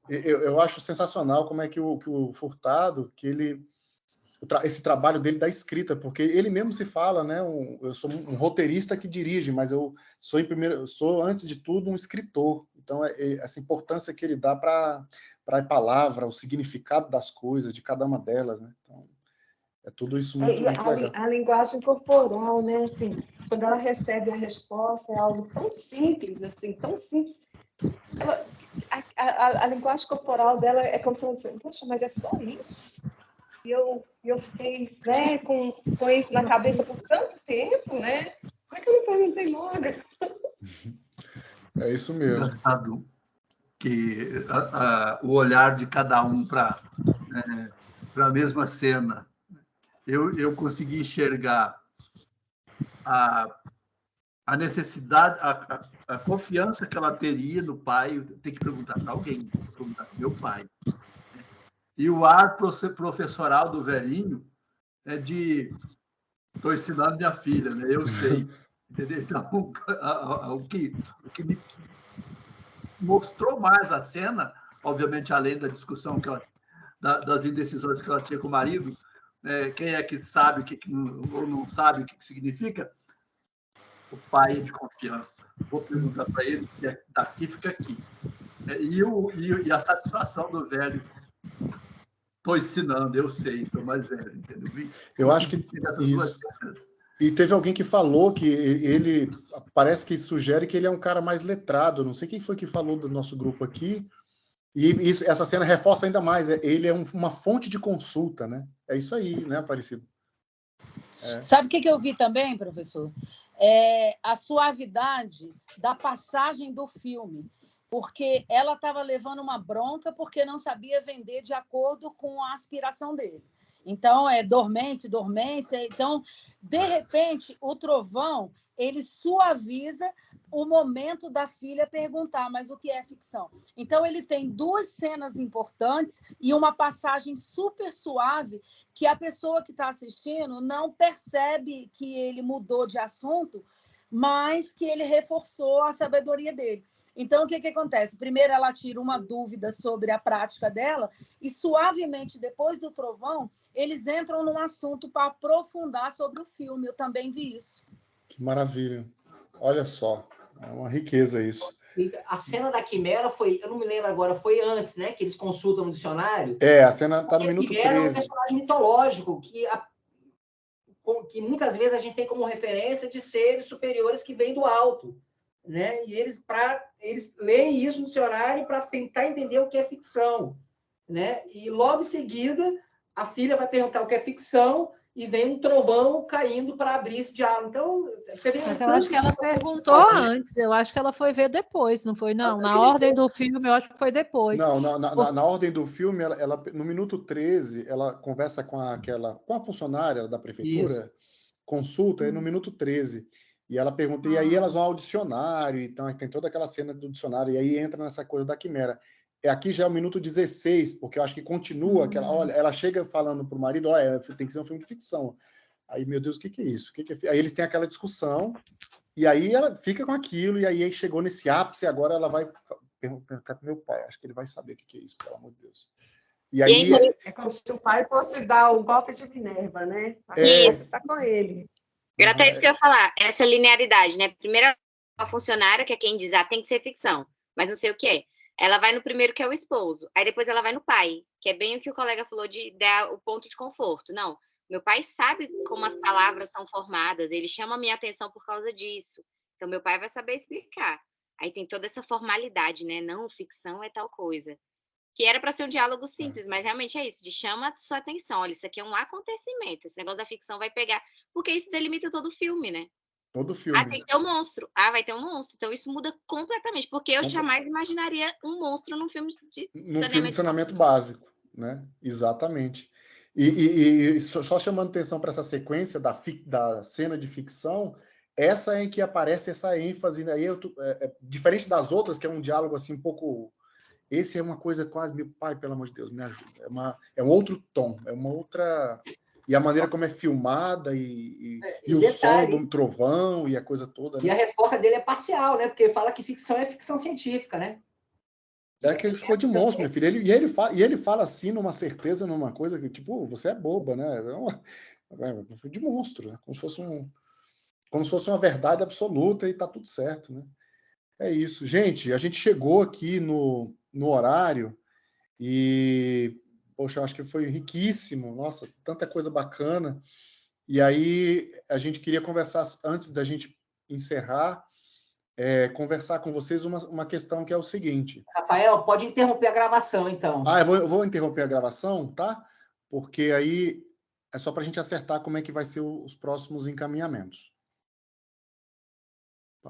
Eu acho sensacional como é que o Furtado, esse trabalho dele da escrita, porque ele mesmo se fala, né? Eu sou um roteirista que dirige, mas eu sou antes de tudo um escritor. Então essa importância que ele dá para a palavra, o significado das coisas, de cada uma delas, né? Então, é tudo isso muito legal. A linguagem corporal, né? Assim, quando ela recebe a resposta, é algo tão simples, assim, tão simples. A linguagem corporal dela é como se ela dissesse, poxa, mas é só isso? E eu fiquei, né, com isso na cabeça por tanto tempo, né? Por que eu não perguntei logo? É isso mesmo. Engraçado que o olhar de cada um para a mesma cena. Eu consegui enxergar a necessidade, a confiança que ela teria no pai, tem que perguntar para alguém, tem que perguntar para o meu pai. E o ar professoral do velhinho é de estou ensinando minha filha, né? Eu sei. Entendeu? Então, o que me mostrou mais a cena, obviamente, além da discussão das indecisões que ela tinha com o marido, quem é que sabe ou não sabe o que significa? O pai é de confiança. Vou perguntar para ele, que daqui fica aqui. E a satisfação do velho. Estou ensinando, eu sei, sou mais velho, entendeu? Eu acho que isso. E teve alguém que falou que ele parece que sugere que ele é um cara mais letrado. Não sei quem foi que falou do nosso grupo aqui. E essa cena reforça ainda mais. Ele é uma fonte de consulta, né? É isso aí, né, Aparecido? Sabe o que eu vi também, professor? A suavidade da passagem do filme. Porque ela estava levando uma bronca porque não sabia vender de acordo com a aspiração dele. Então, dormência. Então, de repente, o Trovão, ele suaviza o momento da filha perguntar, mas o que é ficção? Então, ele tem duas cenas importantes e uma passagem super suave que a pessoa que está assistindo não percebe que ele mudou de assunto, mas que ele reforçou a sabedoria dele. Então, o que acontece? Primeiro, ela tira uma dúvida sobre a prática dela e, suavemente, depois do Trovão, eles entram num assunto para aprofundar sobre o filme. Eu também vi isso. Que maravilha. Olha só, é uma riqueza isso. A cena da Quimera foi, eu não me lembro agora, foi antes, né? Que eles consultam no dicionário. A cena está no minuto 13. A Quimera é um personagem mitológico que muitas vezes a gente tem como referência de seres superiores que vêm do alto. Né? E eles leem isso no dicionário para tentar entender o que é ficção, né? E logo em seguida a filha vai perguntar o que é ficção e vem um trovão caindo para abrir esse diálogo. Então, mas eu acho que ela perguntou antes, eu acho que ela foi ver depois, não foi? Não, na ordem do filme eu acho que foi depois. Não, na ordem do filme, ela no minuto 13, ela conversa com a funcionária da prefeitura, consulta, é no minuto 13. E ela pergunta, e aí elas vão ao dicionário, então tem toda aquela cena do dicionário, e aí entra nessa coisa da Quimera. Aqui já é o minuto 16, porque eu acho que continua aquela. Olha, ela chega falando pro marido, olha, tem que ser um filme de ficção. Aí, meu Deus, o que é isso? Aí eles têm aquela discussão, e aí ela fica com aquilo, e aí chegou nesse ápice, agora ela vai perguntar pro meu pai, acho que ele vai saber o que é isso, pelo amor de Deus. E aí. É como se o pai fosse dar o golpe de Minerva, né? Isso. Tá com ele. Até isso que eu ia falar, essa linearidade, né? Primeiro a funcionária, que é quem diz, tem que ser ficção, mas não sei o que é. Ela vai no primeiro, que é o esposo. Aí depois ela vai no pai, que é bem o que o colega falou de dar o ponto de conforto. Não, meu pai sabe como as palavras são formadas, ele chama a minha atenção por causa disso. Então, meu pai vai saber explicar. Aí tem toda essa formalidade, né? Não, ficção é tal coisa. Que era para ser um diálogo simples, mas realmente é isso, de chama a sua atenção. Olha, isso aqui é um acontecimento, esse negócio da ficção vai pegar, porque isso delimita todo o filme, né? Todo filme. Tem que ter um monstro. Vai ter um monstro. Então, isso muda completamente, porque eu jamais imaginaria um monstro num filme de saneamento básico, né? Exatamente. E só chamando atenção para essa sequência da cena de ficção, essa é em que aparece essa ênfase, aí diferente das outras, que é um diálogo assim um pouco... Esse é uma coisa quase, meu pai, pelo amor de Deus, me ajuda. É um outro tom, é uma outra... E a maneira como é filmada e o som do trovão e a coisa toda. Né? E a resposta dele é parcial, né? Porque ele fala que ficção é ficção científica, né? É que ele ficou de monstro, meu filho. Ele fala assim, numa certeza, numa coisa que, tipo, você é boba, né? De monstro, né? Como se fosse uma verdade absoluta e tá tudo certo, né? É isso. Gente, a gente chegou aqui no horário e... Poxa, eu acho que foi riquíssimo. Nossa, tanta coisa bacana. E aí, a gente queria conversar, antes da gente encerrar, conversar com vocês uma questão que é o seguinte. Rafael, pode interromper a gravação, então. Eu vou interromper a gravação, tá? Porque aí é só para a gente acertar como é que vai ser os próximos encaminhamentos.